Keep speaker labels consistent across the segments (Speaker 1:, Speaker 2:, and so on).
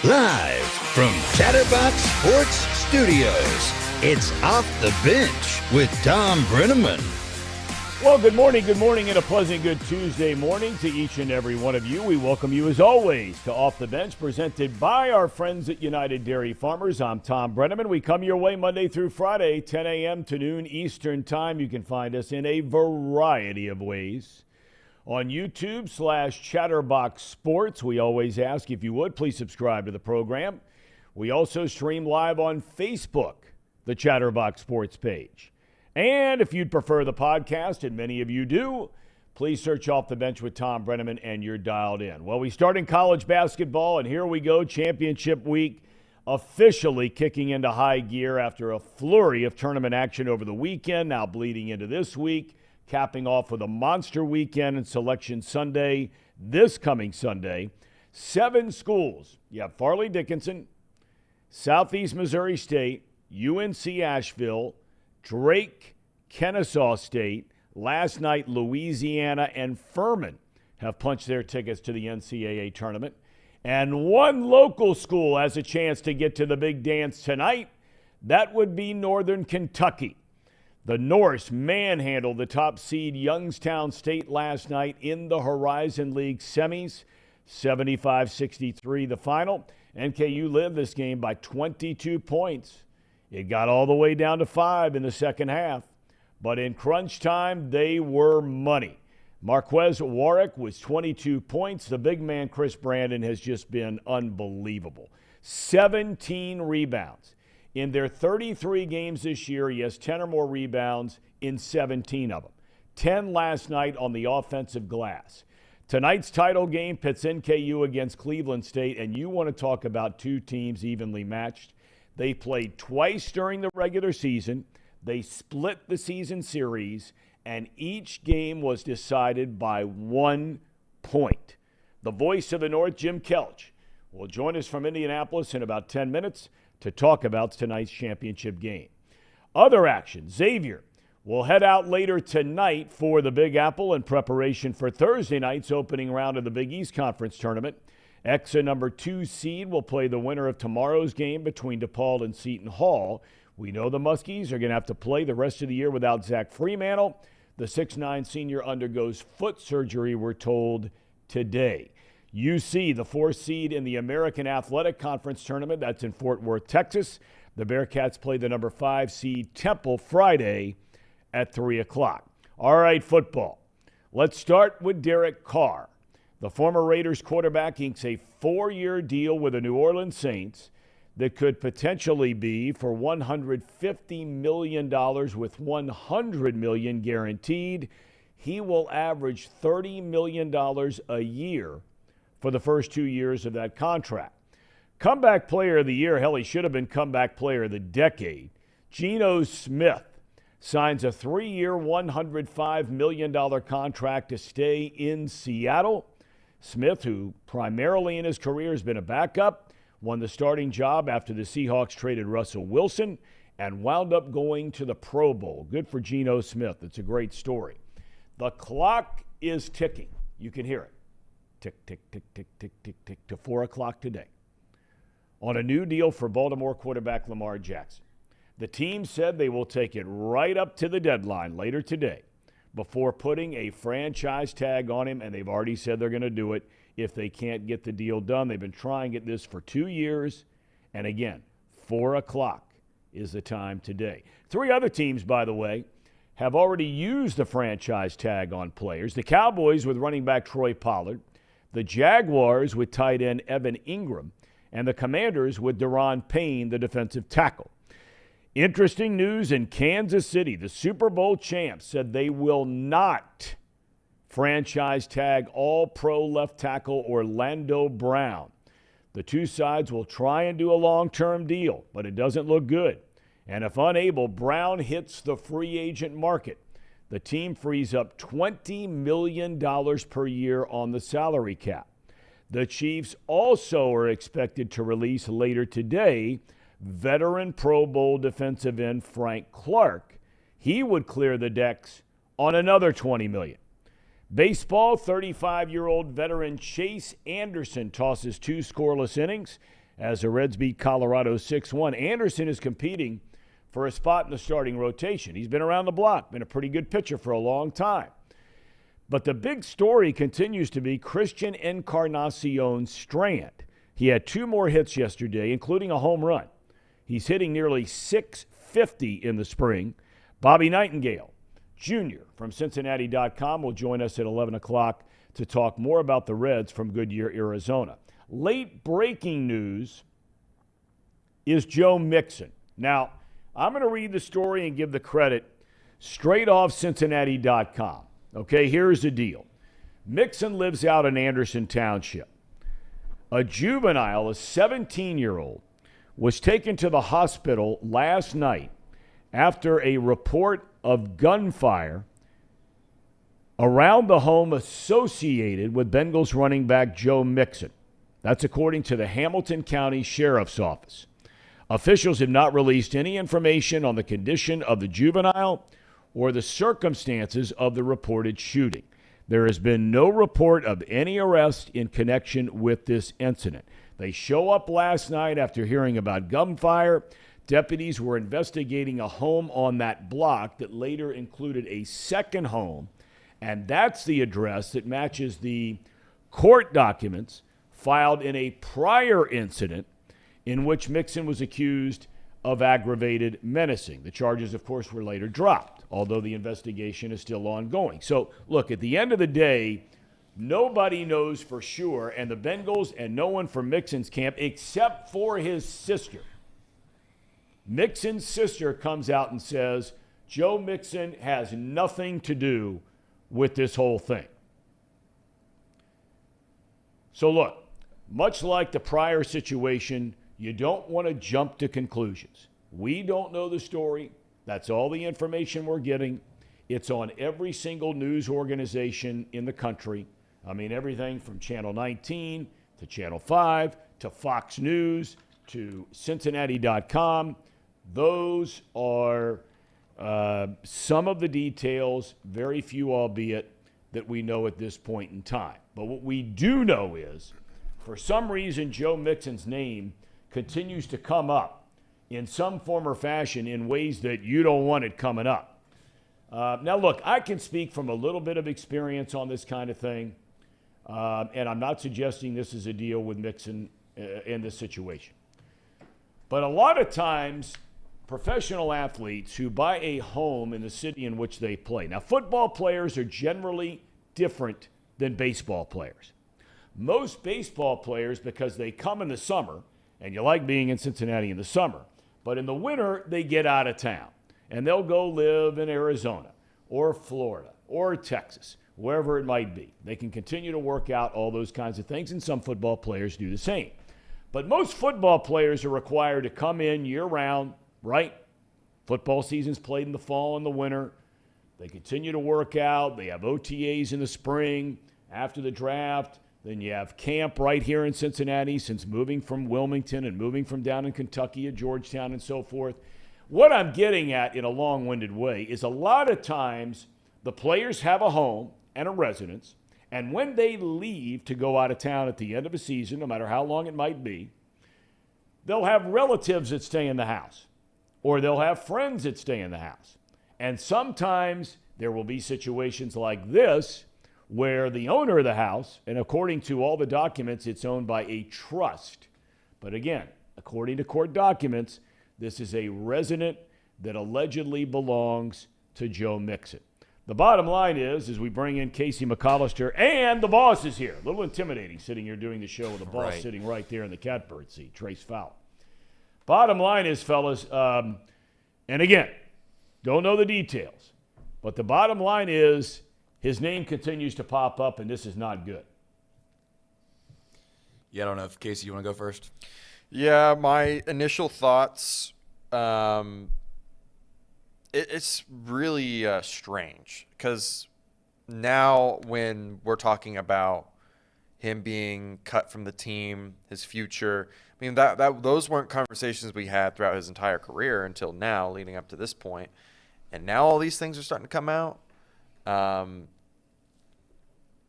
Speaker 1: Live from Chatterbox Sports Studios, it's Off the Bench with Thom Brennaman.
Speaker 2: Well, good morning, and a pleasant good Tuesday morning to each and every one of you. We welcome you, as always, to Off the Bench, presented by our friends at United Dairy Farmers. I'm Thom Brennaman. We come your way Monday through Friday, 10 a.m. to noon Eastern Time. You can find us in a variety of ways. On YouTube/Chatterbox Sports, we always ask if you would, please subscribe to the program. We also stream live on Facebook, the Chatterbox Sports page. And if you'd prefer the podcast, and many of you do, please search Off the Bench with Thom Brennaman and you're dialed in. Well, we start in college basketball, and here we go, championship week officially kicking into high gear after a flurry of tournament action over the weekend, now bleeding into this week, capping off with a monster weekend and Selection Sunday this coming Sunday. 7 schools. You have Farley Dickinson, Southeast Missouri State, UNC Asheville, Drake, Kennesaw State. Last night, Louisiana and Furman have punched their tickets to the NCAA tournament. And one local school has a chance to get to the big dance tonight. That would be Northern Kentucky. The Norse manhandled the top seed Youngstown State last night in the Horizon League semis, 75-63 the final. NKU led this game by 22 points. It got all the way down to 5 in the second half, but in crunch time, they were money. Marquez Warwick was 22 points. The big man, Chris Brandon, has just been unbelievable. 17 rebounds. In their 33 games this year, he has 10 or more rebounds in 17 of them. 10 last night on the offensive glass. Tonight's title game pits NKU against Cleveland State, and you want to talk about two teams evenly matched. They played twice during the regular season. They split the season series, and each game was decided by 1 point. The voice of the North, Jim Kelch, will join us from Indianapolis in about 10 minutes to talk about tonight's championship game. Other action, Xavier will head out later tonight for the Big Apple in preparation for Thursday night's opening round of the Big East Conference Tournament. Exa number 2 seed will play the winner of tomorrow's game between DePaul and Seton Hall. We know the Muskies are going to have to play the rest of the year without Zach Freemantle. The 6'9 senior undergoes foot surgery, we're told, today. UC, the 4th seed in the American Athletic Conference Tournament. That's in Fort Worth, Texas. The Bearcats play the number 5 seed Temple Friday at 3 o'clock. All right, football. Let's start with Derek Carr. The former Raiders quarterback inks a 4-year deal with the New Orleans Saints that could potentially be for $150 million with $100 million guaranteed. He will average $30 million a year for the first 2 years of that contract. Comeback Player of the Year, hell, he should have been Comeback Player of the Decade. Geno Smith signs a 3-year, $105 million contract to stay in Seattle. Smith, who primarily in his career has been a backup, won the starting job after the Seahawks traded Russell Wilson and wound up going to the Pro Bowl. Good for Geno Smith. It's a great story. The clock is ticking. You can hear it. Tick, tick, tick, tick, tick, tick, tick, to 4 o'clock today on a new deal for Baltimore quarterback Lamar Jackson. The team said they will take it right up to the deadline later today before putting a franchise tag on him, and they've already said they're going to do it if they can't get the deal done. They've been trying at this for 2 years, and again, 4 o'clock is the time today. 3 other teams, by the way, have already used the franchise tag on players. The Cowboys with running back Troy Pollard, the Jaguars with tight end Evan Ingram, and the Commanders with Daron Payne, the defensive tackle. Interesting news in Kansas City. The Super Bowl champs said they will not franchise tag All-Pro left tackle Orlando Brown. The two sides will try and do a long-term deal, but it doesn't look good. And if unable, Brown hits the free agent market. The team frees up $20 million per year on the salary cap. The Chiefs also are expected to release later today veteran Pro Bowl defensive end Frank Clark. He would clear the decks on another $20 million. Baseball, 35-year-old veteran Chase Anderson tosses 2 scoreless innings as the Reds beat Colorado 6-1. Anderson is competing for a spot in the starting rotation. He's been around the block, been a pretty good pitcher for a long time. But the big story continues to be Christian Encarnacion Strand. He had 2 more hits yesterday, including a home run. He's hitting nearly .650 in the spring. Bobby Nightingale, Jr. from Cincinnati.com will join us at 11 o'clock to talk more about the Reds from Goodyear, Arizona. Late breaking news is Joe Mixon. Now, I'm going to read the story and give the credit straight off Cincinnati.com. Okay, here's the deal. Mixon lives out in Anderson Township. A juvenile, a 17-year-old, was taken to the hospital last night after a report of gunfire around the home associated with Bengals running back Joe Mixon. That's according to the Hamilton County Sheriff's Office. Officials have not released any information on the condition of the juvenile or the circumstances of the reported shooting. There has been no report of any arrest in connection with this incident. They show up last night after hearing about gunfire. Deputies were investigating a home on that block that later included a second home, and that's the address that matches the court documents filed in a prior incident in which Mixon was accused of aggravated menacing. The charges, of course, were later dropped, although the investigation is still ongoing. So, look, at the end of the day, nobody knows for sure, and the Bengals and no one from Mixon's camp except for his sister. Mixon's sister comes out and says Joe Mixon has nothing to do with this whole thing. So, look, much like the prior situation, you don't want to jump to conclusions. We don't know the story. That's all the information we're getting. It's on every single news organization in the country. I mean, everything from Channel 19 to Channel 5 to Fox News to Cincinnati.com. Those are some of the details, very few albeit, that we know at this point in time. But what we do know is, for some reason, Joe Mixon's name continues to come up in some form or fashion in ways that you don't want it coming up. Now, look, I can speak from a little bit of experience on this kind of thing, and I'm not suggesting this is a deal with Mixon in this situation. But a lot of times, professional athletes who buy a home in the city in which they play. Now, football players are generally different than baseball players. Most baseball players, because they come in the summer, and you like being in Cincinnati in the summer, but in the winter, they get out of town, and they'll go live in Arizona or Florida or Texas, wherever it might be. They can continue to work out all those kinds of things, and some football players do the same. But most football players are required to come in year-round, right? Football season's played in the fall and the winter. They continue to work out. They have OTAs in the spring after the draft. Then you have camp right here in Cincinnati, since moving from Wilmington and moving from down in Kentucky at Georgetown and so forth. What I'm getting at in a long-winded way is a lot of times the players have a home and a residence, and when they leave to go out of town at the end of a season, no matter how long it might be, they'll have relatives that stay in the house, or they'll have friends that stay in the house. And sometimes there will be situations like this where the owner of the house, and according to all the documents, it's owned by a trust. But again, according to court documents, this is a resident that allegedly belongs to Joe Mixon. The bottom line is we bring in Casey McAllister, and the boss is here. A little intimidating sitting here doing the show with the boss sitting right there in the catbird seat, Trace Fowler. Bottom line is, fellas, and again, don't know the details, but the bottom line is his name continues to pop up, and this is not good.
Speaker 3: Yeah, I don't know if Casey, you want to go first?
Speaker 4: Yeah, my initial thoughts, it's really strange because now when we're talking about him being cut from the team, his future, I mean, that those weren't conversations we had throughout his entire career until now, leading up to this point. And now all these things are starting to come out.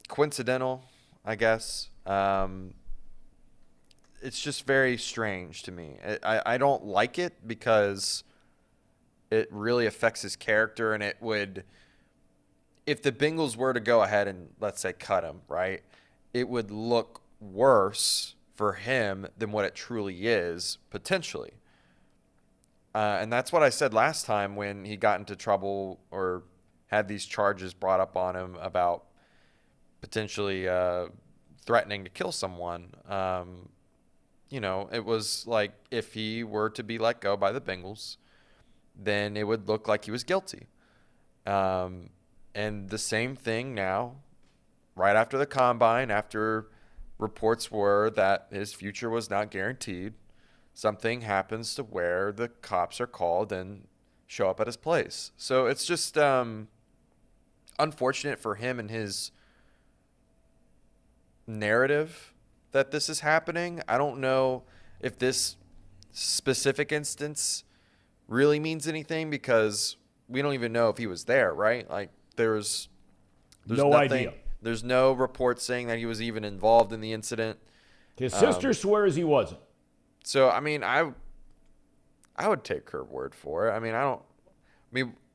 Speaker 4: Coincidental, I guess. it's just very strange to me. I don't like it because it really affects his character, and it would, if the Bengals were to go ahead and, let's say, cut him, right, it would look worse for him than what it truly is, potentially. And that's what I said last time when he got into trouble or had these charges brought up on him about potentially threatening to kill someone. It was like if he were to be let go by the Bengals, then it would look like he was guilty. And the same thing now, right after the combine, after reports were that his future was not guaranteed, something happens to where the cops are called and show up at his place. So it's just unfortunate for him and his narrative that this is happening. I don't know if this specific instance really means anything because we don't even know if he was there, right? Like there's
Speaker 2: no
Speaker 4: nothing,
Speaker 2: idea.
Speaker 4: There's no report saying that he was even involved in the incident.
Speaker 2: His sister swears he wasn't.
Speaker 4: So, I mean, I would take her word for it.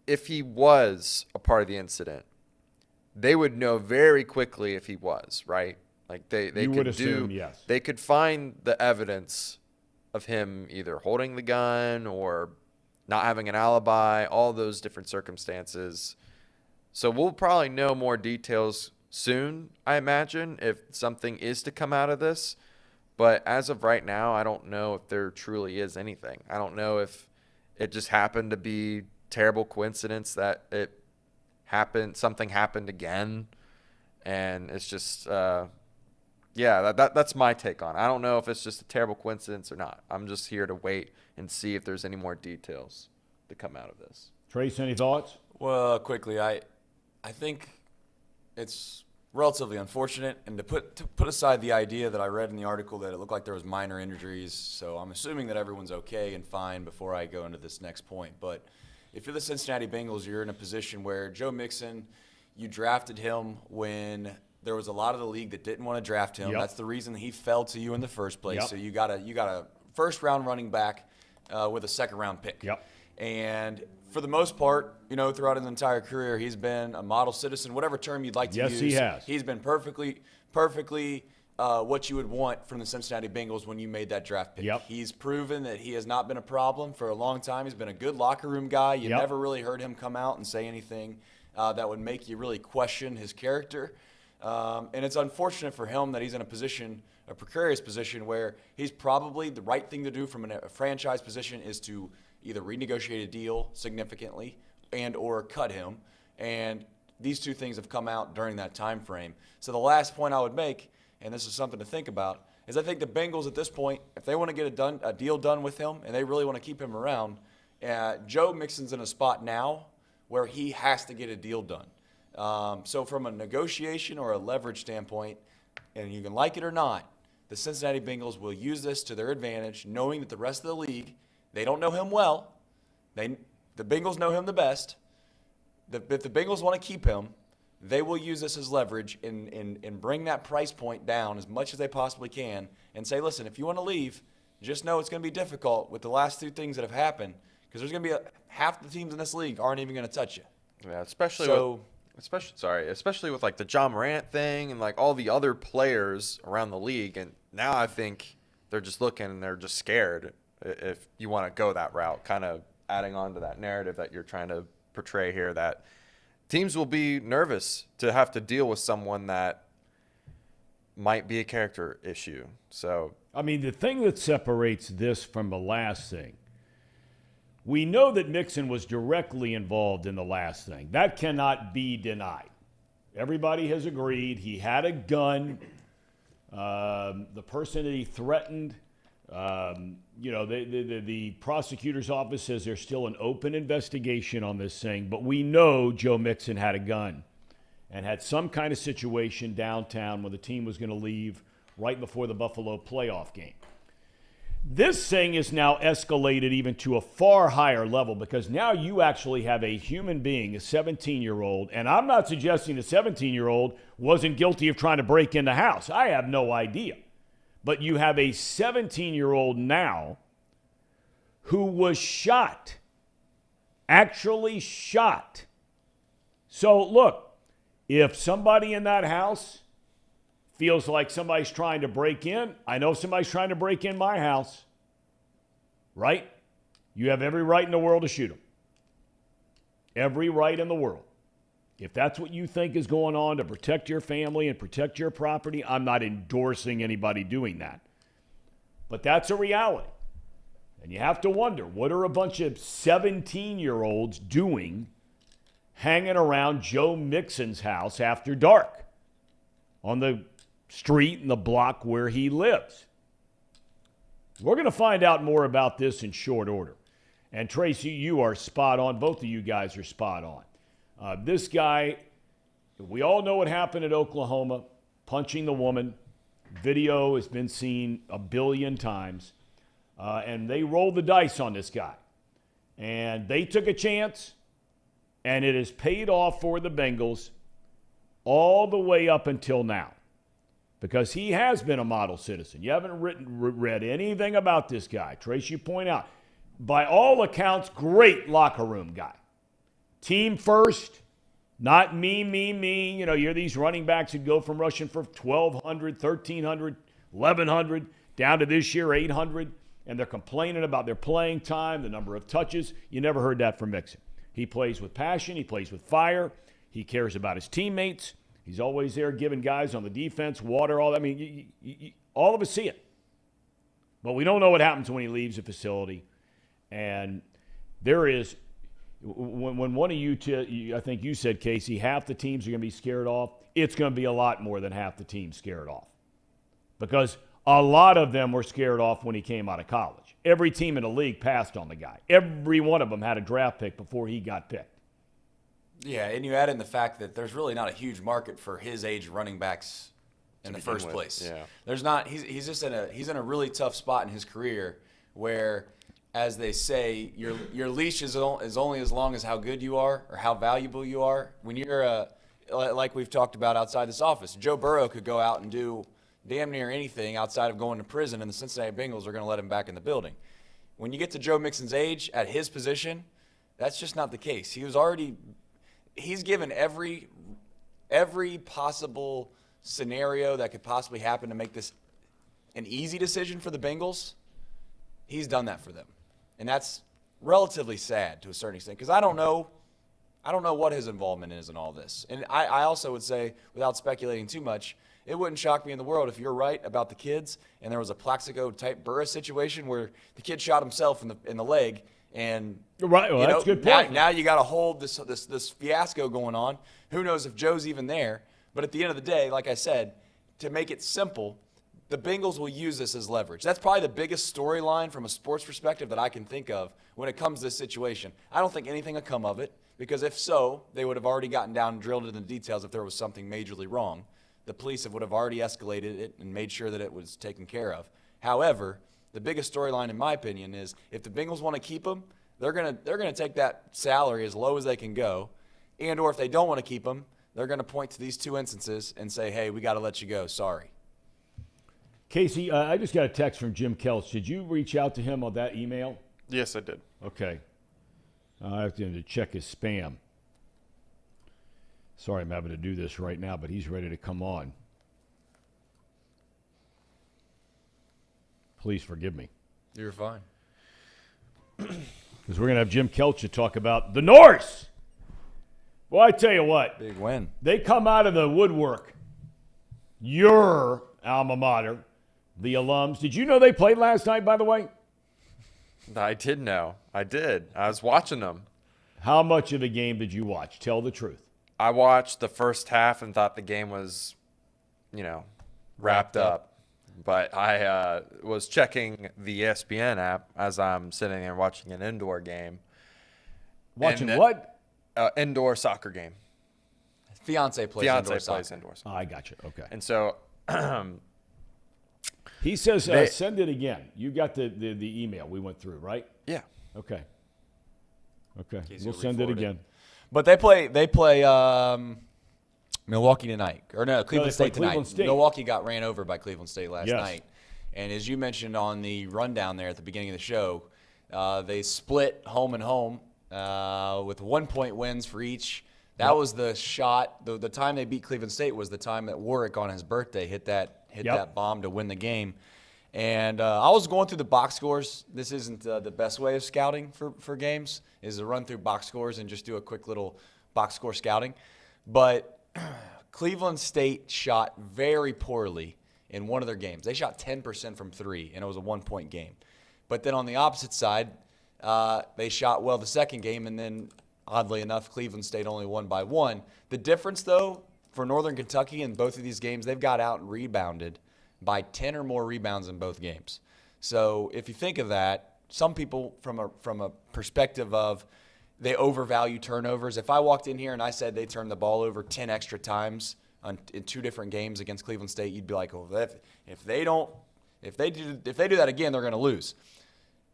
Speaker 4: If he was a part of the incident, they would know very quickly if he was, right? Like they
Speaker 2: would assume, yes.
Speaker 4: They could find the evidence of him either holding the gun or not having an alibi, all those different circumstances. So we'll probably know more details soon, I imagine, if something is to come out of this. But as of right now, I don't know if there truly is anything. I don't know if it just happened to be terrible coincidence that it happened, something happened again. And it's just, that's my take on it. I don't know if it's just a terrible coincidence or not. I'm just here to wait and see if there's any more details to come out of this.
Speaker 2: Trace, any thoughts?
Speaker 3: Well, quickly, I think it's relatively unfortunate, and to put aside the idea that I read in the article that it looked like there was minor injuries, so I'm assuming that everyone's okay and fine before I go into this next point. But if you're the Cincinnati Bengals, you're in a position where Joe Mixon, you drafted him when there was a lot of the league that didn't want to draft him.
Speaker 2: Yep.
Speaker 3: That's the reason he fell to you in the first place.
Speaker 2: Yep.
Speaker 3: So you got a first round running back with a second round pick.
Speaker 2: Yep.
Speaker 3: And for the most part, throughout his entire career, he's been a model citizen, whatever term you'd like to use.
Speaker 2: Yes, he has.
Speaker 3: He's been perfectly what you would want from the Cincinnati Bengals when you made that draft pick.
Speaker 2: Yep.
Speaker 3: He's proven that he has not been a problem for a long time. He's been a good locker room guy. You never really heard him come out and say anything that would make you really question his character. And it's unfortunate for him that he's in a precarious position where he's probably the right thing to do from a franchise position is to either renegotiate a deal significantly and or cut him. And these two things have come out during that time frame. So the last point I would make, and this is something to think about, is I think the Bengals at this point, if they want to get a deal done with him and they really want to keep him around, Joe Mixon's in a spot now where he has to get a deal done. So from a negotiation or a leverage standpoint, and you can like it or not, the Cincinnati Bengals will use this to their advantage, knowing that the rest of the league, they don't know him well. The Bengals know him the best. If the Bengals want to keep him, they will use this as leverage and bring that price point down as much as they possibly can and say, listen, if you want to leave, just know it's going to be difficult with the last two things that have happened because there's going to be half the teams in this league aren't even going to touch you.
Speaker 4: Yeah, especially with like the John Morant thing and like all the other players around the league. And now I think they're just looking and they're just scared if you want to go that route, kind of adding on to that narrative that you're trying to portray here, that teams will be nervous to have to deal with someone that might be a character issue. So,
Speaker 2: I mean, the thing that separates this from the last thing, we know that Mixon was directly involved in the last thing. That cannot be denied. Everybody has agreed he had a gun. The person that he threatened, the prosecutor's office says there's still an open investigation on this thing, but we know Joe Mixon had a gun and had some kind of situation downtown when the team was going to leave right before the Buffalo playoff game. This thing is now escalated even to a far higher level because now you actually have a human being, a 17-year-old, and I'm not suggesting the 17-year-old wasn't guilty of trying to break in the house. I have no idea. But you have a 17-year-old now who was shot, actually shot. So, look, if somebody in that house feels like somebody's trying to break in, I know somebody's trying to break in my house, right? You have every right in the world to shoot them. Every right in the world. If that's what you think is going on to protect your family and protect your property, I'm not endorsing anybody doing that. But that's a reality. And you have to wonder, what are a bunch of 17-year-olds doing hanging around Joe Mixon's house after dark on the street and the block where he lives? We're going to find out more about this in short order. And Tracy, you are spot on. Both of you guys are spot on. This guy, we all know what happened at Oklahoma, punching the woman. Video has been seen a billion times. And they rolled the dice on this guy. And they took a chance, and it has paid off for the Bengals all the way up until now. Because he has been a model citizen. You haven't read anything about this guy. Trace, you point out, by all accounts, great locker room guy. Team first, not me. You know, you're these running backs who go from rushing for 1,200, 1,300, 1,100, down to this year 800, and they're complaining about their playing time, the number of touches. You never heard that from Mixon. He plays with passion. He plays with fire. He cares about his teammates. He's always there giving guys on the defense water, all that. I mean, all of us see it. But we don't know what happens when he leaves the facility. And there is, when one of you, I think you said, Casey, half the teams are going to be scared off. It's going to be a lot more than half the teams scared off. Because a lot of them were scared off when he came out of college. Every team in the league passed on the guy. Every one of them had a draft pick before he got picked.
Speaker 3: Yeah, and you add in the fact that there's really not a huge market for his age running backs in the first place.
Speaker 4: Yeah.
Speaker 3: There's not. He's just he's in a really tough spot in his career where, as they say, your leash is only as long as how good you are or how valuable you are. When you're like we've talked about outside this office, Joe Burrow could go out and do damn near anything outside of going to prison, and the Cincinnati Bengals are going to let him back in the building. When you get to Joe Mixon's age at his position, that's just not the case. He's given every possible scenario that could possibly happen to make this an easy decision for the Bengals. He's done that for them. And that's relatively sad to a certain extent because I don't know what his involvement is in all this. And I also would say, without speculating too much, it wouldn't shock me in the world if you're right about the kids and there was a Plaxico-type Burris situation where the kid shot himself in the leg. And
Speaker 2: right, well, that's a good point.
Speaker 3: Now you got to hold this fiasco going on. Who knows if Joe's even there? But at the end of the day, like I said, to make it simple, the Bengals will use this as leverage. That's probably the biggest storyline from a sports perspective that I can think of when it comes to this situation. I don't think anything will come of it because if so, they would have already gotten down and drilled into the details if there was something majorly wrong. The police would have already escalated it and made sure that it was taken care of. However, the biggest storyline, in my opinion, is if the Bengals want to keep him, they're gonna take that salary as low as they can go, or if they don't want to keep him, they're gonna point to these two instances and say, "Hey, we got to let you go. Sorry."
Speaker 2: Casey, I just got a text from Jim Kelch. Did you reach out to him on that email?
Speaker 4: Yes, I did.
Speaker 2: Okay. I have to check his spam. Sorry, I'm having to do this right now, but he's ready to come on. Please forgive me.
Speaker 3: You're fine.
Speaker 2: Because we're going to have Jim Kelch to talk about the Norse. Well, I tell you what.
Speaker 3: Big win.
Speaker 2: They come out of the woodwork. Your alma mater, the alums. Did you know they played last night, by the way?
Speaker 4: I did know. I did. I was watching them.
Speaker 2: How much of the game did you watch? Tell the truth.
Speaker 4: I watched the first half and thought the game was, wrapped up. But I was checking the ESPN app as I'm sitting there watching an indoor game.
Speaker 2: Watching what?
Speaker 4: Indoor soccer game.
Speaker 3: Fiance plays
Speaker 4: indoors.
Speaker 2: Oh, I got you. Okay.
Speaker 4: And so
Speaker 2: he says, send it again. You got the email we went through, right?
Speaker 4: Yeah.
Speaker 2: Okay. We'll send it again.
Speaker 3: But they play Milwaukee tonight. Or no, Cleveland State tonight.
Speaker 2: Cleveland State.
Speaker 3: Milwaukee got ran over by Cleveland State last night. And as you mentioned on the rundown there at the beginning of the show, they split home and home with 1-point wins for each. That was the shot. The time they beat Cleveland State was the time that Warwick on his birthday hit that bomb to win the game. And I was going through the box scores. This isn't the best way of scouting for games, is to run through box scores and just do a quick little box score scouting. But Cleveland State shot very poorly in one of their games. They shot 10% from three, and it was a 1-point game. But then on the opposite side, they shot well the second game, and then oddly enough, Cleveland State only won by 1. The difference, though, for Northern Kentucky in both of these games, they've got out and rebounded by 10 or more rebounds in both games. So if you think of that, some people from a perspective of they overvalue turnovers. If I walked in here and I said they turned the ball over 10 extra times in 2 different games against Cleveland State, you'd be like, oh, if they do that again, they're going to lose.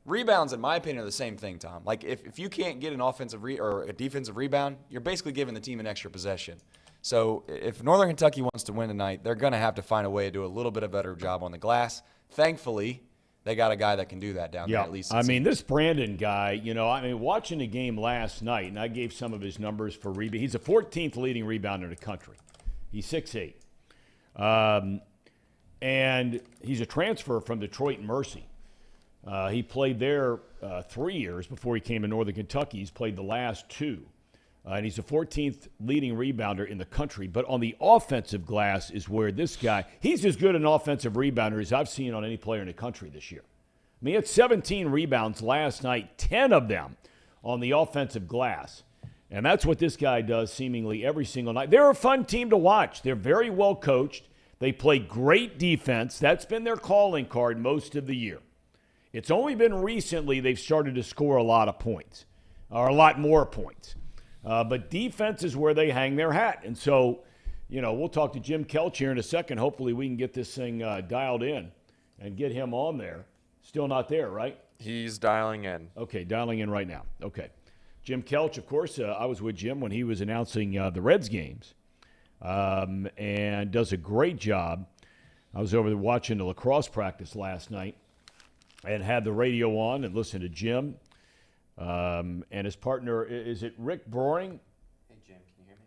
Speaker 3: Rebounds, in my opinion, are the same thing, Tom. Like if you can't get an offensive or a defensive rebound, you're basically giving the team an extra possession. So if Northern Kentucky wants to win tonight, they're going to have to find a way to do a little bit of a better job on the glass. Thankfully, they got a guy that can do that down there at least.
Speaker 2: I mean, this Brandon guy, watching the game last night, and I gave some of his numbers for rebound. He's the 14th leading rebounder in the country. He's 6'8". And he's a transfer from Detroit Mercy. He played there 3 years before he came to Northern Kentucky. He's played the last 2. And he's the 14th leading rebounder in the country. But on the offensive glass is where this guy, he's as good an offensive rebounder as I've seen on any player in the country this year. I mean, he had 17 rebounds last night, 10 of them on the offensive glass. And that's what this guy does seemingly every single night. They're a fun team to watch. They're very well coached. They play great defense. That's been their calling card most of the year. It's only been recently they've started to score a lot of points, or a lot more points. But defense is where they hang their hat. And so, we'll talk to Jim Kelch here in a second. Hopefully we can get this thing dialed in and get him on there. Still not there, right?
Speaker 4: He's dialing in.
Speaker 2: Okay, dialing in right now. Okay. Jim Kelch, of course, I was with Jim when he was announcing the Reds games and does a great job. I was over there watching the lacrosse practice last night and had the radio on and listened to Jim. And his partner, is it Rick Broering?
Speaker 4: Hey, Jim, can you hear me?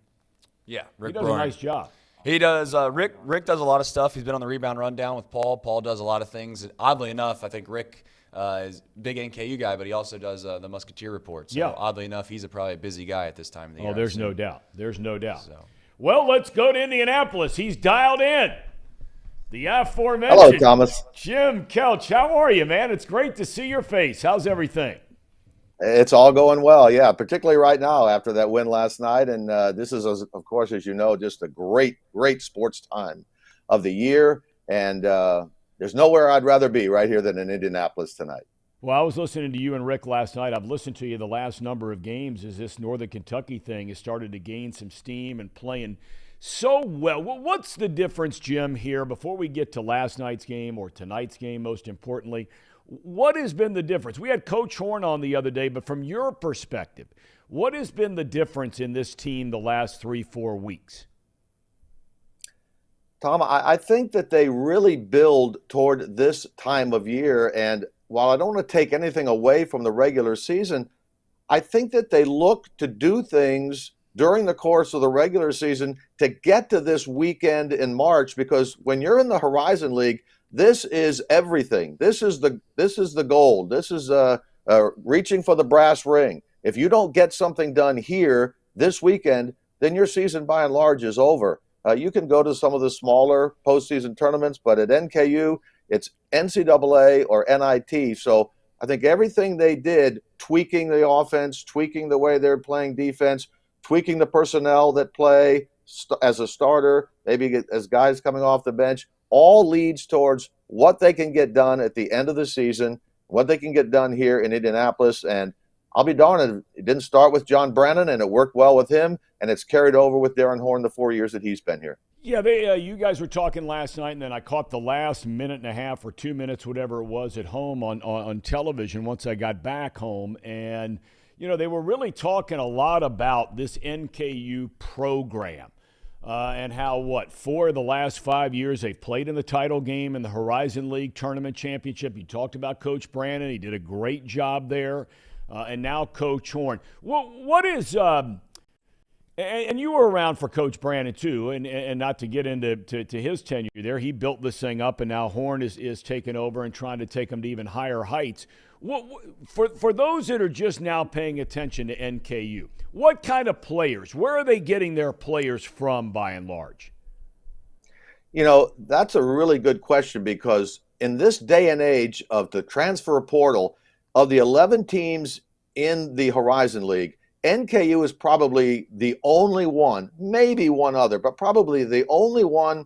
Speaker 3: Yeah, Rick
Speaker 2: He does
Speaker 3: Broering.
Speaker 2: a nice job.
Speaker 3: He does. Rick does a lot of stuff. He's been on the rebound rundown with Paul. Paul does a lot of things. Oddly enough, I think Rick is a big NKU guy, but he also does the Musketeer Report. So oddly enough, he's probably a busy guy at this time of the year.
Speaker 2: Oh, there's no doubt. There's no doubt. So. Well, let's go to Indianapolis. He's dialed in. The aforementioned
Speaker 5: Hello, Thomas.
Speaker 2: Jim Kelch. How are you, man? It's great to see your face. How's everything?
Speaker 5: It's all going well, yeah, particularly right now after that win last night. And this is, of course, as you know, just a great, great sports time of the year. And there's nowhere I'd rather be right here than in Indianapolis tonight.
Speaker 2: Well, I was listening to you and Rick last night. I've listened to you the last number of games as this Northern Kentucky thing has started to gain some steam and playing so well. What's the difference, Jim, here before we get to last night's game or tonight's game, most importantly? What has been the difference? We had Coach Horn on the other day, but from your perspective, what has been the difference in this team the last 3-4 weeks?
Speaker 5: Tom, I think that they really build toward this time of year. And while I don't want to take anything away from the regular season, I think that they look to do things during the course of the regular season to get to this weekend in March, because when you're in the Horizon League, this is everything. This is the goal. This is reaching for the brass ring. If you don't get something done here this weekend, then your season by and large is over. You can go to some of the smaller postseason tournaments, but at NKU, it's NCAA or NIT. So I think everything they did, tweaking the offense, tweaking the way they're playing defense, tweaking the personnel that play as a starter, maybe as guys coming off the bench, all leads towards what they can get done at the end of the season, what they can get done here in Indianapolis. And I'll be darned, it didn't start with Thom Brennaman, and it worked well with him, and it's carried over with Darren Horn the 4 years that he's been here.
Speaker 2: Yeah, you guys were talking last night, and then I caught the last minute and a half or 2 minutes, whatever it was, at home on television once I got back home. And, they were really talking a lot about this NKU program. and how, 4 of the last 5 years they've played in the title game in the Horizon League Tournament Championship. You talked about Coach Brandon. He did a great job there. And now Coach Horn. What is and you were around for Coach Brandon too, and not to get into his tenure there. He built this thing up, and now Horn is taking over and trying to take them to even higher heights. For those that are just now paying attention to NKU, what kind of players? Where are they getting their players from by and large?
Speaker 5: You know, that's a really good question, because in this day and age of the transfer portal, of the 11 teams in the Horizon League, NKU is probably the only one, maybe one other, but probably the only one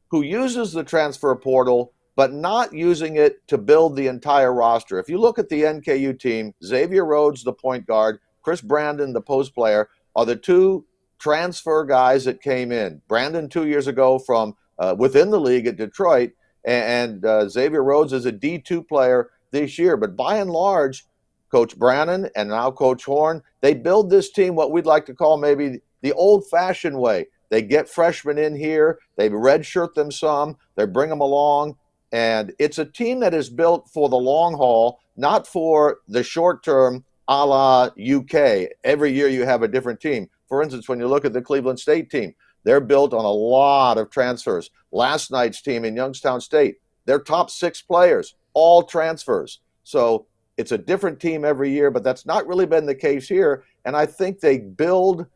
Speaker 5: who uses the transfer portal, but not using it to build the entire roster. If you look at the NKU team, Xavier Rhodes, the point guard, Chris Brandon, the post player, are the two transfer guys that came in. Brandon 2 years ago from within the league at Detroit, and Xavier Rhodes is a D2 player this year. But by and large, Coach Brannon and now Coach Horn, they build this team what we'd like to call maybe the old-fashioned way. They get freshmen in here, they redshirt them some, they bring them along, and it's a team that is built for the long haul, not for the short term, a la UK. Every year you have a different team. For instance, when you look at the Cleveland State team, they're built on a lot of transfers. Last night's team in Youngstown State, their top 6 players, all transfers. So it's a different team every year, but that's not really been the case here. And I think they build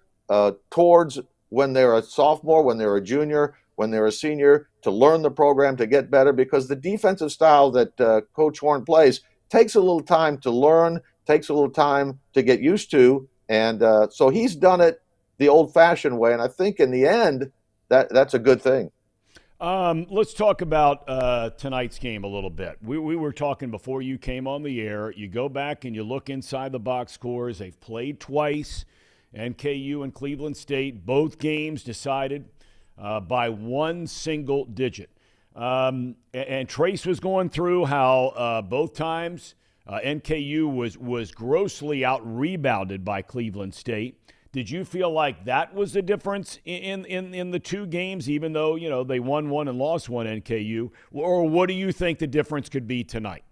Speaker 5: towards when they're a sophomore, when they're a junior, when they're a senior, to learn the program, to get better, because the defensive style that Coach Horn plays takes a little time to learn, takes a little time to get used to. And so he's done it the old-fashioned way, and I think in the end, that's a good thing.
Speaker 2: Let's talk about tonight's game a little bit. We were talking before you came on the air. You go back and you look inside the box scores. They've played twice, NKU and Cleveland State. Both games decided by one single digit. And Trace was going through how both times NKU was grossly out-rebounded by Cleveland State. Did you feel like that was the difference in the two games, even though, you know, they won one and lost one, NKU? Or what do you think the difference could be tonight?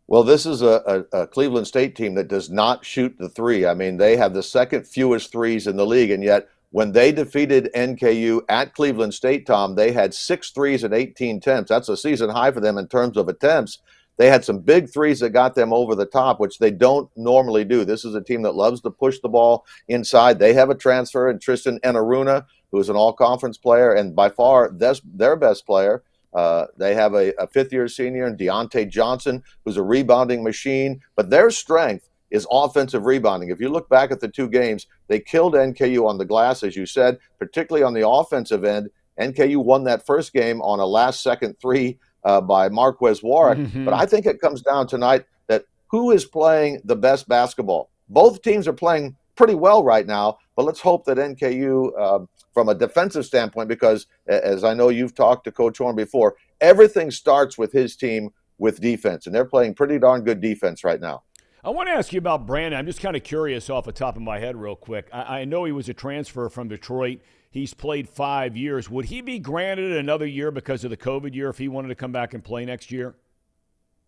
Speaker 5: Well, this is a Cleveland State team that does not shoot the three. I mean, they have the second fewest threes in the league, and yet when they defeated NKU at Cleveland State, Tom, they had 6 threes and 18 attempts. That's a season high for them in terms of attempts. They had some big threes that got them over the top, which they don't normally do. This is a team that loves to push the ball inside. They have a transfer in Tristan Enaruna, who is an all-conference player and by far their best player. They have a fifth-year senior in Deontay Johnson, who's a rebounding machine. But their strength is offensive rebounding. If you look back at the two games, they killed NKU on the glass, as you said, particularly on the offensive end. NKU won that first game on a last-second three by Marquez Warwick. Mm-hmm. But I think it comes down tonight that who is playing the best basketball. Both teams are playing pretty well right now, but let's hope that NKU, from a defensive standpoint, because as I know you've talked to Coach Horn before, everything starts with his team with defense, and they're playing pretty darn good defense right now.
Speaker 2: I want to ask you about Brandon. I'm just kind of curious off the top of my head real quick. I know he was a transfer from Detroit. He's played 5 years. Would he be granted another year because of the COVID year if he wanted to come back and play next year?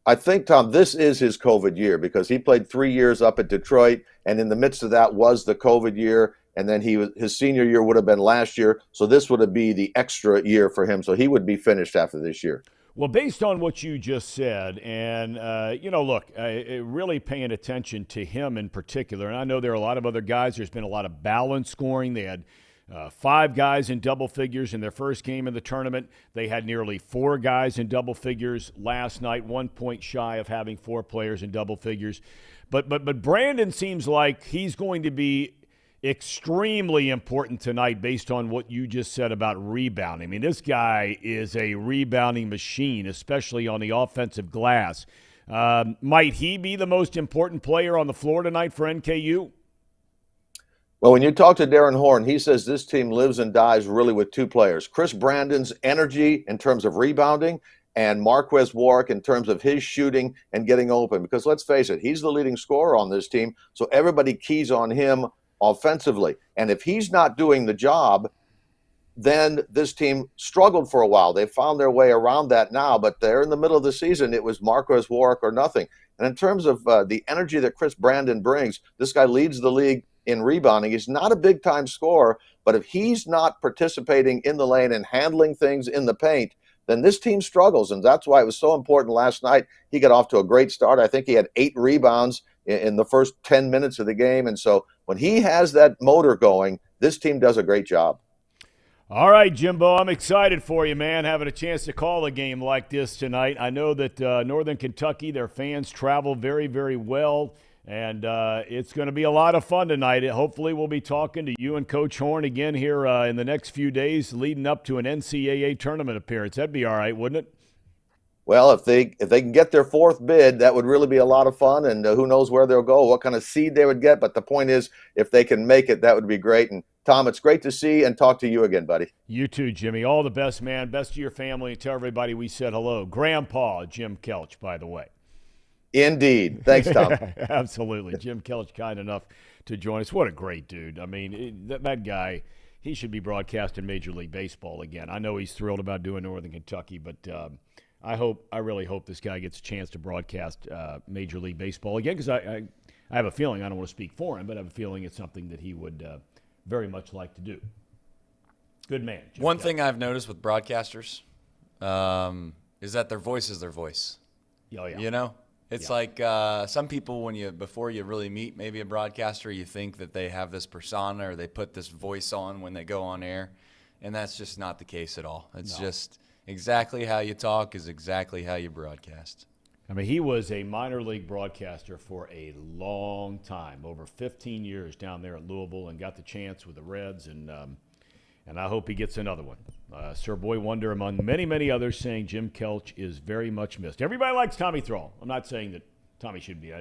Speaker 5: I think, Tom, this is his COVID year because he played 3 years up at Detroit, and in the midst of that was the COVID year, and then his senior year would have been last year, so this would be the extra year for him, so he would be finished after this year.
Speaker 2: Well, based on what you just said, and, look, really paying attention to him in particular, and I know there are a lot of other guys. There's been a lot of balance scoring. They had 5 guys in double figures in their first game of the tournament. They had nearly 4 guys in double figures last night, 1 point shy of having 4 players in double figures. But Brandon seems like he's going to be extremely important tonight based on what you just said about rebounding. I mean, this guy is a rebounding machine, especially on the offensive glass. Might he be the most important player on the floor tonight for NKU?
Speaker 5: Well, when you talk to Darren Horn, he says this team lives and dies really with 2 players. Chris Brandon's energy in terms of rebounding and Marquez Warwick in terms of his shooting and getting open. Because let's face it, he's the leading scorer on this team, so everybody keys on him offensively. And if he's not doing the job, then this team struggled for a while. They found their way around that now, but they're in the middle of the season. It was Marquez Warwick or nothing. And in terms of the energy that Chris Brandon brings, this guy leads the league in rebounding. He's not a big-time scorer, but if he's not participating in the lane and handling things in the paint, then this team struggles. And that's why it was so important last night. He got off to a great start. I think he had 8 rebounds in the first 10 minutes of the game. And so when he has that motor going, this team does a great job.
Speaker 2: All right, Jimbo, I'm excited for you, man, having a chance to call a game like this tonight. I know that Northern Kentucky, their fans travel very, very well, and it's going to be a lot of fun tonight. Hopefully we'll be talking to you and Coach Horn again here in the next few days leading up to an NCAA tournament appearance. That'd be all right, wouldn't it?
Speaker 5: Well, if they can get their 4th bid, that would really be a lot of fun, and who knows where they'll go, what kind of seed they would get. But the point is, if they can make it, that would be great. And Tom, it's great to see and talk to you again, buddy.
Speaker 2: You too, Jimmy. All the best, man. Best to your family, and tell everybody we said hello. Grandpa Jim Kelch, by the way.
Speaker 5: Indeed. Thanks, Tom.
Speaker 2: Absolutely. Jim Kelch, kind enough to join us. What a great dude. I mean, that guy, he should be broadcasting Major League Baseball again. I know he's thrilled about doing Northern Kentucky, but I really hope this guy gets a chance to broadcast Major League Baseball again, because I have a feeling, I don't want to speak for him, but I have a feeling it's something that he would very much like to do. Good man.
Speaker 3: One thing I've noticed with broadcasters is that their voice is their voice.
Speaker 2: Oh, yeah.
Speaker 3: You know? It's like some people, before you really meet maybe a broadcaster, you think that they have this persona or they put this voice on when they go on air, and that's just not the case at all. It's just exactly how you talk is exactly how you broadcast.
Speaker 2: I mean, he was a minor league broadcaster for a long time, over 15 years down there at Louisville, and got the chance with the Reds, and I hope he gets another one. Sir Boy Wonder, among many, many others, saying Jim Kelch is very much missed. Everybody likes Tommy Thrall. I'm not saying that Tommy should be.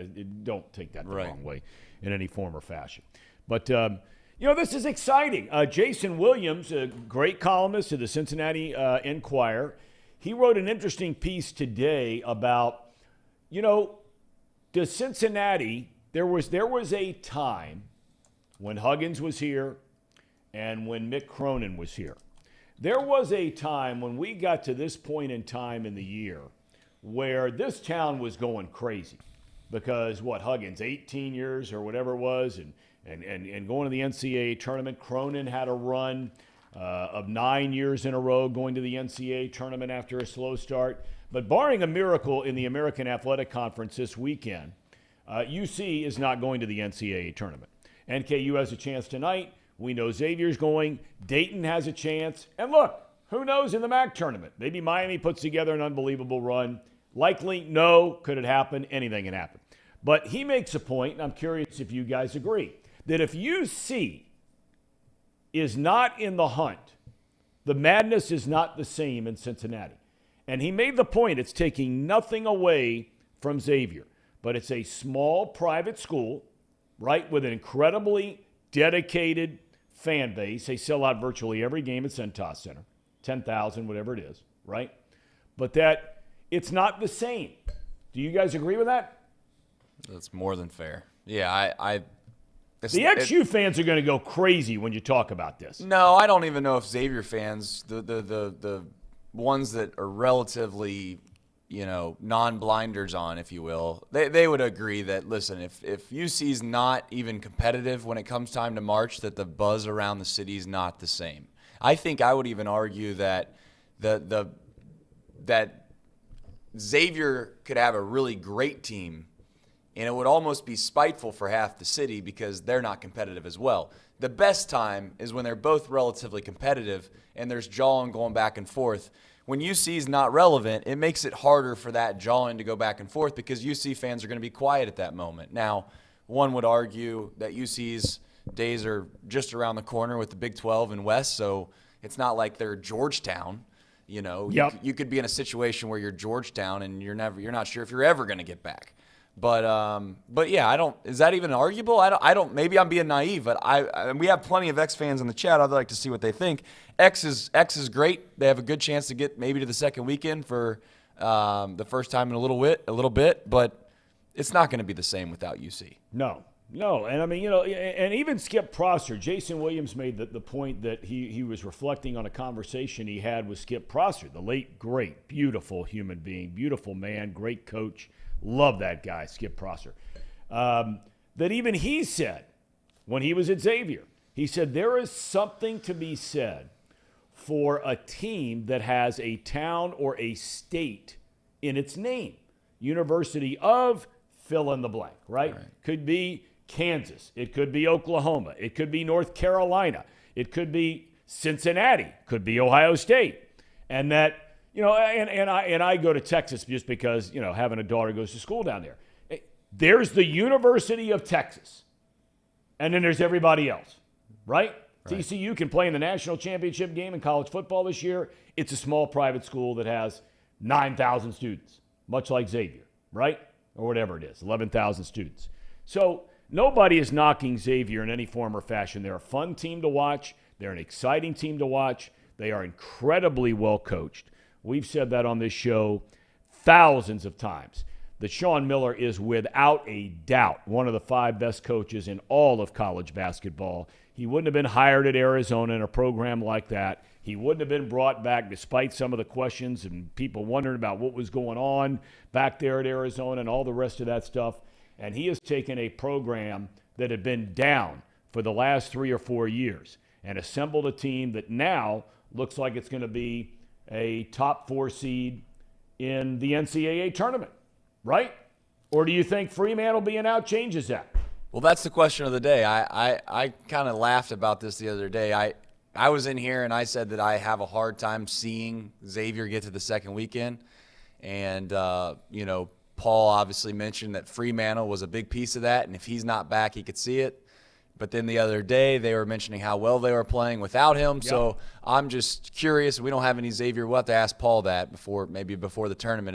Speaker 2: Don't take that the wrong way in any form or fashion. But, this is exciting. Jason Williams, a great columnist of the Cincinnati Enquirer, he wrote an interesting piece today about, does Cincinnati, there was a time when Huggins was here and when Mick Cronin was here. There was a time when we got to this point in time in the year where this town was going crazy because, Huggins, 18 years or whatever it was, and going to the NCAA tournament. Cronin had a run of 9 years in a row going to the NCAA tournament after a slow start. But barring a miracle in the American Athletic Conference this weekend, UC is not going to the NCAA tournament. NKU has a chance tonight. We know Xavier's going. Dayton has a chance. And look, who knows in the MAC tournament? Maybe Miami puts together an unbelievable run. Likely, no. Could it happen? Anything can happen. But he makes a point, and I'm curious if you guys agree, that if UC is not in the hunt, the madness is not the same in Cincinnati. And he made the point, it's taking nothing away from Xavier. But it's a small private school, right, with an incredibly dedicated fan base. They sell out virtually every game at Centos Center, 10,000, whatever it is, right? But that it's not the same. Do you guys agree with that?
Speaker 3: That's more than fair. Yeah,
Speaker 2: the XU fans are going to go crazy when you talk about this.
Speaker 3: No, I don't even know if Xavier fans, the ones that are relatively, non-blinders on, if you will, they would agree that, listen, if UC's not even competitive when it comes time to March, that the buzz around the city is not the same. I think I would even argue that that Xavier could have a really great team, and it would almost be spiteful for half the city because they're not competitive as well. The best time is when they're both relatively competitive and there's jawing going back and forth. When UC is not relevant, it makes it harder for that jawing to go back and forth because UC fans are going to be quiet at that moment. Now, one would argue that UC's days are just around the corner with the Big 12 and West, so it's not like they're Georgetown.
Speaker 2: Yep.
Speaker 3: You could be in a situation where you're Georgetown and you're not sure if you're ever going to get back. But yeah, is that even arguable? I don't. Maybe I'm being naive, but we have plenty of X fans in the chat. I'd like to see what they think. X is great. They have a good chance to get maybe to the second weekend for the first time in a little bit, but it's not going to be the same without UC.
Speaker 2: No, No, and I mean, and even Skip Prosser, Jason Williams made the point that he was reflecting on a conversation he had with Skip Prosser, the late, great, beautiful human being, beautiful man, great coach. Love that guy, Skip Prosser. That even he said when he was at Xavier, he said there is something to be said for a team that has a town or a state in its name. University of fill in the blank, right? Could be Kansas. It could be Oklahoma. It could be North Carolina. It could be Cincinnati. Could be Ohio State. And that, and I go to Texas just because, having a daughter goes to school down there. There's the University of Texas. And then there's everybody else, right? TCU can play in the national championship game in college football this year. It's a small private school that has 9,000 students, much like Xavier, right? Or whatever it is, 11,000 students. So nobody is knocking Xavier in any form or fashion. They're a fun team to watch. They're an exciting team to watch. They are incredibly well coached. We've said that on this show thousands of times. That Sean Miller is without a doubt one of the 5 best coaches in all of college basketball. He wouldn't have been hired at Arizona in a program like that. He wouldn't have been brought back despite some of the questions and people wondering about what was going on back there at Arizona and all the rest of that stuff. And he has taken a program that had been down for the last 3 or 4 years and assembled a team that now looks like it's going to be a top 4 seed in the NCAA tournament. Right? Or do you think Fremantle being out changes that?
Speaker 3: Well, that's the question of the day. I kind of laughed about this the other day. I was in here and I said that I have a hard time seeing Xavier get to the second weekend. And, Paul obviously mentioned that Fremantle was a big piece of that. And if he's not back, he could see it. But then the other day they were mentioning how well they were playing without him. Yep. So I'm just curious. We don't have any Xavier. We'll have to ask Paul that before the tournament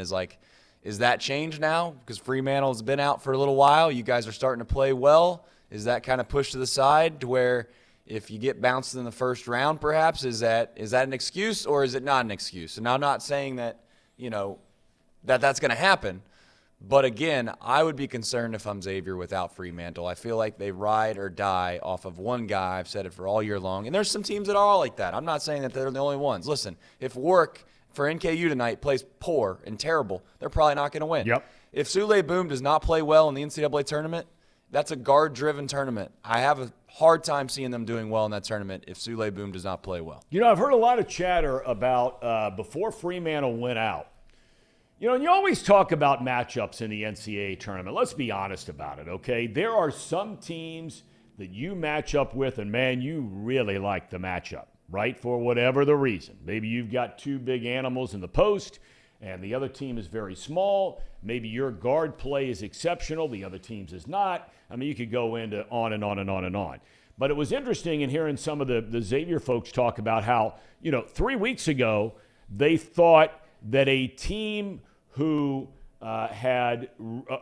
Speaker 3: is that changed now? Because Fremantle's been out for a little while. You guys are starting to play well. Is that kind of pushed to the side to where if you get bounced in the first round, perhaps, is that an excuse or is it not an excuse? And I'm not saying that, that's going to happen. But, again, I would be concerned if I'm Xavier without Fremantle. I feel like they ride or die off of one guy. I've said it for all year long. And there's some teams that are all like that. I'm not saying that they're the only ones. Listen, if Warwick – for NKU tonight plays poor and terrible, they're probably not going to win. Yep. If Sule Boom does not play well in the NCAA tournament, that's a guard-driven tournament. I have a hard time seeing them doing well in that tournament if Sule Boom does not play well.
Speaker 2: I've heard a lot of chatter about before Fremantle went out. And you always talk about matchups in the NCAA tournament. Let's be honest about it, okay? There are some teams that you match up with, and, man, you really like the matchup. Right, for whatever the reason. Maybe you've got 2 big animals in the post and the other team is very small. Maybe your guard play is exceptional, the other team's is not. I mean, you could go into on and on and on and on. But it was interesting in hearing some of the Xavier folks talk about how, 3 weeks ago they thought that a team who had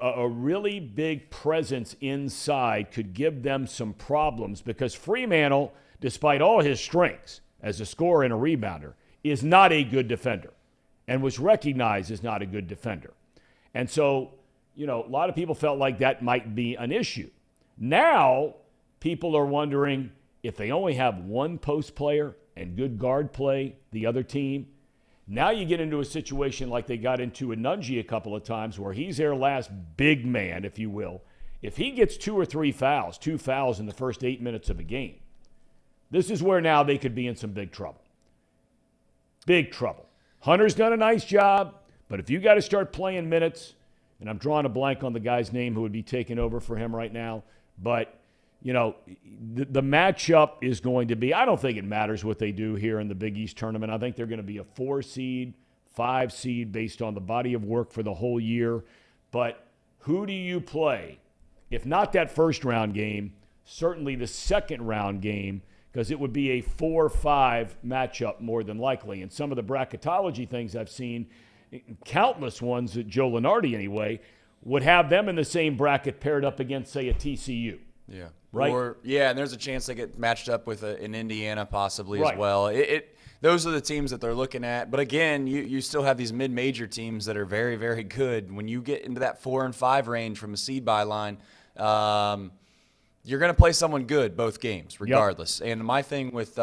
Speaker 2: a really big presence inside could give them some problems because Fremantle, despite all his strengths as a scorer and a rebounder, is not a good defender and was recognized as not a good defender. And so, a lot of people felt like that might be an issue. Now, people are wondering if they only have one post player and good guard play, the other team, now you get into a situation like they got into Nunji a couple of times where he's their last big man, if you will. If he gets 2 or 3 fouls, 2 fouls in the first 8 minutes of a game, this is where now they could be in some big trouble. Big trouble. Hunter's done a nice job, but if you got to start playing minutes, and I'm drawing a blank on the guy's name who would be taking over for him right now, but, the matchup is going to be, I don't think it matters what they do here in the Big East tournament. I think they're going to be a 4 seed, 5 seed based on the body of work for the whole year. But who do you play? If not that first round game, certainly the second round game, because it would be a 4-5 matchup more than likely. And some of the bracketology things I've seen, countless ones, that Joe Lenardi anyway, would have them in the same bracket paired up against, say, a TCU.
Speaker 3: Yeah.
Speaker 2: Right?
Speaker 3: And there's a chance they get matched up with an Indiana possibly as well. Those are the teams that they're looking at. But, again, you still have these mid-major teams that are very, very good. When you get into that 4 and 5 range from a seed byline, you're going to play someone good both games, regardless. Yep. And my thing with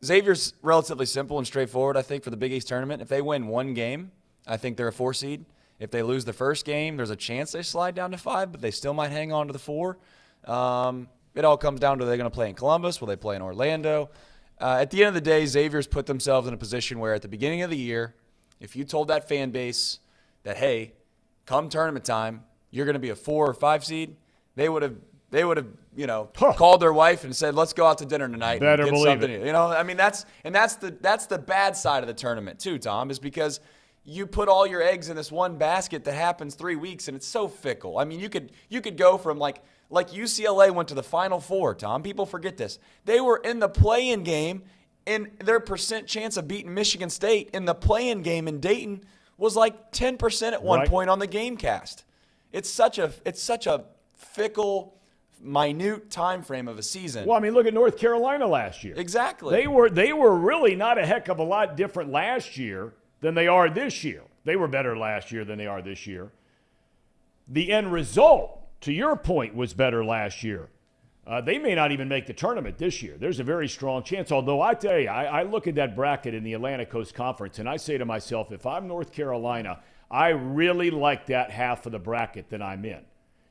Speaker 3: Xavier's relatively simple and straightforward, I think, for the Big East tournament. If they win one game, I think they're a 4 seed. If they lose the first game, there's a chance they slide down to 5, but they still might hang on to the 4. It all comes down to, are they going to play in Columbus? Will they play in Orlando? At the end of the day, Xavier's put themselves in a position where at the beginning of the year, if you told that fan base that, hey, come tournament time, you're going to be a 4 or 5 seed, they would have called their wife and said, let's go out to dinner tonight.
Speaker 2: Better
Speaker 3: and get
Speaker 2: believe
Speaker 3: something.
Speaker 2: it.
Speaker 3: You know, I mean, that's the bad side of the tournament too, Tom, is because you put all your eggs in this one basket that happens 3 weeks, and it's so fickle. I mean, you could go from like UCLA went to the Final Four, Tom. People forget this. They were in the play-in game, and their percent chance of beating Michigan State in the play-in game in Dayton was like 10% at one point on the GameCast. It's such a fickle, minute time frame of a season.
Speaker 2: Well, I mean, look at North Carolina last year.
Speaker 3: Exactly.
Speaker 2: They were really not a heck of a lot different last year than they are this year. They were better last year than they are this year. The end result, to your point, was better last year. They may not even make the tournament this year. There's a very strong chance. Although I tell you, I look at that bracket in the Atlantic Coast Conference, and I say to myself, if I'm North Carolina, I really like that half of the bracket that I'm in.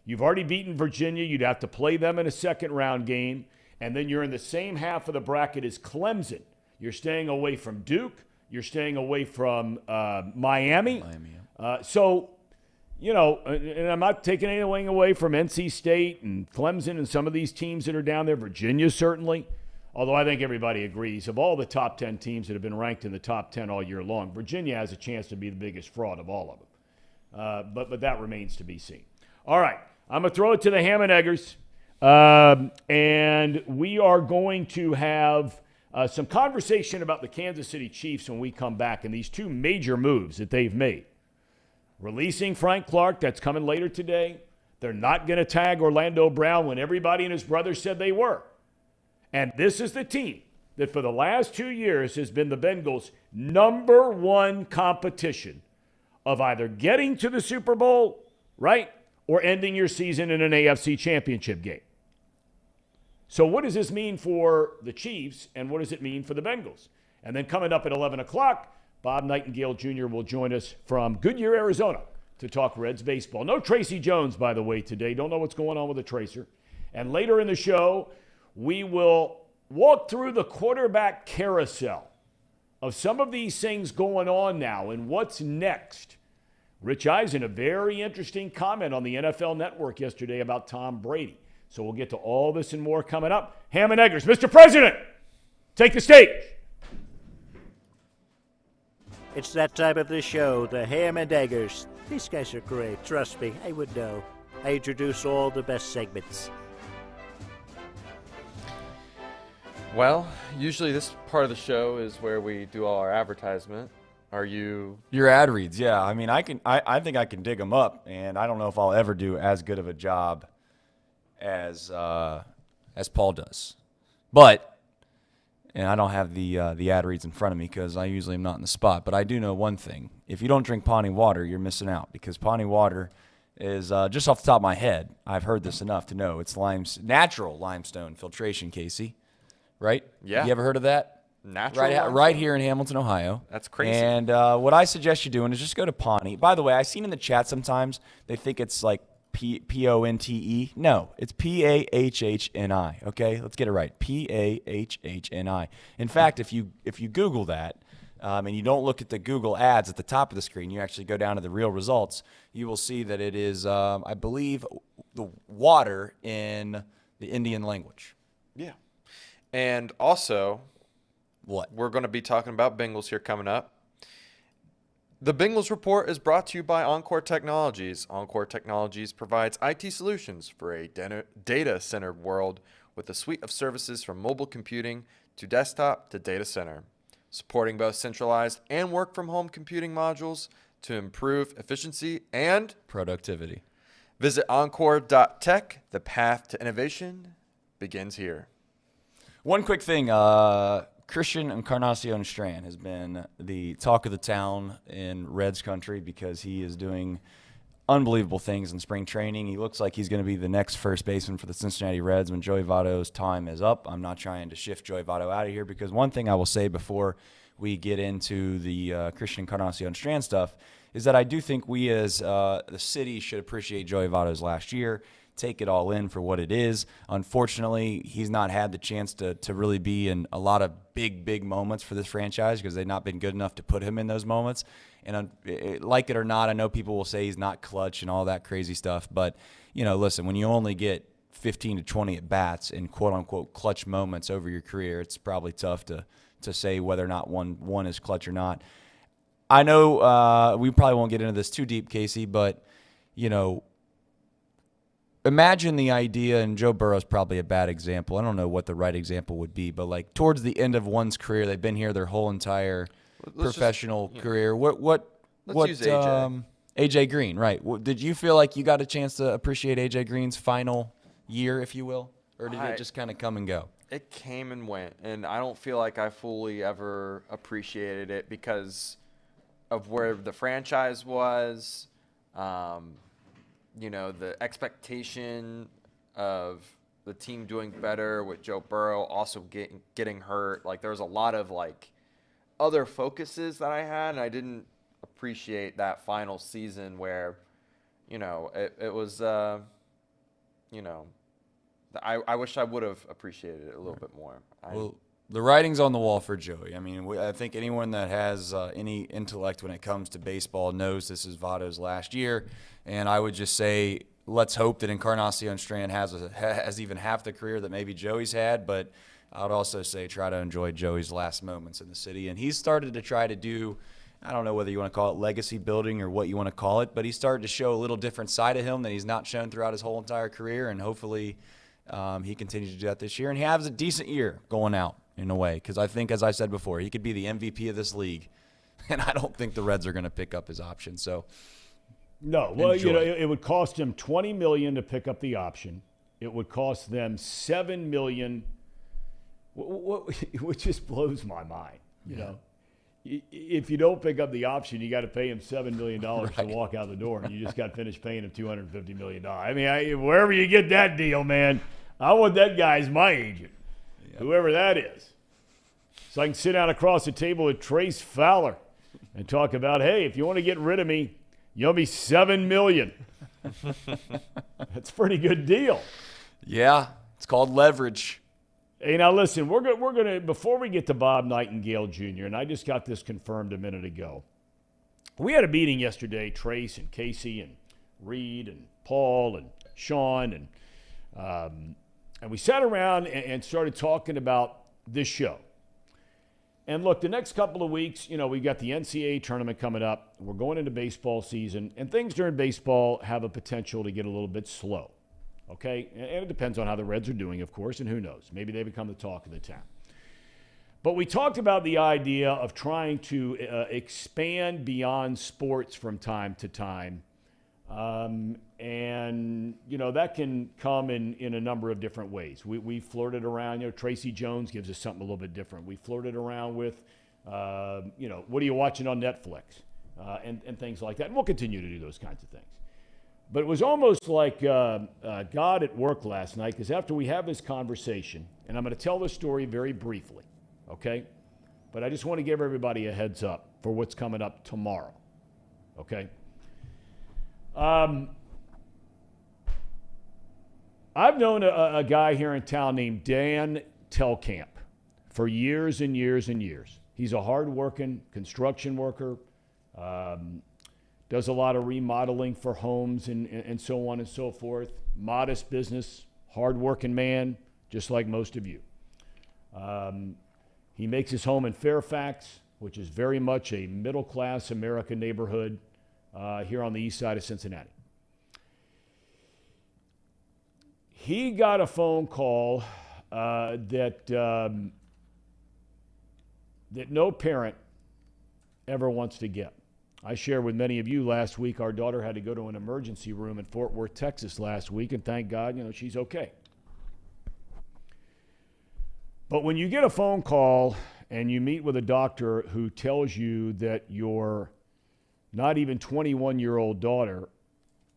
Speaker 2: You've already beaten Virginia. You'd have to play them in a second-round game. And then you're in the same half of the bracket as Clemson. You're staying away from Duke. You're staying away from Miami. So, you know, and I'm not taking anything away from NC State and Clemson and some of these teams that are down there. Virginia, certainly. Although I think everybody agrees, of all the top 10 teams that have been ranked in the top 10 all year long, Virginia has a chance to be the biggest fraud of all of them. But that remains to be seen. All right. I'm going to throw it to the Ham and Eggers, and we are going to have some conversation about the Kansas City Chiefs when we come back and these two major moves that they've made. Releasing Frank Clark, that's coming later today. They're not going to tag Orlando Brown when everybody and his brother said they were. And this is the team that for the last 2 years has been the Bengals' number one competition of either getting to the Super Bowl, right, or ending your season in an AFC championship game. So what does this mean for the Chiefs, and what does it mean for the Bengals? And then coming up at 11 o'clock, Bob Nightingale Jr. will join us from Goodyear, Arizona, to talk Reds baseball. No Tracy Jones, by the way, today. Don't know what's going on with the Tracer. And later in the show, we will walk through the quarterback carousel of some of these things going on now and what's next. Rich Eisen, a very interesting comment on the NFL Network yesterday about Tom Brady. So we'll get to all this and more coming up. Ham and Eggers, Mr. President, take the stage.
Speaker 6: It's that time of the show, the Ham and Eggers. These guys are great, trust me, I would know. I introduce all the best segments.
Speaker 4: Well, usually this part of the show is where we do all our advertisement. Are you?
Speaker 3: Your ad reads, yeah. I mean, I think I can dig them up, and I don't know if I'll ever do as good of a job as Paul does. But, and I don't have the ad reads in front of me because I usually am not in the spot. But I do know one thing: if you don't drink Pawnee water, you're missing out, because Pawnee water is just off the top of my head. I've heard this enough to know it's natural limestone filtration, Casey. Right?
Speaker 4: Yeah.
Speaker 3: You ever heard of that?
Speaker 4: Natural
Speaker 3: right here in Hamilton, Ohio.
Speaker 4: That's crazy.
Speaker 3: And what I suggest you doing is just go to Pawnee. By the way, I've seen in the chat sometimes they think it's like P-O-N-T-E. No, it's P-A-H-H-N-I. Okay, let's get it right. P-A-H-H-N-I. In fact, if you Google that and you don't look at the Google ads at the top of the screen, you actually go down to the real results, you will see that it is, I believe, the water in the Indian language.
Speaker 4: Yeah. And also,
Speaker 3: what?
Speaker 4: We're going to be talking about Bengals here coming up. The Bengals Report is brought to you by Encore Technologies. Encore Technologies provides IT solutions for a data-centered world with a suite of services from mobile computing to desktop to data center, supporting both centralized and work-from-home computing modules to improve efficiency and
Speaker 3: productivity.
Speaker 4: Visit encore.tech. The path to innovation begins here.
Speaker 3: One quick thing, Christian Encarnacion Strand has been the talk of the town in Reds country because he is doing
Speaker 7: unbelievable things in spring training. He looks like he's going to be the next first baseman for the Cincinnati Reds when Joey Votto's time is up. I'm not trying to shift Joey Votto out of here, because one thing I will say before we get into the Christian Encarnacion Strand stuff is that I do think we as the city should appreciate Joey Votto's last year, take it all in for what it is. Unfortunately, he's not had the chance to really be in a lot of big moments for this franchise because they've not been good enough to put him in those moments. And like it or not, I know people will say he's not clutch and all that crazy stuff. But, listen, when you only get 15 to 20 at-bats in quote-unquote clutch moments over your career, it's probably tough to say whether or not one is clutch or not. I know we probably won't get into this too deep, Casey, but, imagine the idea, and Joe Burrow's probably a bad example. I don't know what the right example would be, but like towards the end of one's career, they've been here their whole entire professional career. Let's use AJ. AJ Green, right? Did you feel like you got a chance to appreciate AJ Green's final year, if you will, or did it just kind of come and go?
Speaker 4: It came and went, and I don't feel like I fully ever appreciated it because of where the franchise was. The expectation of the team doing better with Joe Burrow also getting hurt. Like, there was a lot of, other focuses that I had, and I didn't appreciate that final season where, it was, I wish I would have appreciated it a little bit more.
Speaker 7: Well, the writing's on the wall for Joey. I mean, I think anyone that has any intellect when it comes to baseball knows this is Votto's last year. And I would just say, let's hope that Encarnacion Strand has even half the career that maybe Joey's had. But I would also say try to enjoy Joey's last moments in the city. And he's started to try to do, I don't know whether you want to call it legacy building or what you want to call it, but he started to show a little different side of him that he's not shown throughout his whole entire career. And hopefully he continues to do that this year. And he has a decent year going out in a way, because I think, as I said before, he could be the MVP of this league. And I don't think the Reds are going to pick up his option. So,
Speaker 2: no, well, it would cost him $20 million to pick up the option. It would cost them $7 million, which just blows my mind. You know, if you don't pick up the option, you got to pay him $7 million to walk out the door, and you just got finished paying him $250 million. I mean, wherever you get that deal, man, I want that guy as my agent, whoever that is, so I can sit down across the table with Trace Fowler and talk about, hey, if you want to get rid of me, you owe me $7 million. That's a pretty good deal.
Speaker 7: Yeah, it's called leverage.
Speaker 2: Hey, now listen, we're gonna before we get to Bob Nightingale Jr., and I just got this confirmed a minute ago. We had a meeting yesterday, Trace and Casey and Reed and Paul and Sean, and we sat around and started talking about this show. And look, the next couple of weeks, we've got the NCAA tournament coming up. We're going into baseball season, and things during baseball have a potential to get a little bit slow, okay? And it depends on how the Reds are doing, of course, and who knows. Maybe they become the talk of the town. But we talked about the idea of trying to expand beyond sports from time to time. And that can come in a number of different ways. We flirted around, Tracy Jones gives us something a little bit different. We flirted around with, what are you watching on Netflix? And things like that. And we'll continue to do those kinds of things. But it was almost like God at work last night, because after we have this conversation, and I'm going to tell this story very briefly, okay? But I just want to give everybody a heads up for what's coming up tomorrow, okay? I've known a guy here in town named Dan Telkamp for years and years and years. He's a hard-working construction worker, does a lot of remodeling for homes and so on and so forth. Modest business, hard-working man, just like most of you. He makes his home in Fairfax, which is very much a middle-class American neighborhood here on the east side of Cincinnati. He got a phone call that no parent ever wants to get. I shared with many of you last week, our daughter had to go to an emergency room in Fort Worth, Texas last week, and thank God, she's okay. But when you get a phone call and you meet with a doctor who tells you that your not even 21-year-old daughter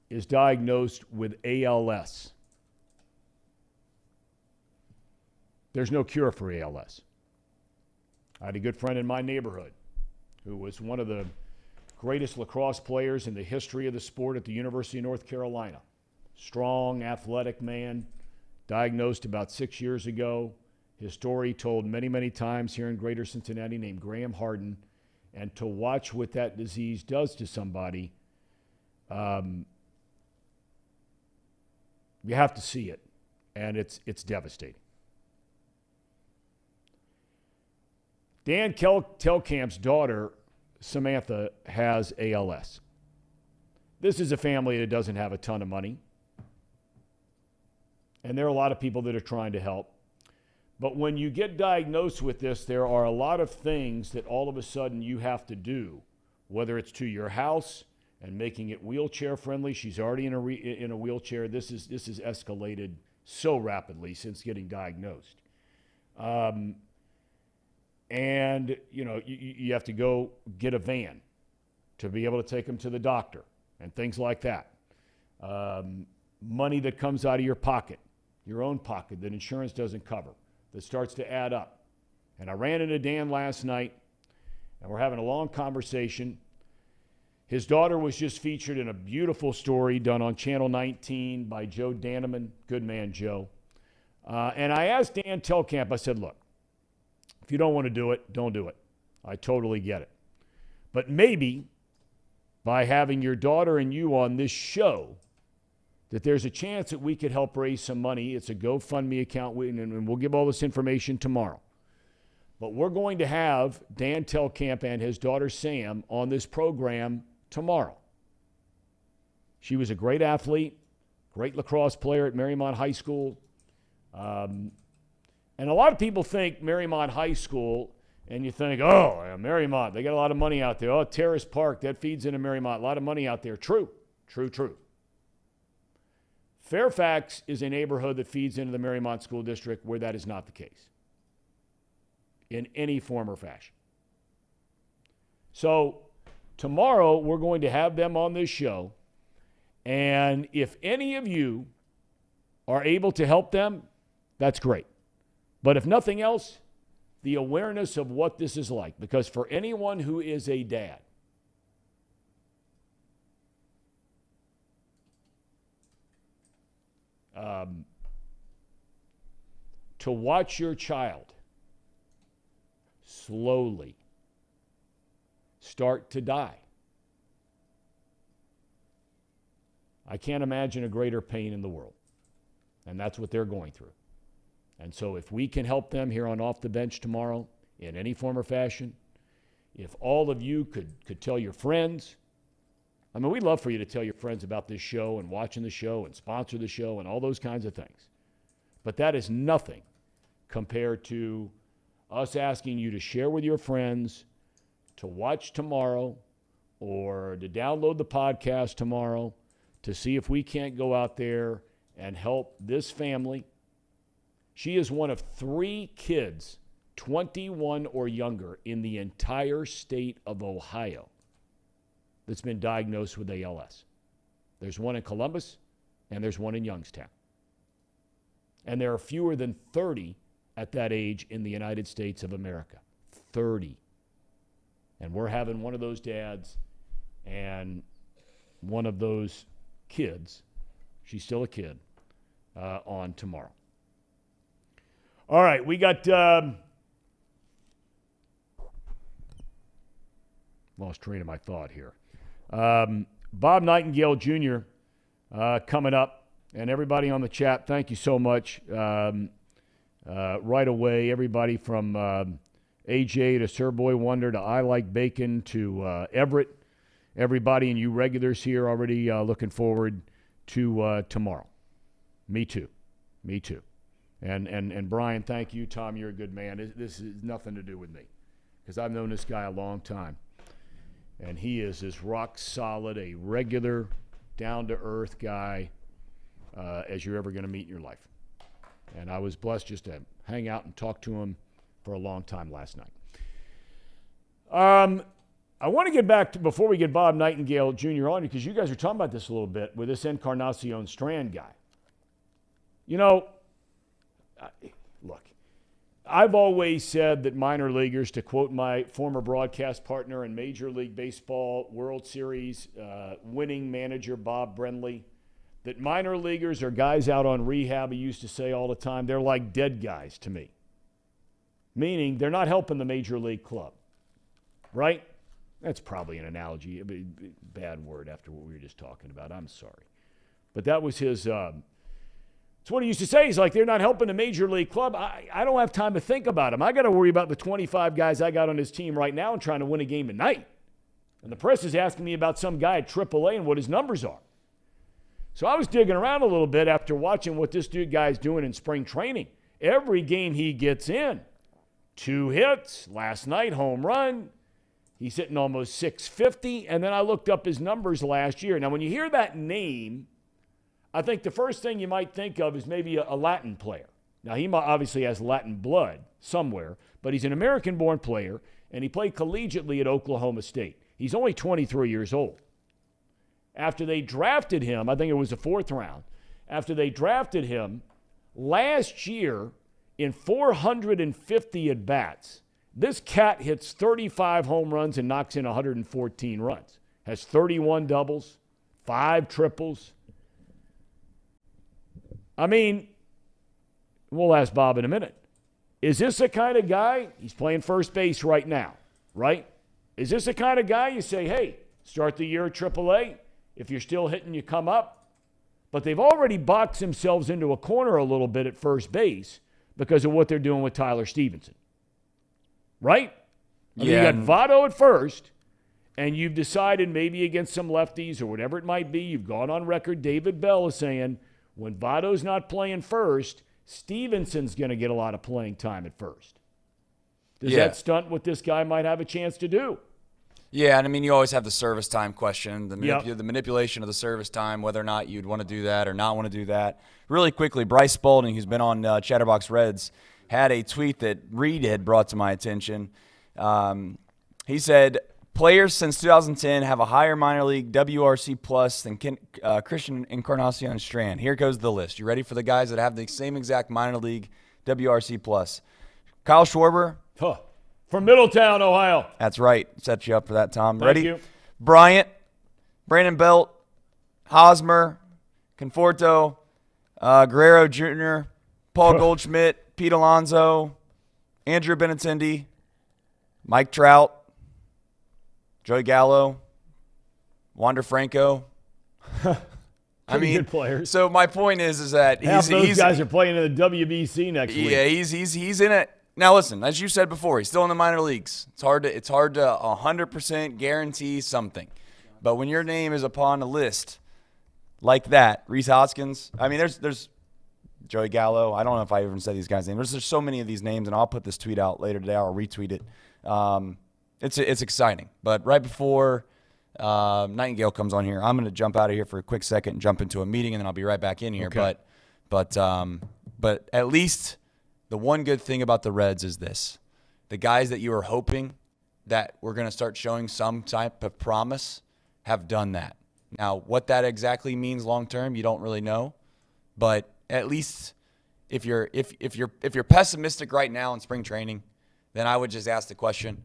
Speaker 2: is diagnosed with ALS. There's no cure for ALS. I had a good friend in my neighborhood who was one of the greatest lacrosse players in the history of the sport at the University of North Carolina. Strong, athletic man, diagnosed about 6 years ago. His story told many, many times here in Greater Cincinnati, named Graham Harden. And to watch what that disease does to somebody, you have to see it, and it's devastating. Dan Telkamp's daughter, Samantha, has ALS. This is a family that doesn't have a ton of money, and there are a lot of people that are trying to help. But when you get diagnosed with this, there are a lot of things that all of a sudden you have to do, whether it's to your house and making it wheelchair friendly. She's already in a wheelchair. This is escalated so rapidly since getting diagnosed. And, you know, you have to go get a van to be able to take them to the doctor and things like that. Money that comes out of your pocket, your own pocket, that insurance doesn't cover, that starts to add up. And I ran into Dan last night, and we're having a long conversation. His daughter was just featured in a beautiful story done on Channel 19 by Joe Danneman. Good man, Joe. And I asked Dan Telkamp, I said, look, if you don't want to do it, don't do it. I totally get it. But maybe by having your daughter and you on this show, that there's a chance that we could help raise some money. It's a GoFundMe account, and we'll give all this information tomorrow. But we're going to have Dan Telkamp and his daughter Sam on this program tomorrow. She was a great athlete, great lacrosse player at Marymount High School. And a lot of people think Marymount High School, and you think, oh, Marymount, they got a lot of money out there. Oh, Terrace Park, that feeds into Marymount, a lot of money out there. True. Fairfax is a neighborhood that feeds into the Marymount School District where that is not the case in any form or fashion. So tomorrow we're going to have them on this show, and if any of you are able to help them, that's great. But if nothing else, the awareness of what this is like, because for anyone who is a dad, to watch your child slowly start to die, I can't imagine a greater pain in the world. And that's what they're going through. And so if we can help them here on Off the Bench tomorrow in any form or fashion, if all of you could tell your friends, I mean, we'd love for you to tell your friends about this show and watching the show and sponsor the show and all those kinds of things. But that is nothing compared to us asking you to share with your friends, to watch tomorrow, or to download the podcast tomorrow to see if we can't go out there and help this family. She is one of 3 kids, 21 or younger, in the entire state of Ohio that's been diagnosed with ALS. There's one in Columbus, and there's one in Youngstown. And there are fewer than 30 at that age in the United States of America. 30. And we're having one of those dads and one of those kids, she's still a kid, on tomorrow. All right, we got lost train of my thought here. Bob Nightingale Jr. Coming up, and everybody on the chat, thank you so much. Right away, everybody from AJ to Sir Boy Wonder to I Like Bacon to Everett, everybody and you regulars here already looking forward to tomorrow. Me too. And Brian, thank you. Tom, you're a good man. This is nothing to do with me because I've known this guy a long time. And he is as rock solid, a regular, down-to-earth guy as you're ever going to meet in your life. And I was blessed just to hang out and talk to him for a long time last night. I want to get back to, before we get Bob Nightingale Jr. on, because you guys are talking about this a little bit with this Encarnacion Strand guy. You know, look, I've always said that minor leaguers, to quote my former broadcast partner and Major League Baseball World Series winning manager Bob Brenly, that minor leaguers are guys out on rehab. He used to say all the time, they're like dead guys to me. Meaning they're not helping the major league club, right? That's probably an analogy, a bad word after what we were just talking about. I'm sorry. But that was his, it's what he used to say. He's like, they're not helping the major league club. I don't have time to think about them. I got to worry about the 25 guys I got on this team right now and trying to win a game tonight. And the press is asking me about some guy at AAA and what his numbers are. So I was digging around a little bit after watching what this guy's doing in spring training. Every game he gets in, 2 hits, last night, home run. He's hitting almost 650, and then I looked up his numbers last year. Now, when you hear that name, I think the first thing you might think of is maybe a Latin player. Now, he obviously has Latin blood somewhere, but he's an American-born player, and he played collegiately at Oklahoma State. He's only 23 years old. After they drafted him, I think it was the 4th round, after they drafted him last year in 450 at-bats, this cat hits 35 home runs and knocks in 114 runs. Has 31 doubles, 5 triples. I mean, we'll ask Bob in a minute. Is this the kind of guy, he's playing first base right now, right? Is this the kind of guy you say, hey, start the year at AAA? If you're still hitting, you come up. But they've already boxed themselves into a corner a little bit at first base because of what they're doing with Tyler Stevenson. Right? I mean, you got Votto at first, and you've decided maybe against some lefties or whatever it might be, you've gone on record, David Bell is saying, when Votto's not playing first, Stevenson's going to get a lot of playing time at first. Does that stunt what this guy might have a chance to do?
Speaker 7: Yeah, and I mean, you always have the service time question, the manipulation of the service time, whether or not you'd want to do that or not want to do that. Really quickly, Bryce Spalding, who's been on Chatterbox Reds, had a tweet that Reed had brought to my attention. He said, players since 2010 have a higher minor league WRC plus than Christian Encarnacion Strand. Here goes the list. You ready for the guys that have the same exact minor league WRC plus? Kyle Schwarber.
Speaker 2: From Middletown, Ohio.
Speaker 7: That's right. Set you up for that, Tom.
Speaker 2: Thank
Speaker 7: Ready?
Speaker 2: you.
Speaker 7: Bryant, Brandon Belt, Hosmer, Conforto, Guerrero Jr., Paul Goldschmidt, Pete Alonso, Andrew Benintendi, Mike Trout, Joey Gallo, Wander Franco. I mean,
Speaker 2: good players.
Speaker 7: So my point is that
Speaker 2: half those guys are playing in the WBC next week.
Speaker 7: Yeah, he's in it. Now listen, as you said before, he's still in the minor leagues. It's hard to 100% guarantee something, but when your name is upon a list like that, Reese Hoskins. I mean, there's Joey Gallo. I don't know if I even said these guys' names. There's so many of these names, and I'll put this tweet out later today. I'll retweet it. It's exciting, but right before Nightingale comes on here, I'm going to jump out of here for a quick second and jump into a meeting, and then I'll be right back in here.
Speaker 2: Okay.
Speaker 7: But at least the one good thing about the Reds is this: the guys that you were hoping that were going to start showing some type of promise have done that. Now, what that exactly means long term, you don't really know, but at least if you're pessimistic right now in spring training, then I would just ask the question: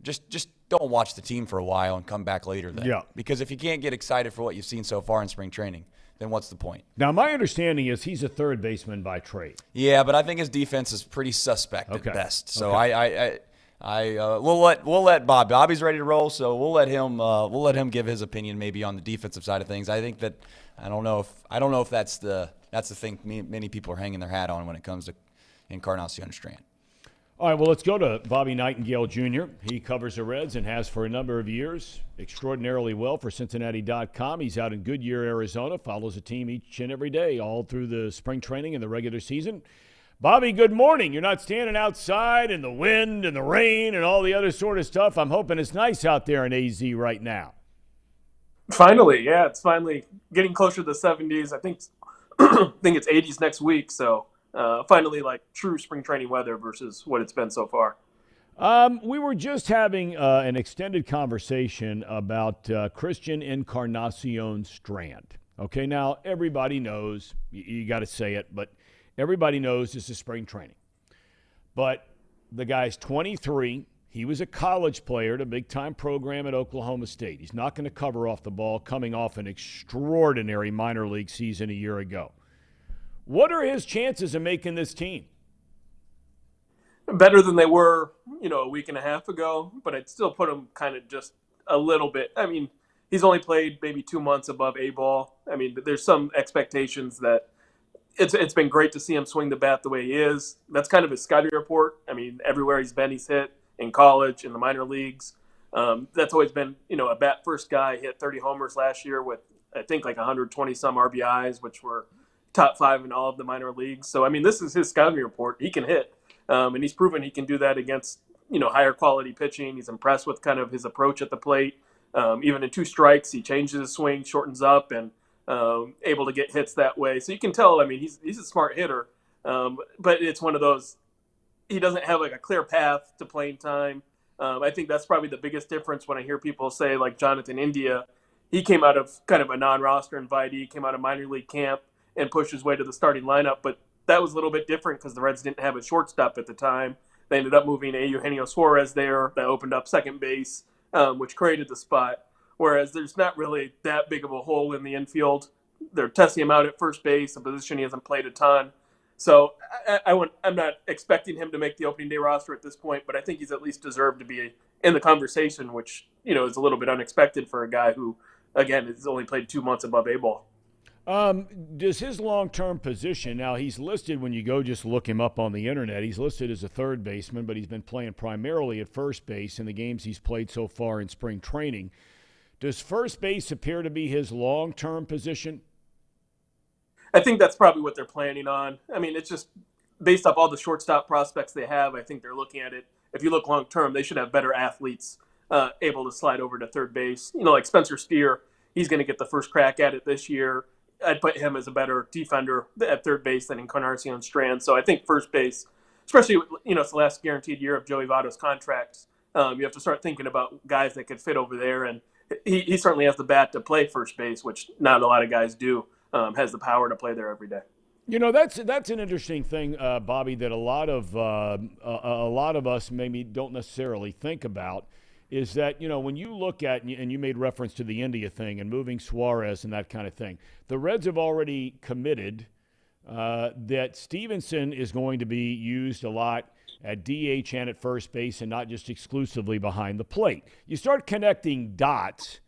Speaker 7: just don't watch the team for a while and come back later then.
Speaker 2: Yeah.
Speaker 7: Because if you can't get excited for what you've seen so far in spring training, then what's the point?
Speaker 2: Now, my understanding is he's a third baseman by trade.
Speaker 7: Yeah, but I think his defense is pretty suspect at best. So
Speaker 2: Okay.
Speaker 7: we'll let Bobby's ready to roll, so we'll let him give his opinion maybe on the defensive side of things. I think that I don't know if that's the thing many people are hanging their hat on when it comes to Encarnacion Strand.
Speaker 2: All right, well, let's go to Bobby Nightingale Jr. He covers the Reds and has for a number of years, extraordinarily well for Cincinnati.com. He's out in Goodyear, Arizona, follows the team each and every day, all through the spring training and the regular season. Bobby, good morning. You're not standing outside in the wind and the rain and all the other sort of stuff. I'm hoping it's nice out there in AZ right now.
Speaker 8: Finally, yeah, it's finally getting closer to the 70s. I think it's 80s next week, so finally like true spring training weather versus what it's been so far.
Speaker 2: We were just having an extended conversation about Christian Encarnacion Strand. Okay, now everybody knows, you got to say it, but everybody knows this is spring training. But the guy's 23. He was a college player at a big-time program at Oklahoma State. He's not going to cover off the ball coming off an extraordinary minor league season a year ago. What are his chances of making this team?
Speaker 8: Better than they were, a week and a half ago, but I'd still put him kind of just a little bit. I mean, he's only played maybe 2 months above A-ball. I mean, there's some expectations that it's been great to see him swing the bat the way he is. That's kind of his scouting report. I mean, everywhere he's been, he's hit. In college, in the minor leagues. That's always been, a bat-first guy. He hit 30 homers last year with, I think, like 120-some RBIs, which were top 5 in all of the minor leagues. So, I mean, this is his scouting report. He can hit, and he's proven he can do that against, higher quality pitching. He's impressed with kind of his approach at the plate. Even in 2 strikes, he changes his swing, shortens up, and able to get hits that way. So you can tell, I mean, he's a smart hitter, but it's one of those, he doesn't have like a clear path to playing time. I think that's probably the biggest difference when I hear people say like Jonathan India, he came out of kind of a non-roster invitee, came out of minor league camp and pushed his way to the starting lineup. But that was a little bit different because the Reds didn't have a shortstop at the time. They ended up moving Eugenio Suarez there. That opened up second base, which created the spot. Whereas there's not really that big of a hole in the infield. They're testing him out at first base, a position he hasn't played a ton. So I'm not expecting him to make the opening day roster at this point, but I think he's at least deserved to be in the conversation, which, is a little bit unexpected for a guy who, again, has only played 2 months above A-ball.
Speaker 2: Does his long-term position, now he's listed when you go just look him up on the internet, he's listed as a third baseman, but he's been playing primarily at first base in the games he's played so far in spring training. Does first base appear to be his long-term position?
Speaker 8: I think that's probably what they're planning on. I mean, it's just based off all the shortstop prospects they have. I think they're looking at it. If you look long term, they should have better athletes able to slide over to third base. Like Spencer Steer, he's going to get the first crack at it this year. I'd put him as a better defender at third base than Encarnacion Strand. So I think first base, especially it's the last guaranteed year of Joey Votto's contract. You have to start thinking about guys that could fit over there, and he certainly has the bat to play first base, which not a lot of guys do. Has the power to play there every day.
Speaker 2: That's an interesting thing, Bobby, that a lot of us maybe don't necessarily think about is that, when you look at, and you made reference to the India thing and moving Suarez and that kind of thing, the Reds have already committed that Stevenson is going to be used a lot at DH and at first base and not just exclusively behind the plate. You start connecting dots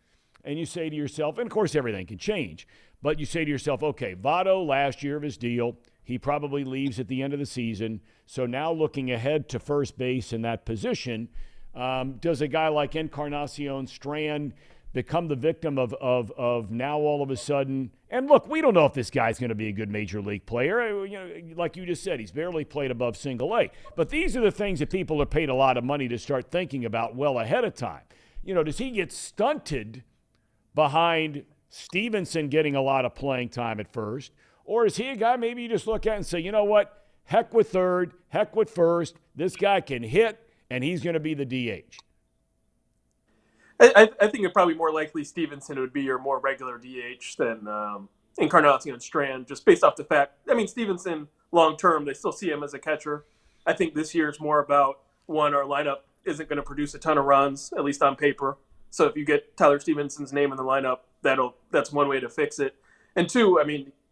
Speaker 2: and you say to yourself, and of course everything can change, but you say to yourself, okay, Votto, last year of his deal, he probably leaves at the end of the season. So now looking ahead to first base in that position, does a guy like Encarnacion Strand become the victim of now all of a sudden? And look, we don't know if this guy's going to be a good major league player. Like you just said, he's barely played above single A. But these are the things that people are paid a lot of money to start thinking about well ahead of time. Does he get stunted behind Stevenson getting a lot of playing time at first? Or is he a guy maybe you just look at and say, you know what, heck with third, heck with first, this guy can hit, and he's going to be the DH?
Speaker 8: I think it's probably more likely Stevenson would be your more regular DH than Encarnacion Strand, just based off the fact, Stevenson, long-term, they still see him as a catcher. I think this year is more about, one, our lineup isn't going to produce a ton of runs, at least on paper. So if you get Tyler Stevenson's name in the lineup, that's one way to fix it. And two,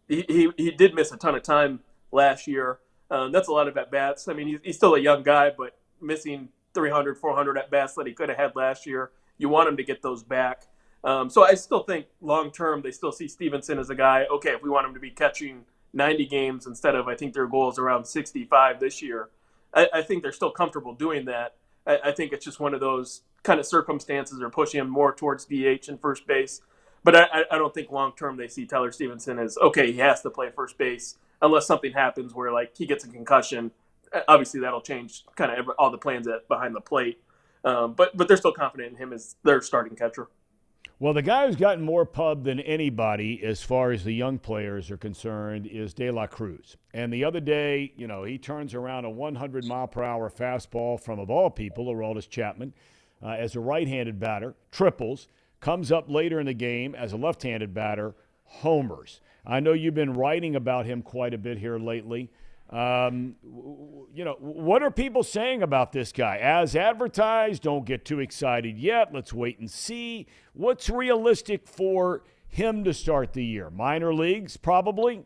Speaker 8: he did miss a ton of time last year. That's a lot of at-bats. He's still a young guy, but missing 300, 400 at-bats that he could have had last year, you want him to get those back. So I still think long-term they still see Stevenson as a guy, okay, if we want him to be catching 90 games instead of, I think their goal is around 65 this year, I think they're still comfortable doing that. I think it's just one of those kind of circumstances are pushing him more towards DH and first base. But I don't think long-term they see Tyler Stevenson as, okay, he has to play first base unless something happens where, like, he gets a concussion. Obviously, that'll change kind of all the plans behind the plate. But they're still confident in him as their starting catcher.
Speaker 2: Well, the guy who's gotten more pub than anybody as far as the young players are concerned is De La Cruz. And the other day, he turns around a 100-mile-per-hour fastball from, of all people, Aroldis Chapman, as a right-handed batter, triples, comes up later in the game as a left-handed batter, homers. I know you've been writing about him quite a bit here lately. What are people saying about this guy? As advertised, don't get too excited yet. Let's wait and see. What's realistic for him to start the year? Minor leagues, probably?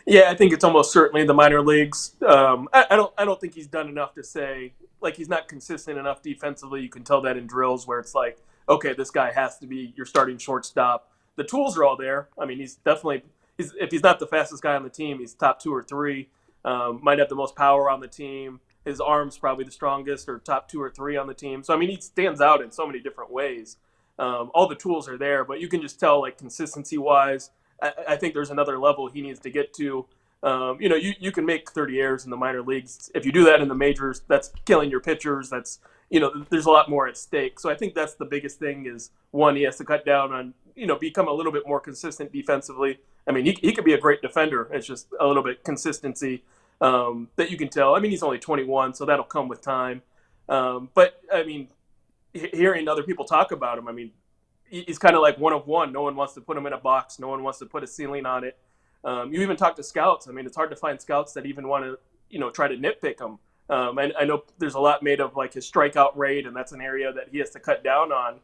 Speaker 8: Yeah, I think it's almost certainly the minor leagues. I don't think he's done enough to say, like, he's not consistent enough defensively. You can tell that in drills where it's like, okay, this guy has to be your starting shortstop. The tools are all there. I mean, he's definitely – if he's not the fastest guy on the team, he's top 2 or 3. Might have the most power on the team. His arm's probably the strongest, or top 2 or 3 on the team. So, I mean, he stands out in so many different ways. All the tools are there, but you can just tell, like, consistency-wise, I think there's another level he needs to get to. You can make 30 errors in the minor leagues. If you do that in the majors, that's killing your pitchers. That's, there's a lot more at stake. So I think that's the biggest thing is, one, he has to cut down on, become a little bit more consistent defensively. I mean, he could be a great defender. It's just a little bit consistency that you can tell. I mean, he's only 21, so that'll come with time. But, I mean, hearing other people talk about him, I mean, he's kind of like one of one. No one wants to put him in a box. No one wants to put a ceiling on it. You even talk to scouts. I mean, it's hard to find scouts that even want to, try to nitpick him. I know there's a lot made of, like, his strikeout rate, and that's an area that he has to cut down on.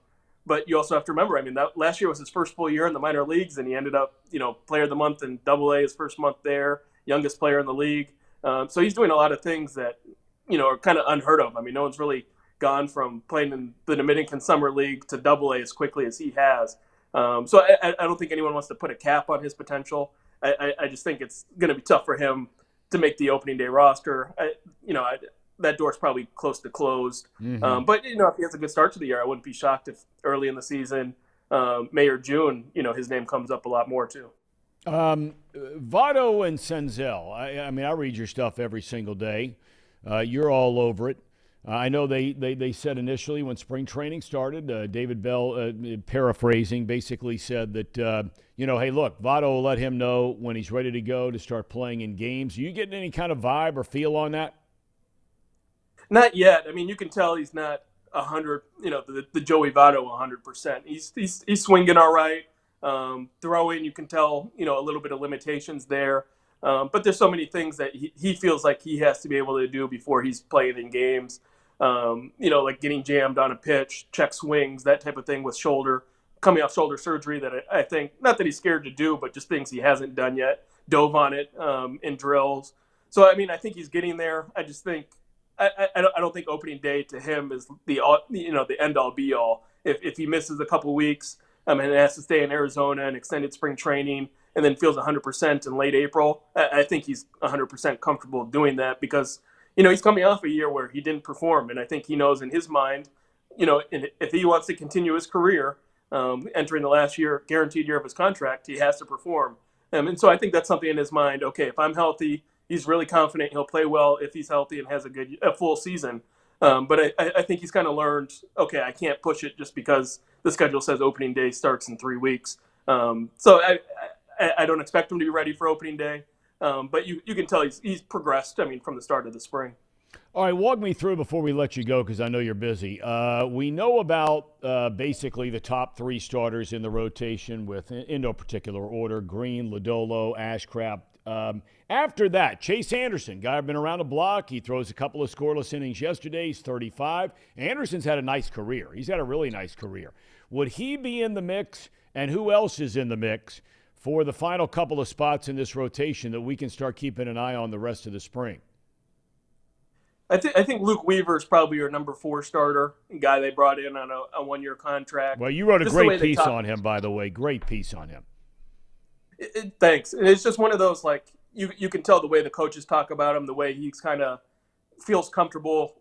Speaker 8: But you also have to remember, I mean, that last year was his first full year in the minor leagues, and he ended up, player of the month in Double-A his first month there, youngest player in the league. So he's doing a lot of things that, are kind of unheard of. I mean, no one's really gone from playing in the Dominican Summer League to Double-A as quickly as he has. So I don't think anyone wants to put a cap on his potential. I just think it's going to be tough for him to make the opening day roster. That door's probably close to closed. Mm-hmm. But, if he has a good start to the year, I wouldn't be shocked if early in the season, May or June, his name comes up a lot more too.
Speaker 2: Votto and Senzel, I mean, I read your stuff every single day. You're all over it. I know they said initially when spring training started, David Bell, paraphrasing, basically said that, hey, look, Votto will let him know when he's ready to go to start playing in games. Are you getting any kind of vibe or feel on that?
Speaker 8: Not yet. I mean, you can tell he's not 100. The Joey Votto 100%. He's swinging all right. Throwing, you can tell a little bit of limitations there. But there's so many things that he feels like he has to be able to do before he's playing in games. Like getting jammed on a pitch, check swings, that type of thing with coming off shoulder surgery that I think, not that he's scared to do, but just things he hasn't done yet. Dove on it in drills. So, I mean, I think he's getting there. I just think I don't think opening day to him is the end all be all. If he misses a couple weeks and has to stay in Arizona and extended spring training and then feels 100% in late April, I think he's 100% comfortable doing that because, he's coming off a year where he didn't perform. And I think he knows in his mind, if he wants to continue his career, entering the last year, guaranteed year of his contract, he has to perform. And so I think that's something in his mind. Okay, if I'm healthy, he's really confident he'll play well if he's healthy and has a full season. But I think he's kind of learned, okay, I can't push it just because the schedule says opening day starts in 3 weeks. So I don't expect him to be ready for opening day. But you can tell he's progressed, from the start of the spring.
Speaker 2: All right, walk me through before we let you go because I know you're busy. We know about basically the top 3 starters in the rotation in no particular order, Green, Lodolo, Ashcraft. After that, Chase Anderson, guy I've been around the block. He throws a couple of scoreless innings yesterday. He's 35. Anderson's had a nice career. He's had a really nice career. Would he be in the mix, and who else is in the mix for the final couple of spots in this rotation that we can start keeping an eye on the rest of the spring?
Speaker 8: I think Luke Weaver is probably your number 4 starter, guy they brought in on a 1-year contract.
Speaker 2: Well, you wrote a great piece on him, by the way. Great piece on him.
Speaker 8: Thanks. And it's just one of those, like, you can tell the way the coaches talk about him, the way he's kind of feels comfortable,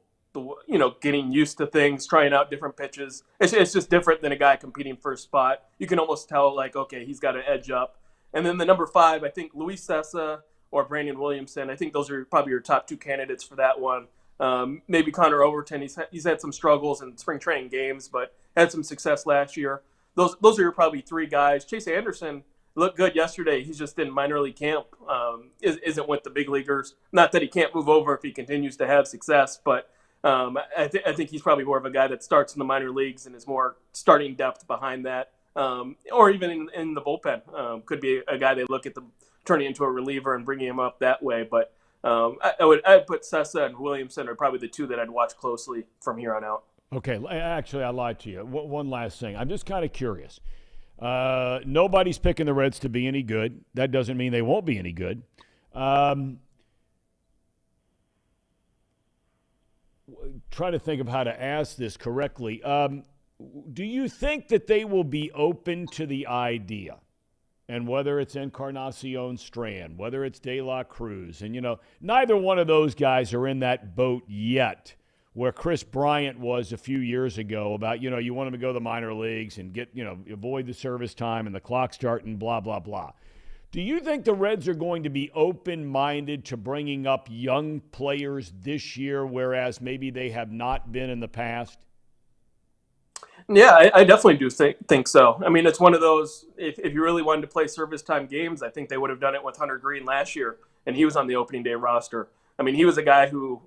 Speaker 8: getting used to things, trying out different pitches. It's just different than a guy competing for a spot. You can almost tell, like, okay, he's got an edge up. And then the number 5, I think Luis Sessa or Brandon Williamson. I think those are probably your top 2 candidates for that one. Maybe Connor Overton. He's had some struggles in spring training games, but had some success last year. those are your probably three guys. Chase Anderson looked good yesterday. He's just in minor league camp, isn't with the big leaguers. Not that he can't move over if he continues to have success, but I think he's probably more of a guy that starts in the minor leagues and is more starting depth behind that, or even in the bullpen. Could be a guy they look at turning into a reliever and bringing him up that way. But I'd put Sessa and Williamson are probably the two that I'd watch closely from here on out.
Speaker 2: Okay, actually, I lied to you. One last thing. I'm just kind of curious. Nobody's picking the Reds to be any good. That doesn't mean they won't be any good. Trying to think of how to ask this correctly. Do you think that they will be open to the idea, and whether it's Encarnacion Strand, whether it's De La Cruz, and, neither one of those guys are in that boat yet, where Chris Bryant was a few years ago about, you want him to go to the minor leagues and get, avoid the service time and the clock starting, blah, blah, blah. Do you think the Reds are going to be open-minded to bringing up young players this year, whereas maybe they have not been in the past?
Speaker 8: Yeah, I definitely do think so. I mean, it's one of those, if you really wanted to play service time games, I think they would have done it with Hunter Green last year, and he was on the opening day roster. I mean, he was a guy who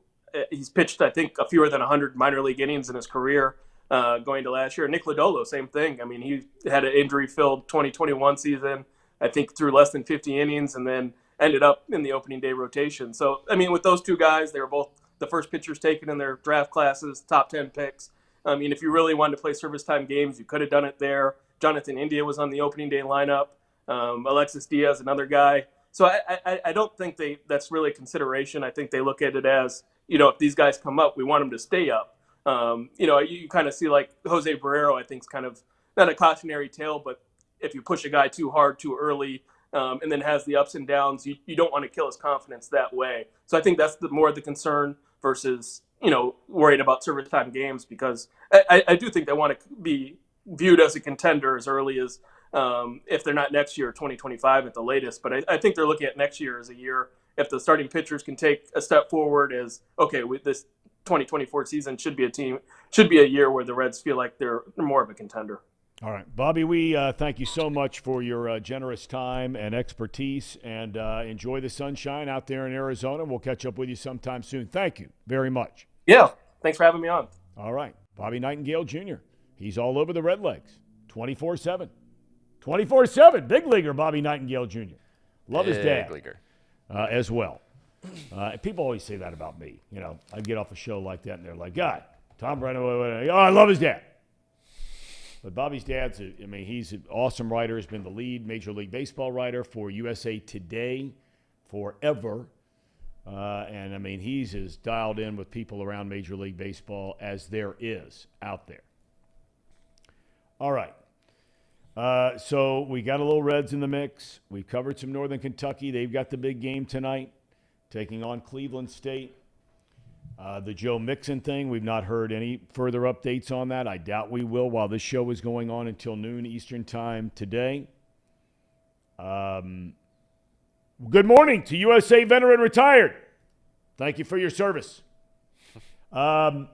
Speaker 8: he's pitched, I think, a fewer than 100 minor league innings in his career going to last year. Nick Lodolo, same thing. I mean, he had an injury-filled 2021 season, I think threw less than 50 innings and then ended up in the opening day rotation. So, I mean, with those two guys, they were both the first pitchers taken in their draft classes, top 10 picks. I mean, if you really wanted to play service time games, you could have done it there. Jonathan India was on the opening day lineup. Alexis Diaz, another guy. So I don't think that's really a consideration. I think they look at it as, if these guys come up, we want them to stay up. You kind of see like Jose Barrero, I think, is kind of not a cautionary tale, but if you push a guy too hard, too early, and then has the ups and downs, you don't want to kill his confidence that way. So I think that's more the concern versus, worried about service time games, because I do think they want to be viewed as a contender as early as, if they're not next year, 2025 at the latest. But I think they're looking at next year as a year. If the starting pitchers can take a step forward, as okay, with this 2024 season should be a year where the Reds feel like they're more of a contender.
Speaker 2: All right, Bobby, we thank you so much for your generous time and expertise, and enjoy the sunshine out there in Arizona. We'll catch up with you sometime soon. Thank you very much.
Speaker 8: Yeah, thanks for having me on.
Speaker 2: All right, Bobby Nightingale Jr. He's all over the Redlegs, 24/7. 24/7, big leaguer Bobby Nightingale Jr. Love his dad.
Speaker 4: Big leaguer.
Speaker 2: As well. People always say that about me. I get off a show like that, and they're like, God, Thom Brennaman, I love his dad. But Bobby's dad's, he's an awesome writer. Has been the lead Major League Baseball writer for USA Today forever. He's as dialed in with people around Major League Baseball as there is out there. All right. So we got a little Reds in the mix. We covered some Northern Kentucky. They've got the big game tonight, taking on Cleveland State. The Joe Mixon thing, we've not heard any further updates on that. I doubt we will while this show is going on until noon Eastern time today. Good morning to USA Veteran Retired. Thank you for your service. Now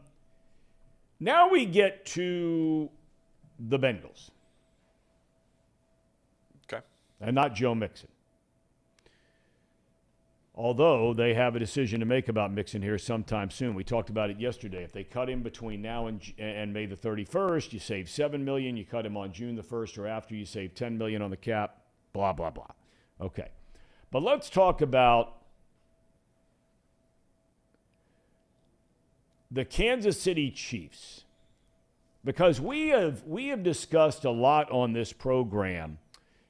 Speaker 2: we get to the Bengals.
Speaker 4: Okay.
Speaker 2: And not Joe Mixon. Although they have a decision to make about Mixon here sometime soon. We talked about it yesterday. If they cut him between now and May the 31st, you save $7 million. You cut him on June the 1st or after, you save $10 million on the cap, blah, blah, blah. Okay. But let's talk about the Kansas City Chiefs, because we have discussed a lot on this program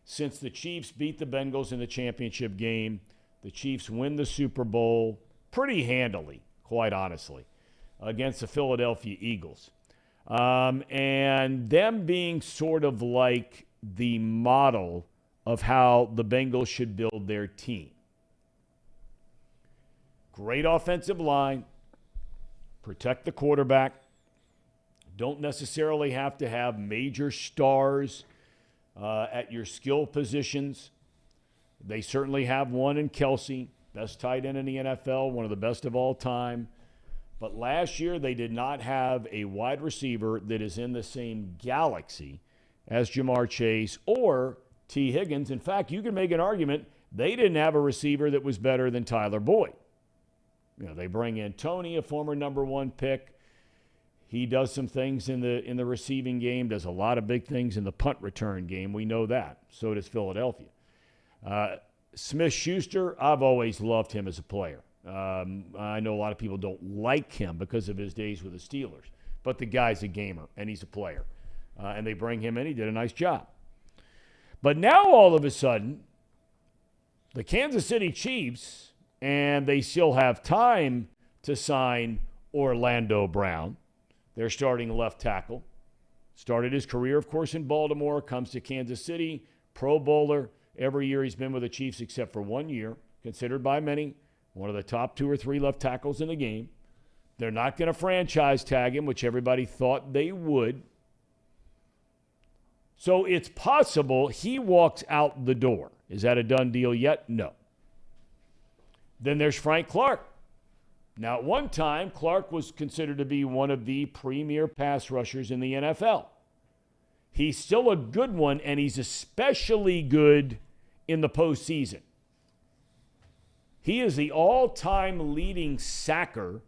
Speaker 2: since the Chiefs beat the Bengals in the championship game. The Chiefs win the Super Bowl pretty handily, quite honestly, against the Philadelphia Eagles. And them being sort of like the model of how the Bengals should build their team. Great offensive line. Protect the quarterback. Don't necessarily have to have major stars at your skill positions. They certainly have one in Kelsey, best tight end in the NFL, one of the best of all time. But last year they did not have a wide receiver that is in the same galaxy as Jamar Chase or T. Higgins. In fact, you can make an argument they didn't have a receiver that was better than Tyler Boyd. They bring in Tony, a former number 1 pick. He does some things in the receiving game, does a lot of big things in the punt return game. We know that. So does Philadelphia. Smith-Schuster, I've always loved him as a player. I know a lot of people don't like him because of his days with the Steelers, but the guy's a gamer and he's a player. And they bring him in. He did a nice job. But now all of a sudden, the Kansas City Chiefs, and they still have time to sign Orlando Brown, their starting left tackle. Started his career, of course, in Baltimore, comes to Kansas City, Pro Bowler. Every year he's been with the Chiefs except for 1 year, considered by many one of the top 2 or 3 left tackles in the game. They're not going to franchise tag him, which everybody thought they would. So it's possible he walks out the door. Is that a done deal yet? No. Then there's Frank Clark. Now, at one time, Clark was considered to be one of the premier pass rushers in the NFL. He's still a good one, and he's especially good in the postseason. He is the all-time leading sacker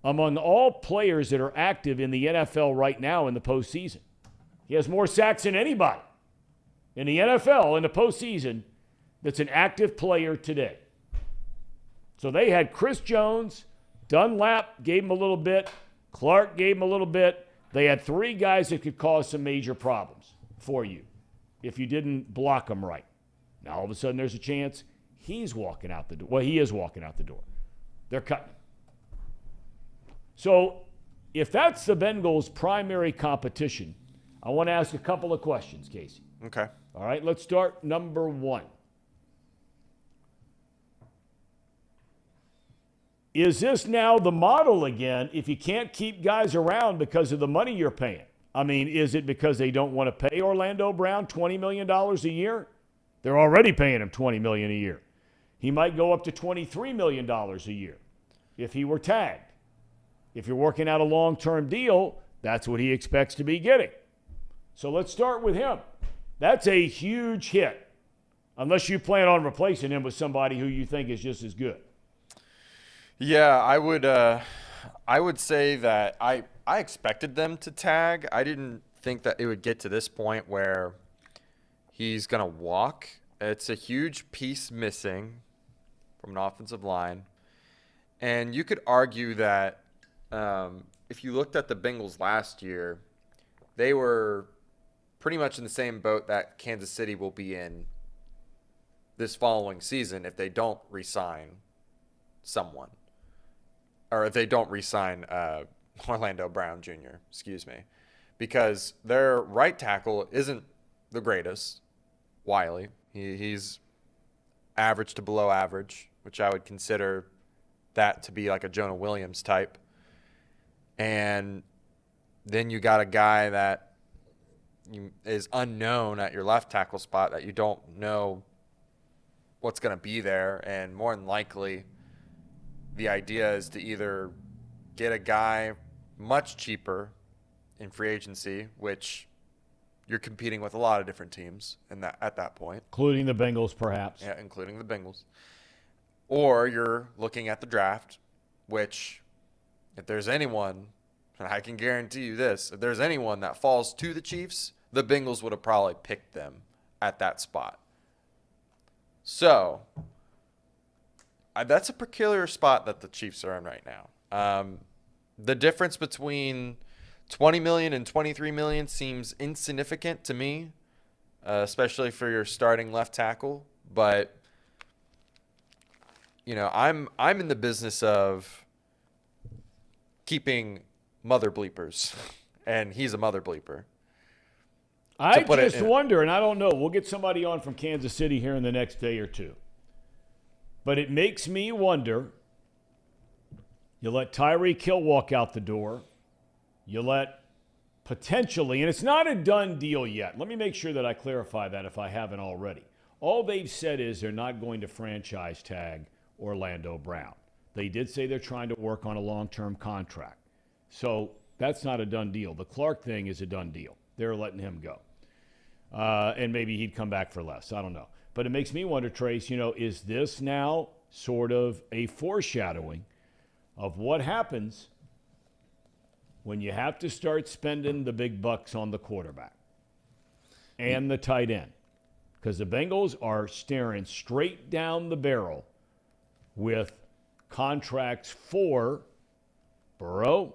Speaker 2: among all players that are active in the NFL right now in the postseason. He has more sacks than anybody in the NFL in the postseason that's an active player today. So they had Chris Jones, Dunlap gave him a little bit, Clark gave him a little bit. They had 3 guys that could cause some major problems for you if you didn't block them right. Now, all of a sudden, there's a chance he's walking out the door. Well, he is walking out the door. They're cutting him. So if that's the Bengals' primary competition, I want to ask a couple of questions, Casey.
Speaker 4: Okay.
Speaker 2: All right, let's start number 1. Is this now the model again if you can't keep guys around because of the money you're paying? I mean, is it because they don't want to pay Orlando Brown $20 million a year? They're already paying him $20 million a year. He might go up to $23 million a year if he were tagged. If you're working out a long-term deal, that's what he expects to be getting. So let's start with him. That's a huge hit, unless you plan on replacing him with somebody who you think is just as good.
Speaker 4: Yeah, I would say that I expected them to tag. I didn't think that it would get to this point where he's going to walk. It's a huge piece missing from an offensive line. And you could argue that if you looked at the Bengals last year, they were pretty much in the same boat that Kansas City will be in this following season if they don't re-sign someone. Or if they don't re-sign Orlando Brown Jr., because their right tackle isn't the greatest, Wiley. He's average to below average, which I would consider that to be like a Jonah Williams type. And then you got a guy that is unknown at your left tackle spot that you don't know what's going to be there, and more than likely the idea is to either get a guy much cheaper in free agency, which you're competing with a lot of different teams at that point.
Speaker 2: Including the Bengals, perhaps.
Speaker 4: Yeah, including the Bengals. Or you're looking at the draft, which if there's anyone, and I can guarantee you this, if there's anyone that falls to the Chiefs, the Bengals would have probably picked them at that spot. So that's a peculiar spot that the Chiefs are in right now. The difference between $20 million and $23 million seems insignificant to me, especially for your starting left tackle. But I'm in the business of keeping mother bleepers, and he's a mother bleeper.
Speaker 2: I just wonder, and I don't know. We'll get somebody on from Kansas City here in the next day or two. But it makes me wonder, you let Tyreek Hill walk out the door. You let potentially, and it's not a done deal yet. Let me make sure that I clarify that if I haven't already. All they've said is they're not going to franchise tag Orlando Brown. They did say they're trying to work on a long-term contract. So that's not a done deal. The Clark thing is a done deal. they're letting him go. And maybe he'd come back for less. I don't know. But it makes me wonder, Trace, is this now sort of a foreshadowing of what happens when you have to start spending the big bucks on the quarterback and the tight end? Because the Bengals are staring straight down the barrel with contracts for Burrow,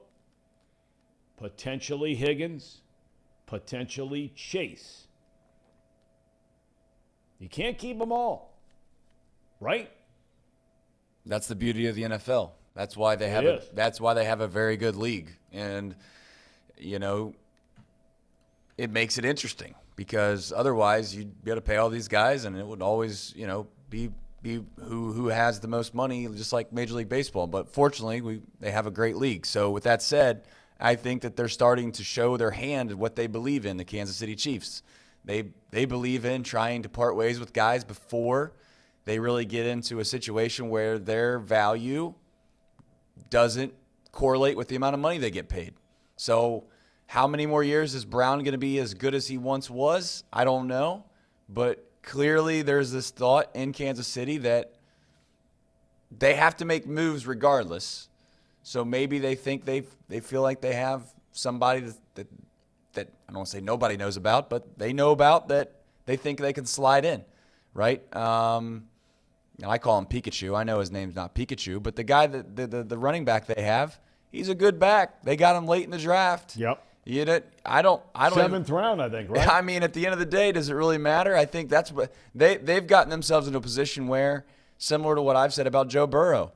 Speaker 2: potentially Higgins, potentially Chase. You can't keep them all, right?
Speaker 9: That's the beauty of the NFL. That's why they have that's why they have a very good league. And it makes it interesting because otherwise you'd be able to pay all these guys and it would always, be who has the most money, just like Major League Baseball. But fortunately, they have a great league. So with that said, I think that they're starting to show their hand at what they believe in, the Kansas City Chiefs. They believe in trying to part ways with guys before they really get into a situation where their value doesn't correlate with the amount of money they get paid. So how many more years is Brown going to be as good as he once was? I don't know. But clearly there's this thought in Kansas City that they have to make moves regardless. So maybe they think they feel like they have somebody that I don't want to say nobody knows about, but they know about that they think they can slide in, right? I call him Pikachu. I know his name's not Pikachu, but the guy the running back they have, he's a good back. They got him late in the draft.
Speaker 2: Yep.
Speaker 9: I don't.
Speaker 2: Seventh round, I think, right?
Speaker 9: I mean, at the end of the day, does it really matter? I think that's what they've gotten themselves into a position where, similar to what I've said about Joe Burrow,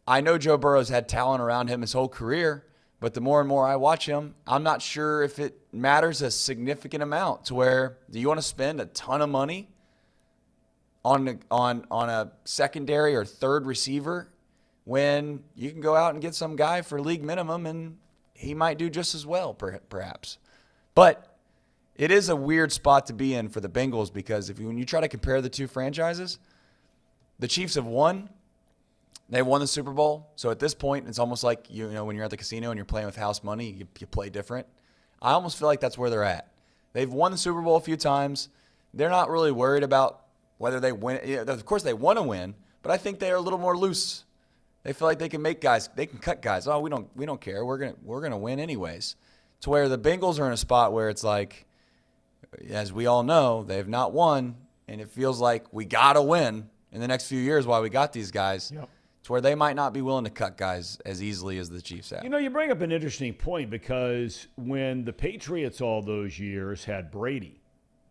Speaker 9: I know Joe Burrow's had talent around him his whole career, but the more and more I watch him, I'm not sure if it matters a significant amount to where do you want to spend a ton of money on a secondary or third receiver when you can go out and get some guy for league minimum and he might do just as well, perhaps. But it is a weird spot to be in for the Bengals because when you try to compare the two franchises, the Chiefs have won. They won the Super Bowl. So at this point, it's almost like, when you're at the casino and you're playing with house money, you play different. I almost feel like that's where they're at. They've won the Super Bowl a few times. They're not really worried about whether they win. Of course, they want to win, but I think they are a little more loose. They feel like they can cut guys. Oh, we don't care. We're gonna win anyways. To where the Bengals are in a spot where it's like, as we all know, they have not won, and it feels like we gotta win in the next few years while we got these guys.
Speaker 2: Yep.
Speaker 9: To where they might not be willing to cut guys as easily as the Chiefs have.
Speaker 2: You bring up an interesting point because when the Patriots all those years had Brady,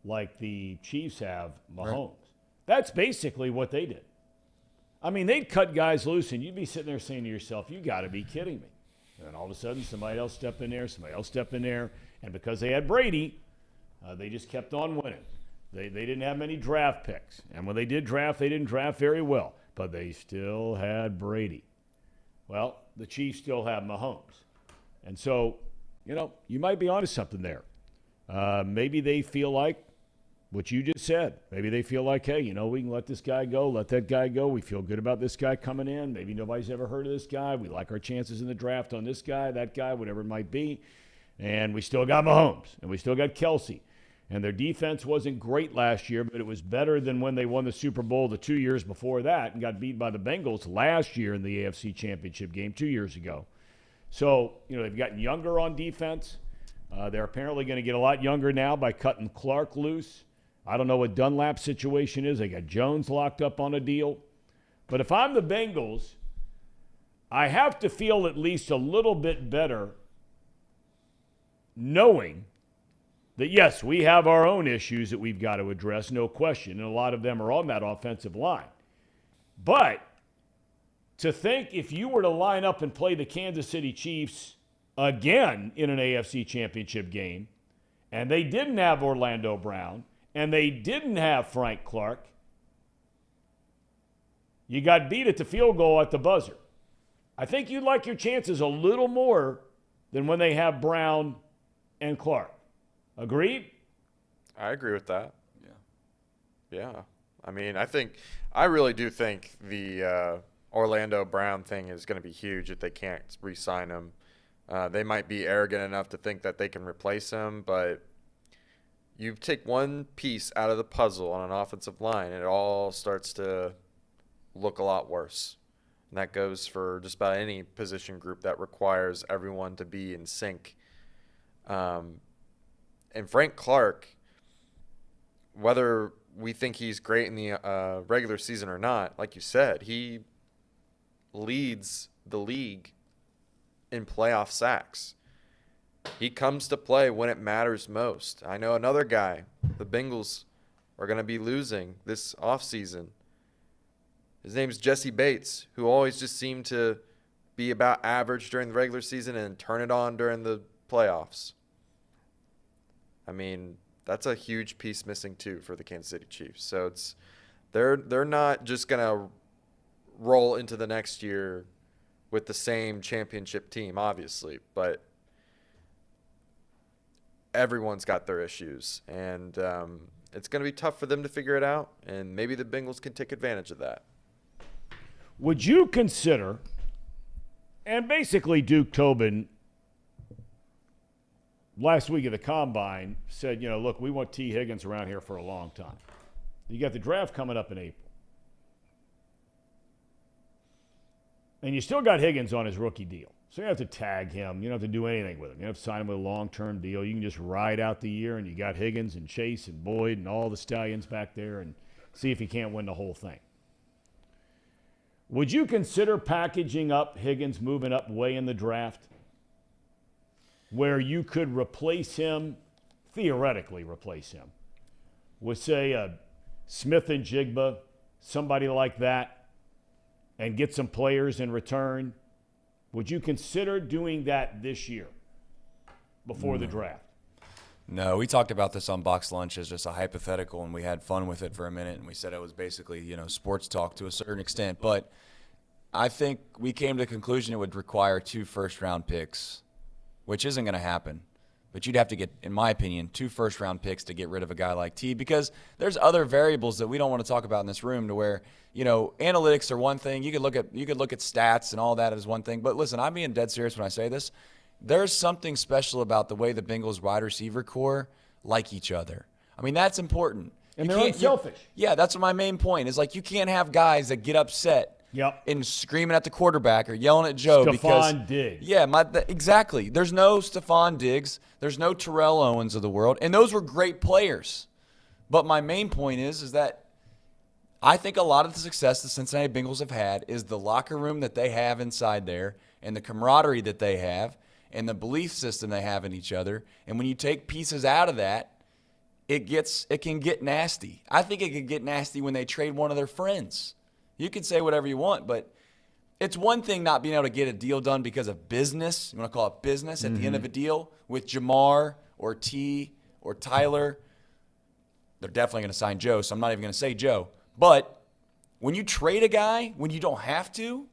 Speaker 2: like the Chiefs have Mahomes, that's basically what they did. I mean, they'd cut guys loose, and you'd be sitting there saying to yourself, you got to be kidding me. And then all of a sudden, somebody else stepped in there, and because they had Brady, they just kept on winning. They didn't have many draft picks, and when they did draft, they didn't draft very well, but they still had Brady. Well, the Chiefs still have Mahomes. And so, you might be onto something there. Maybe they feel like what you just said. Maybe they feel like, hey, we can let this guy go, let that guy go. We feel good about this guy coming in. Maybe nobody's ever heard of this guy. We like our chances in the draft on this guy, that guy, whatever it might be. And we still got Mahomes, and we still got Kelsey. And their defense wasn't great last year, but it was better than when they won the Super Bowl the 2 years before that and got beat by the Bengals last year in the AFC Championship game 2 years ago. So, they've gotten younger on defense. They're apparently going to get a lot younger now by cutting Clark loose. I don't know what Dunlap's situation is. They got Jones locked up on a deal. But if I'm the Bengals, I have to feel at least a little bit better knowing that, yes, we have our own issues that we've got to address, no question, and a lot of them are on that offensive line. But to think if you were to line up and play the Kansas City Chiefs again in an AFC Championship game, and they didn't have Orlando Brown, and they didn't have Frank Clark, you got beat at the field goal at the buzzer. I think you'd like your chances a little more than when they have Brown and Clark. Agreed?
Speaker 4: I agree with that. Yeah. I mean, I really do think the Orlando Brown thing is going to be huge if they can't re-sign him. They might be arrogant enough to think that they can replace him, but you take one piece out of the puzzle on an offensive line, and it all starts to look a lot worse. And that goes for just about any position group that requires everyone to be in sync. And Frank Clark, whether we think he's great in the regular season or not, like you said, he leads the league in playoff sacks. He comes to play when it matters most. I know another guy the Bengals are going to be losing this offseason. His name's Jesse Bates, who always just seemed to be about average during the regular season and turn it on during the playoffs. I mean, that's a huge piece missing too for the Kansas City Chiefs. So they're not just going to roll into the next year with the same championship team, obviously, but everyone's got their issues, and it's going to be tough for them to figure it out, and maybe the Bengals can take advantage of that.
Speaker 2: Would you consider, and basically Duke Tobin last week at the Combine said, look, we want T. Higgins around here for a long time. You got the draft coming up in April. And you still got Higgins on his rookie deal. So you don't have to tag him. You don't have to do anything with him. You don't have to sign him with a long-term deal. You can just ride out the year, and you got Higgins and Chase and Boyd and all the Stallions back there and see if he can't win the whole thing. Would you consider packaging up Higgins, moving up way in the draft, where you could replace him, theoretically replace him, with, say, a Smith and Jigba, somebody like that, and get some players in return? Would you consider doing that this year before the draft?
Speaker 7: No, we talked about this on Box Lunch as just a hypothetical, and we had fun with it for a minute, and we said it was basically, sports talk to a certain extent. But I think we came to the conclusion it would require 2 first-round picks, which isn't going to happen. But you'd have to get, in my opinion, 2 first-round picks to get rid of a guy like T, because there's other variables that we don't want to talk about in this room to where, analytics are one thing. You could look at stats and all that as one thing. But listen, I'm being dead serious when I say this. There's something special about the way the Bengals wide receiver core like each other. I mean, that's important.
Speaker 2: And they're unselfish.
Speaker 7: Yeah, that's my main point. Is like you can't have guys that get upset and screaming at the quarterback or yelling at Joe
Speaker 2: Stephon Diggs.
Speaker 7: Yeah, exactly. There's no Stephon Diggs. There's no Terrell Owens of the world. And those were great players. But my main point is that I think a lot of the success the Cincinnati Bengals have had is the locker room that they have inside there and the camaraderie that they have and the belief system they have in each other. And when you take pieces out of that, it can get nasty. I think it could get nasty when they trade one of their friends. You can say whatever you want, but it's one thing not being able to get a deal done because of business. You want to call it business at the end of a deal with Jamar or T or Tyler. They're definitely going to sign Joe, so I'm not even going to say Joe. But when you trade a guy, when you don't have to,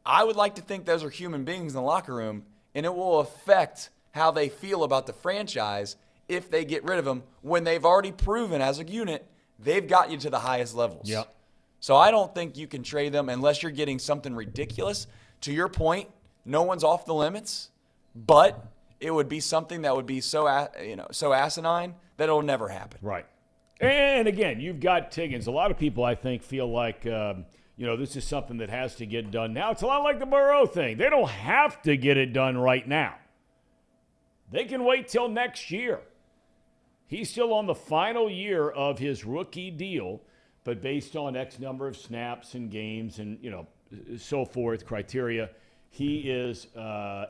Speaker 7: I would like to think those are human beings in the locker room, and it will affect how they feel about the franchise if they get rid of him when they've already proven as a unit they've got you to the highest levels.
Speaker 2: Yep.
Speaker 7: So I don't think you can trade them unless you're getting something ridiculous. To your point, no one's off the limits, but it would be something that would be so asinine that it'll never happen.
Speaker 2: Right. And again, you've got Higgins. A lot of people, I think, feel like, this is something that has to get done now. It's a lot like the Burrow thing. They don't have to get it done right now. They can wait till next year. He's still on the final year of his rookie deal, but based on X number of snaps and games and, so forth, criteria, he is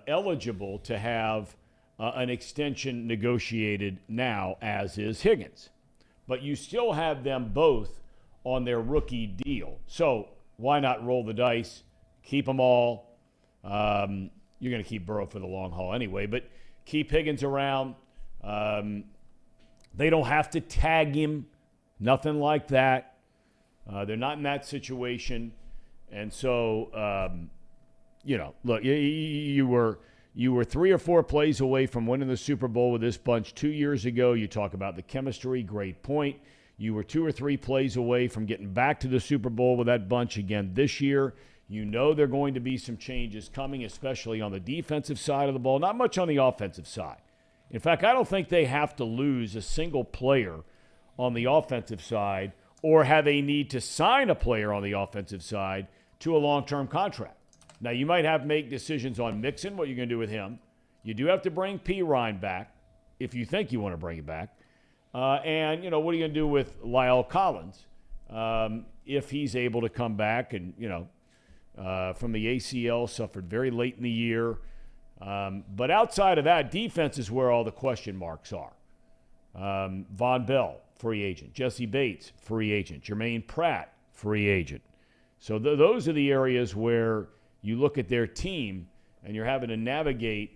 Speaker 2: eligible to have an extension negotiated now, as is Higgins. But you still have them both on their rookie deal. So why not roll the dice, keep them all? You're going to keep Burrow for the long haul anyway, but keep Higgins around. They don't have to tag him, nothing like that. They're not in that situation. And so, look, you were 3 or 4 plays away from winning the Super Bowl with this bunch 2 years ago. You talk about the chemistry, great point. You were 2 or 3 plays away from getting back to the Super Bowl with that bunch again this year. You know there are going to be some changes coming, especially on the defensive side of the ball, not much on the offensive side. In fact, I don't think they have to lose a single player on the offensive side or have a need to sign a player on the offensive side to a long-term contract. Now, you might have to make decisions on Mixon, what you're going to do with him. You do have to bring P. Ryan back if you think you want to bring it back. And, what are you going to do with Lyle Collins if he's able to come back and, from the ACL, suffered very late in the year. But outside of that, defense is where all the question marks are. Von Bell, free agent. Jesse Bates, free agent. Jermaine Pratt, free agent. So those are the areas where you look at their team and you're having to navigate,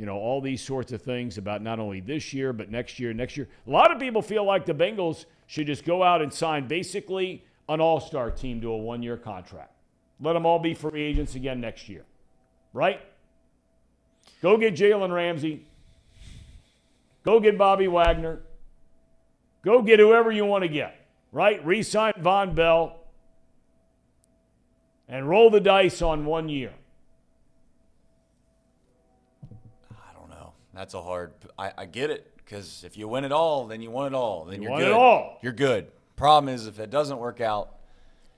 Speaker 2: all these sorts of things about not only this year, but next year. A lot of people feel like the Bengals should just go out and sign basically an all-star team to a one-year contract. Let them all be free agents again next year. Right? Go get Jalen Ramsey. Go get Bobby Wagner. Go get whoever you want to get. Right? Re-sign Von Bell. And roll the dice on 1 year.
Speaker 3: I don't know. That's a hard – I get it, because if you win it all, then you won it all. Then you're
Speaker 2: won
Speaker 3: good.
Speaker 2: It all.
Speaker 3: You're good. Problem is, if it doesn't work out,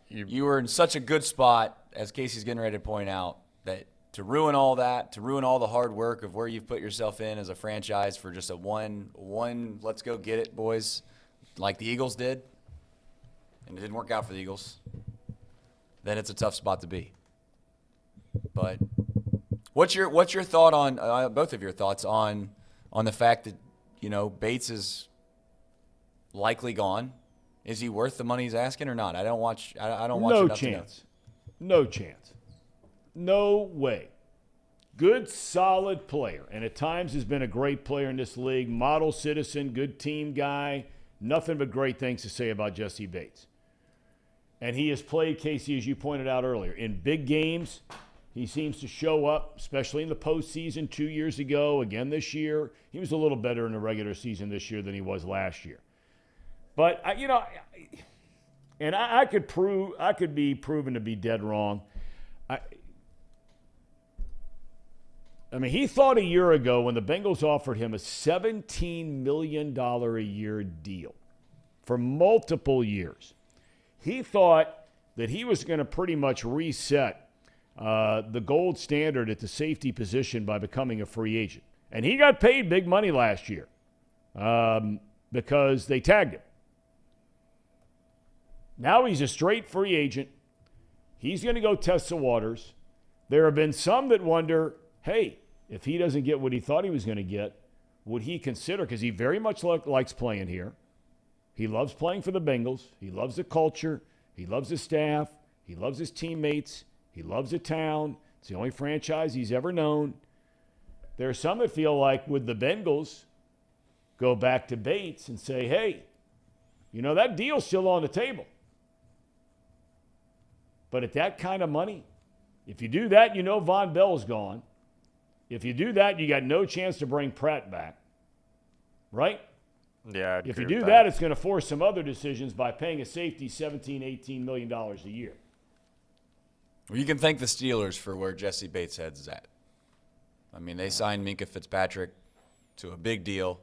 Speaker 3: you were in such a good spot, as Casey's getting ready to point out, that to ruin all that, to ruin all the hard work of where you've put yourself in as a franchise for just a one let's go get it, boys, like the Eagles did, and it didn't work out for the Eagles, then it's a tough spot to be. But what's your thought on both of your thoughts on the fact that Bates is likely gone? Is he worth the money he's asking or not? I don't watch. I don't watch.
Speaker 2: No
Speaker 3: enough
Speaker 2: chance. No chance. No way. Good, solid player, and at times has been a great player in this league. Model citizen, good team guy. Nothing but great things to say about Jesse Bates. And he has played, Casey, as you pointed out earlier, in big games. He seems to show up, especially in the postseason 2 years ago, again this year. He was a little better in the regular season this year than he was last year. But, I could be proven to be dead wrong. I mean, he thought a year ago when the Bengals offered him a $17 million a year deal for multiple years, he thought that he was going to pretty much reset the gold standard at the safety position by becoming a free agent. And he got paid big money last year because they tagged him. Now he's a straight free agent. He's going to go test the waters. There have been some that wonder, hey, if he doesn't get what he thought he was going to get, would he consider, because he very much likes playing here. He loves playing for the Bengals. He loves the culture. He loves the staff. He loves his teammates. He loves the town. It's the only franchise he's ever known. There are some that feel like, would the Bengals go back to Bates and say, hey, that deal's still on the table. But at that kind of money, if you do that, Von Bell's gone. If you do that, you got no chance to bring Pratt back. Right?
Speaker 4: Yeah.
Speaker 2: If you do that, it's going to force some other decisions by paying a safety $17, $18 million a year.
Speaker 3: Well, you can thank the Steelers for where Jesse Bates' head is at. I mean, they signed Minkah Fitzpatrick to a big deal.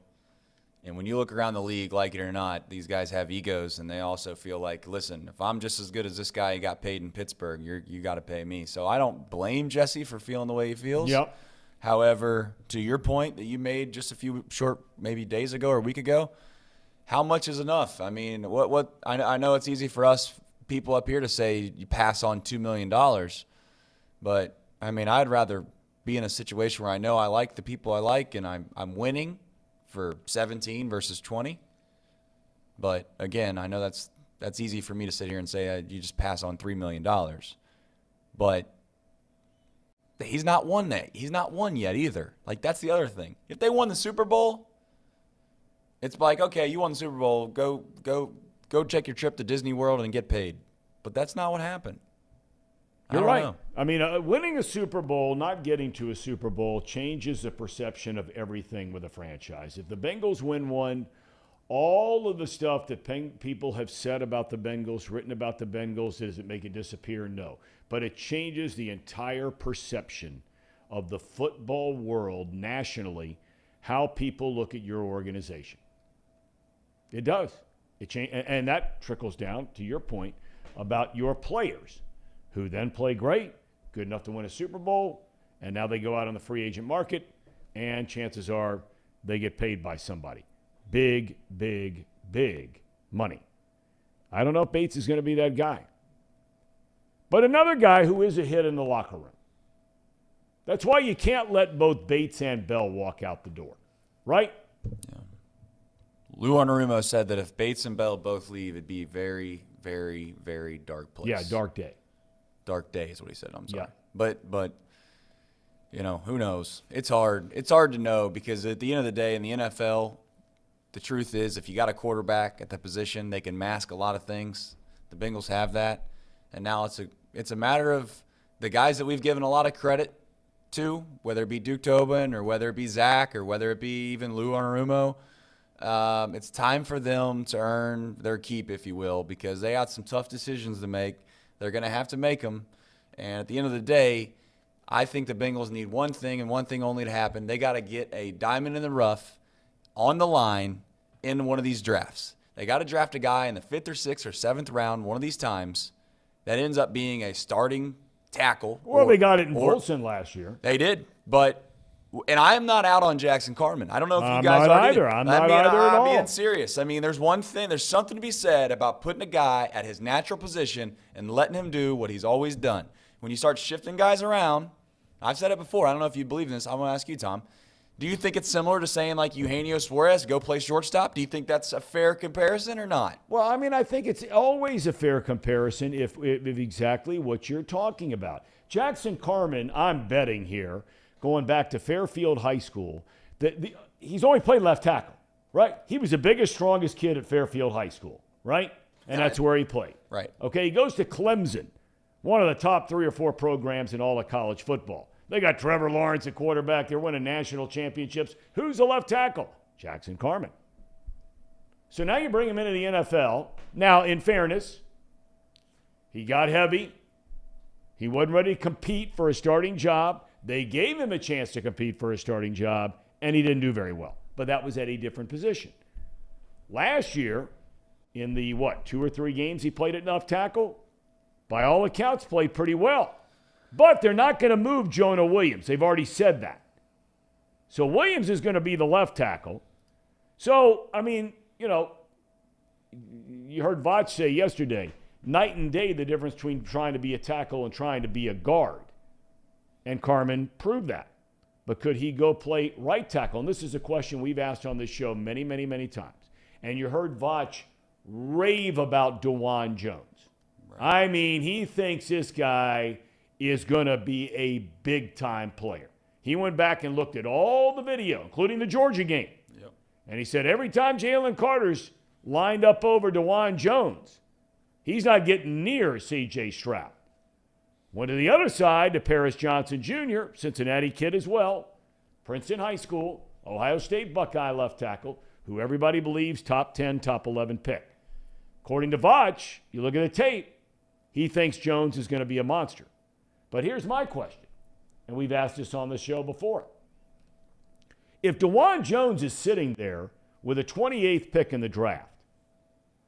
Speaker 3: And when you look around the league, like it or not, these guys have egos, and they also feel like, listen, if I'm just as good as this guy who got paid in Pittsburgh, you got to pay me. So I don't blame Jesse for feeling the way he feels.
Speaker 2: Yep.
Speaker 3: However, to your point that you made just a few short, maybe days ago or a week ago, how much is enough? I mean, what? I know it's easy for us people up here to say you pass on $2 million, but I mean, I'd rather be in a situation where I know I like the people I like and I'm winning for 17 versus 20. But again, I know that's easy for me to sit here and say you just pass on $3 million. But he's not won that. He's not won yet either. Like, that's the other thing. If they won the Super Bowl, it's like, okay, you won the Super Bowl. Go check your trip to Disney World and get paid. But that's not what happened.
Speaker 2: You're right.
Speaker 3: Know.
Speaker 2: I mean, winning a Super Bowl, not getting to a Super Bowl, changes the perception of everything with a franchise. If the Bengals win one, all of the stuff that people have said about the Bengals, written about the Bengals, does it make it disappear? No. But it changes the entire perception of the football world nationally, how people look at your organization. It does. And that trickles down to your point about your players, who then play great, good enough to win a Super Bowl, and now they go out on the free agent market, and chances are they get paid by somebody. Big, big, big money. I don't know if Bates is going to be that guy. But another guy who is a hit in the locker room. That's why you can't let both Bates and Bell walk out the door, right?
Speaker 7: Yeah. Lou Anarumo said that if Bates and Bell both leave, it'd be a very, very, very dark place.
Speaker 2: Yeah, dark day.
Speaker 7: Dark day is what he said. I'm sorry.
Speaker 2: Yeah.
Speaker 7: But who knows? It's hard. It's hard to know because at the end of the day in the NFL, the truth is if you got a quarterback at the position, they can mask a lot of things. The Bengals have that. And now it's a matter of the guys that we've given a lot of credit to, whether it be Duke Tobin or whether it be Zach or whether it be even Lou Anarumo. It's time for them to earn their keep, if you will, because they got some tough decisions to make. They're going to have to make them. And at the end of the day, I think the Bengals need one thing and one thing only to happen. They got to get a diamond in the rough on the line in one of these drafts. They got to draft a guy in the 5th or 6th or 7th round one of these times that ends up being a starting tackle.
Speaker 2: Well, they got it in Volson last year.
Speaker 7: They did, and I am not out on Jackson Carman. I don't know if you guys
Speaker 2: are either. I'm not either at all.
Speaker 7: I'm being serious. I mean, there's something to be said about putting a guy at his natural position and letting him do what he's always done. When you start shifting guys around, I've said it before. I don't know if you believe in this. I'm going to ask you, Tom. Do you think it's similar to saying like Eugenio Suarez, go play shortstop? Do you think that's a fair comparison or not?
Speaker 2: Well, I mean, I think it's always a fair comparison if exactly what you're talking about. Jackson Carman, I'm betting here, going back to Fairfield High School, he's only played left tackle, right? He was the biggest, strongest kid at Fairfield High School, right? And that's where he played.
Speaker 7: Right.
Speaker 2: Okay, he goes to Clemson, one of the top 3 or 4 programs in all of college football. They got Trevor Lawrence at quarterback. They're winning national championships. Who's the left tackle? Jackson Carman. So now you bring him into the NFL. Now, in fairness, he got heavy. He wasn't ready to compete for a starting job. They gave him a chance to compete for a starting job, and he didn't do very well. But that was at a different position. Last year, in the, 2 or 3 games he played at left tackle, by all accounts, played pretty well. But they're not going to move Jonah Williams. They've already said that. So Williams is going to be the left tackle. So, I mean, you heard Vach say yesterday, night and day the difference between trying to be a tackle and trying to be a guard. And Carman proved that. But could he go play right tackle? And this is a question we've asked on this show many, many, many times. And you heard Vach rave about DeJuan Jones. Right. I mean, he thinks this guy is going to be a big-time player. He went back and looked at all the video, including the Georgia game. Yep. And he said every time Jalen Carter's lined up over DeJuan Jones, he's not getting near C.J. Stroud. Went to the other side to Paris Johnson Jr., Cincinnati kid as well, Princeton High School, Ohio State Buckeye left tackle, who everybody believes top 10, top 11 pick. According to Vach, you look at the tape, he thinks Jones is going to be a monster. But here's my question, and we've asked this on the show before. If DeJuan Jones is sitting there with a 28th pick in the draft,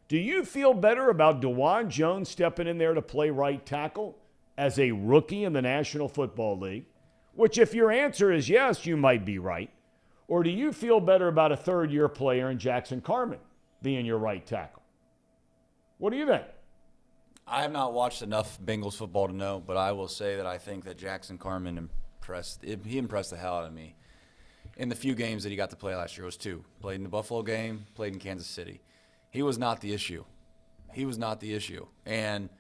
Speaker 2: do you feel better about DeJuan Jones stepping in there to play right tackle as a rookie in the National Football League? Which, if your answer is yes, you might be right. Or do you feel better about a third-year player in Jackson Carman being your right tackle? What do you think?
Speaker 7: I have not watched enough Bengals football to know, but I will say that I think that Jackson Carman impressed the hell out of me. In the few games that he got to play last year, it was 2. Played in the Buffalo game, played in Kansas City. He was not the issue. And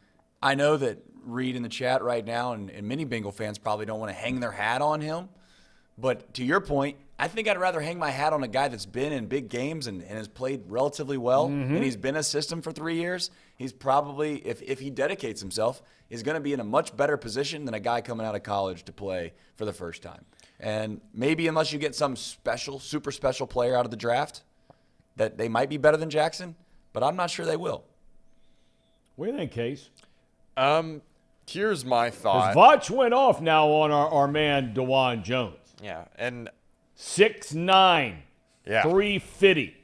Speaker 7: I know that Reed in the chat right now and many Bengal fans probably don't want to hang their hat on him. But to your point, I think I'd rather hang my hat on a guy that's been in big games and has played relatively well, and he's been in a system for 3 years. He's probably, if he dedicates himself, is going to be in a much better position than a guy coming out of college to play for the first time. And maybe unless you get some special, super special player out of the draft, that they might be better than Jackson, but I'm not sure they will.
Speaker 2: What do you think, Case?
Speaker 4: Here's my thought.
Speaker 2: Vach went off now on our man DeJuan Jones.
Speaker 4: Yeah, and
Speaker 2: 6'9",
Speaker 4: Yeah.
Speaker 2: 350.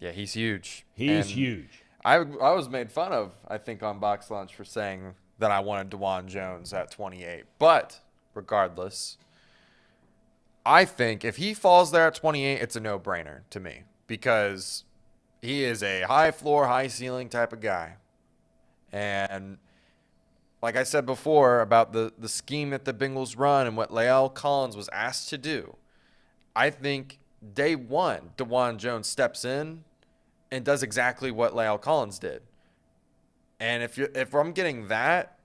Speaker 4: Yeah, he's huge.
Speaker 2: He's huge.
Speaker 4: I was made fun of, I think, on Box Lunch for saying that I wanted DeJuan Jones at 28. But regardless, I think if he falls there at 28, it's a no-brainer to me because he is a high floor, high ceiling type of guy. And like I said before about the scheme that the Bengals run and what La'el Collins was asked to do, I think day one, DeJuan Jones steps in and does exactly what La'el Collins did. And if I'm getting that,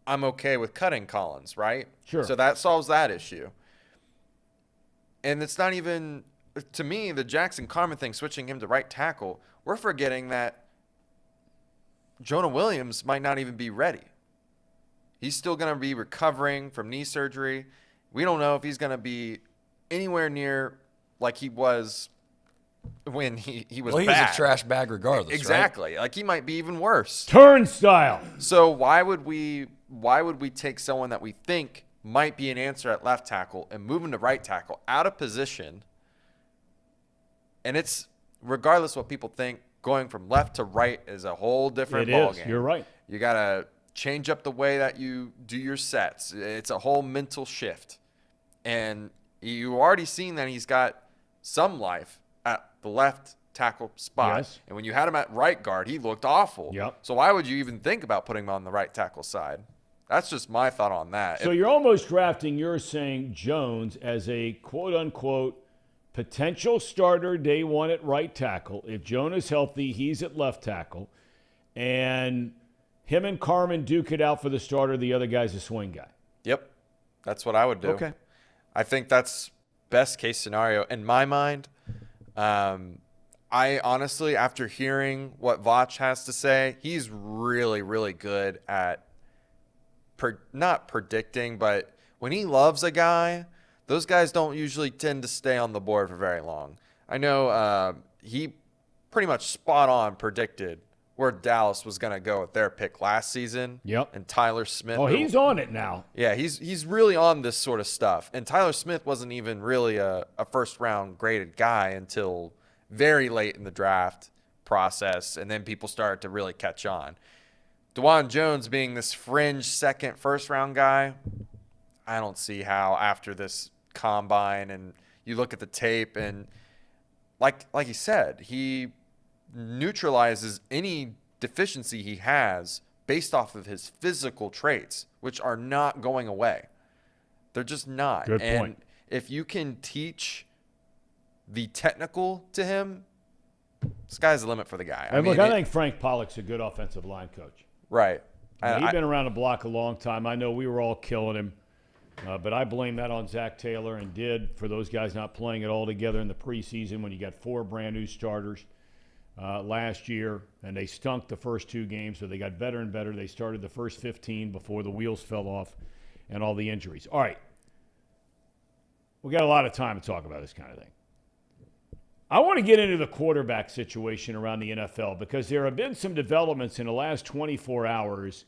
Speaker 4: I'm okay with cutting Collins, right?
Speaker 2: Sure.
Speaker 4: So that solves that issue. And it's not even, to me, the Jackson Carman thing, switching him to right tackle, we're forgetting that Jonah Williams might not even be ready. He's still going to be recovering from knee surgery. We don't know if he's going to be anywhere near like he was when he was
Speaker 9: Well,
Speaker 4: bad.
Speaker 9: he's a trash bag regardless,
Speaker 4: Exactly.
Speaker 9: right?
Speaker 4: Like he might be even worse.
Speaker 2: Turnstile.
Speaker 4: So why would we take someone that we think might be an answer at left tackle and move him to right tackle out of position? And it's regardless what people think, going from left to right is a whole different ballgame.
Speaker 2: You're right.
Speaker 4: You got to change up the way that you do your sets. It's a whole mental shift. And you've already seen that he's got some life at the left tackle spot.
Speaker 2: Yes.
Speaker 4: And when you had him at right guard, he looked awful.
Speaker 2: Yep.
Speaker 4: So why would you even think about putting him on the right tackle side? That's just my thought on that.
Speaker 2: So you're almost drafting, you're saying Jones as a quote-unquote potential starter day one at right tackle. If Jonah's healthy, he's at left tackle. And him and Carman duke it out for the starter. The other guy's a swing guy.
Speaker 4: Yep. That's what I would do.
Speaker 2: Okay.
Speaker 4: I think that's best case scenario in my mind. I honestly, after hearing what Vach has to say, he's really, really good at not predicting, but when he loves a guy, those guys don't usually tend to stay on the board for very long. I know he pretty much spot on predicted where Dallas was going to go with their pick last season.
Speaker 2: Yep.
Speaker 4: And Tyler Smith.
Speaker 2: Oh, he's on it now.
Speaker 4: Yeah, he's really on this sort of stuff. And Tyler Smith wasn't even really a first-round graded guy until very late in the draft process, and then people started to really catch on. DeJuan Jones being this fringe second, first-round guy, I don't see how after this combine and you look at the tape and like you said, he neutralizes any deficiency he has based off of his physical traits, which are not going away. They're just not.
Speaker 2: Good
Speaker 4: and
Speaker 2: point.
Speaker 4: if you can teach the technical to him, sky's the limit for the guy.
Speaker 2: And look, I think Frank Pollock's a good offensive line coach.
Speaker 4: Right.
Speaker 2: He's been around the block a long time. I know we were all killing him, but I blame that on Zach Taylor and did for those guys not playing it all together in the preseason when you got 4 brand new starters last year, and they stunk the first 2 games, so they got better and better. They started the first 15 before the wheels fell off and all the injuries. All right. We got a lot of time to talk about this kind of thing. I want to get into the quarterback situation around the NFL because there have been some developments in the last 24 hours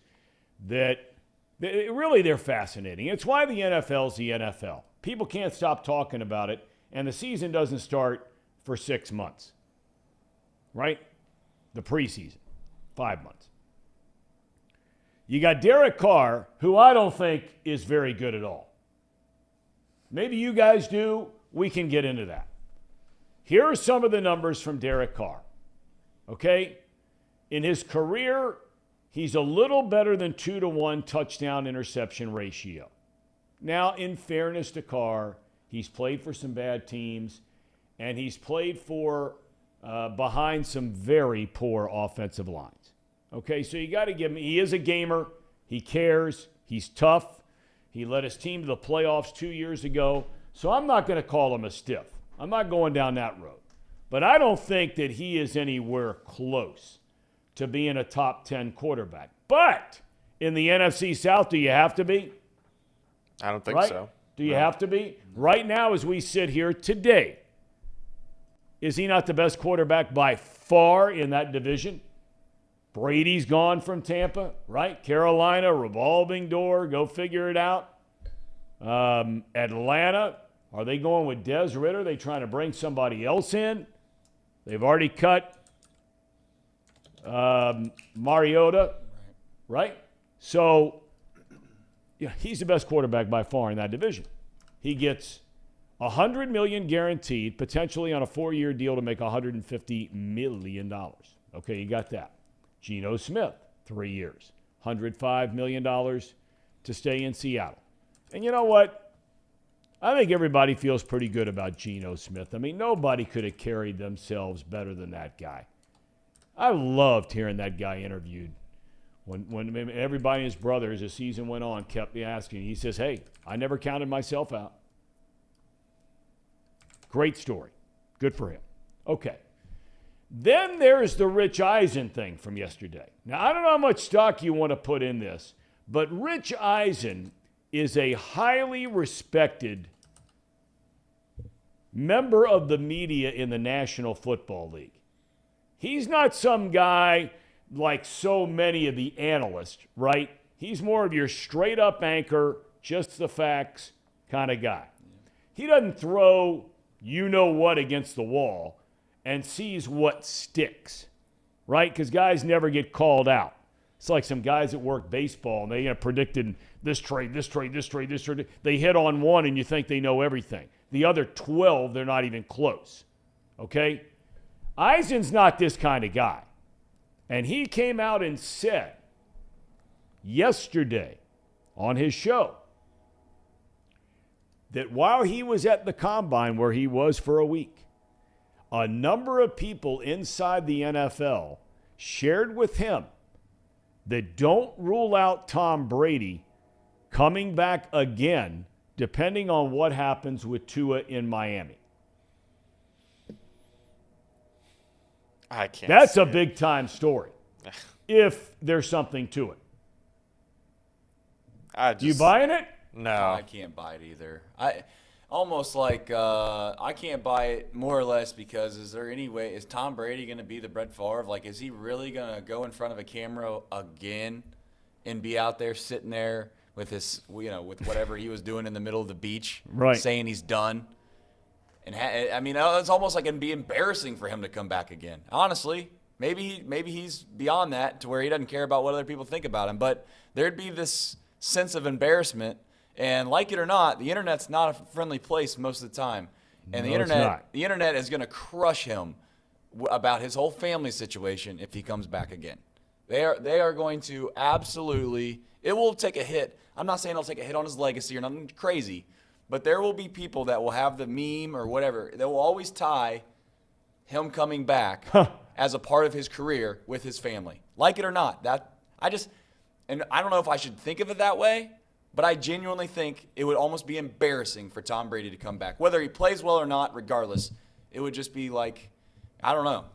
Speaker 2: that really they're fascinating. It's why the NFL's the NFL. People can't stop talking about it, and the season doesn't start for 6 months, right? The preseason, 5 months. You got Derek Carr, who I don't think is very good at all. Maybe you guys do. We can get into that. Here are some of the numbers from Derek Carr, okay? In his career, he's a little better than 2-to-1 touchdown-interception ratio. Now, in fairness to Carr, he's played for some bad teams, and he's played for behind some very poor offensive lines. Okay, so you got to give him – he is a gamer. He cares. He's tough. He led his team to the playoffs 2 years ago. So I'm not going to call him a stiff. I'm not going down that road. But I don't think that he is anywhere close to being a top 10 quarterback. But in the NFC South, do you have to be?
Speaker 4: I don't think
Speaker 2: right?
Speaker 4: so.
Speaker 2: Do you have to be? Right now, as we sit here today, is he not the best quarterback by far in that division? Brady's gone from Tampa, right? Carolina, revolving door, go figure it out. Atlanta, Are they going with Des Ritter? Are they trying to bring somebody else in? They've already cut Mariota, right? So yeah, he's the best quarterback by far in that division. He gets $100 million guaranteed, potentially on a 4-year deal to make $150 million. Okay, you got that. Geno Smith, 3 years, $105 million to stay in Seattle. And you know what? I think everybody feels pretty good about Geno Smith. I mean, nobody could have carried themselves better than that guy. I loved hearing that guy interviewed. When everybody and his brother, as the season went on, kept asking, he says, hey, I never counted myself out. Great story. Good for him. Okay. Then there's the Rich Eisen thing from yesterday. Now, I don't know how much stock you want to put in this, but Rich Eisen is a highly respected member of the media in the National Football League. He's not some guy like so many of the analysts, right? He's more of your straight-up anchor, just the facts kind of guy. He doesn't throw you-know-what against the wall and sees what sticks, right? Because guys never get called out. It's like some guys that work baseball, and they predicted this trade. They hit on one, and you think they know everything. The other 12, they're not even close, okay? Eisen's not this kind of guy. And he came out and said yesterday on his show that while he was at the Combine, where he was for a week, a number of people inside the NFL shared with him that don't rule out Tom Brady coming back again, depending on what happens with Tua in Miami.
Speaker 4: I can't.
Speaker 2: That's a big-time story, if there's something to it. You buying it?
Speaker 4: No.
Speaker 3: I can't buy it either. I can't buy it more or less because is Tom Brady going to be the Brett Favre? Like, is he really going to go in front of a camera again and be out there sitting there with his, with whatever he was doing in the middle of the beach,
Speaker 2: right,
Speaker 3: saying he's done? And it's almost like it'd be embarrassing for him to come back again. Honestly, maybe he's beyond that to where he doesn't care about what other people think about him. But there'd be this sense of embarrassment. And like it or not, the internet's not a friendly place most of the time. And the internet is going to crush him about his whole family situation if he comes back again. They are going to absolutely. It will take a hit. I'm not saying it'll take a hit on his legacy or nothing crazy. But there will be people that will have the meme or whatever. They will always tie him coming back as a part of his career with his family. Like it or not. And I don't know if I should think of it that way, but I genuinely think it would almost be embarrassing for Tom Brady to come back. Whether he plays well or not, regardless, it would just be like, I don't know.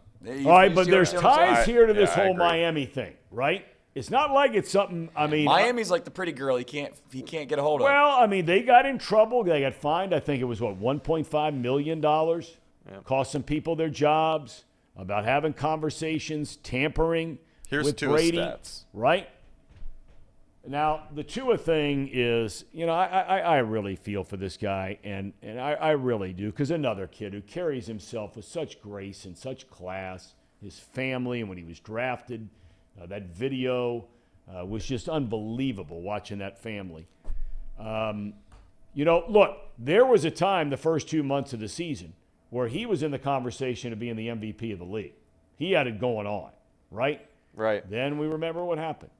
Speaker 2: All right, but there's ties here to this whole Miami thing, right? It's not like it's something,
Speaker 3: Miami's like the pretty girl he can't get a hold of.
Speaker 2: Well, they got in trouble. They got fined. I think it was, $1.5 million? Yep. Cost some people their jobs, about having conversations, tampering with Brady. Stats. Right? Now, the Tua thing is, I really feel for this guy, and I really do, because another kid who carries himself with such grace and such class, his family, and when he was drafted, that video was just unbelievable watching that family. Look, there was a time the first 2 months of the season where he was in the conversation of being the MVP of the league. He had it going on, right?
Speaker 4: Right.
Speaker 2: Then we remember what happened.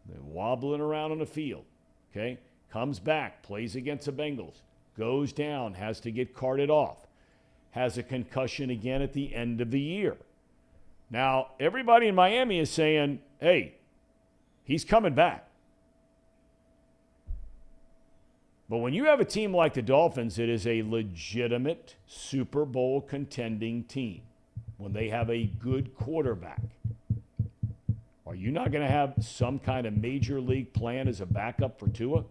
Speaker 2: They're wobbling around on the field, okay? Comes back, plays against the Bengals, goes down, has to get carted off, has a concussion again at the end of the year. Now, everybody in Miami is saying, hey, he's coming back. But when you have a team like the Dolphins, it is a legitimate Super Bowl contending team. When they have a good quarterback, are you not going to have some kind of major league plan as a backup for Tua?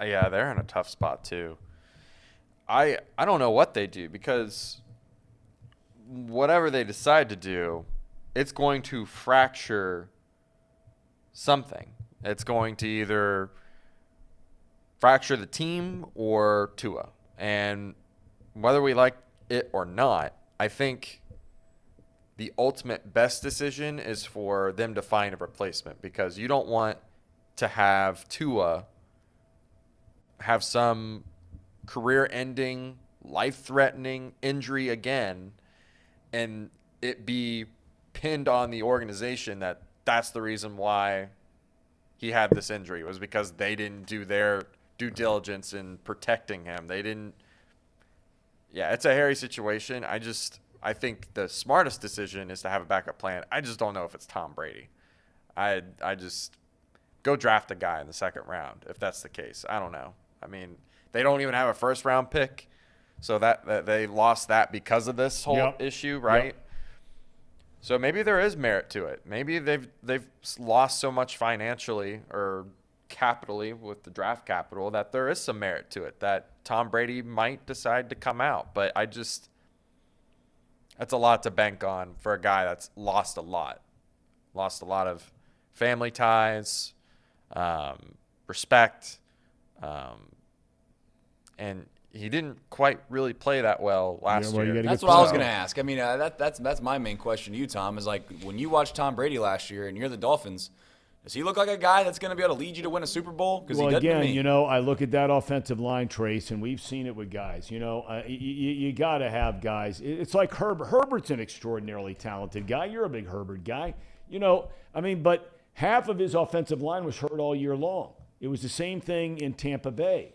Speaker 4: Yeah, they're in a tough spot too. I don't know what they do, because whatever they decide to do, it's going to fracture something. It's going to either fracture the team or Tua. And whether we like it or not, I think the ultimate best decision is for them to find a replacement, because you don't want to have Tua have some career-ending, life-threatening injury again and it be pinned on the organization that that's the reason why he had this injury, was because they didn't do their due diligence in protecting him. They didn't. Yeah, it's a hairy situation. I think the smartest decision is to have a backup plan. I just don't know if it's Tom Brady. I just go draft a guy in the second round if that's the case. I don't know. I mean, they don't even have a first round pick, so that they lost that because of this whole issue, right? Yep. So maybe there is merit to it. Maybe they've lost so much financially or capitally with the draft capital that there is some merit to it, that Tom Brady might decide to come out. But that's a lot to bank on for a guy that's lost a lot of family ties, respect, and he didn't quite really play that well last year.
Speaker 3: That's what I was going to ask. I mean, that's my main question to you, Tom, is like, when you watched Tom Brady last year and you're the Dolphins, does he look like a guy that's going to be able to lead you to win a Super Bowl?
Speaker 2: Well, again, I look at that offensive line, Trace, and we've seen it with guys. You got to have guys. It's like Herbert. Herbert's an extraordinarily talented guy. You're a big Herbert guy. But half of his offensive line was hurt all year long. It was the same thing in Tampa Bay.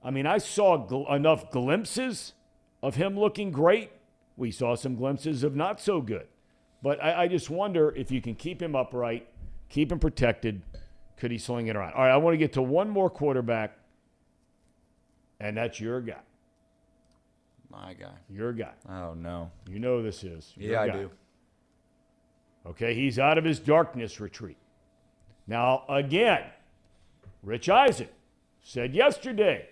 Speaker 2: I mean, I saw enough glimpses of him looking great. We saw some glimpses of not so good. But I just wonder if you can keep him upright, keep him protected, could he sling it around? All right, I want to get to one more quarterback, and that's your guy.
Speaker 3: My guy.
Speaker 2: Your guy.
Speaker 9: Oh, no.
Speaker 2: You know who this is.
Speaker 9: Yeah, I do.
Speaker 2: Okay, he's out of his darkness retreat. Now, again, Rich Eisen said yesterday,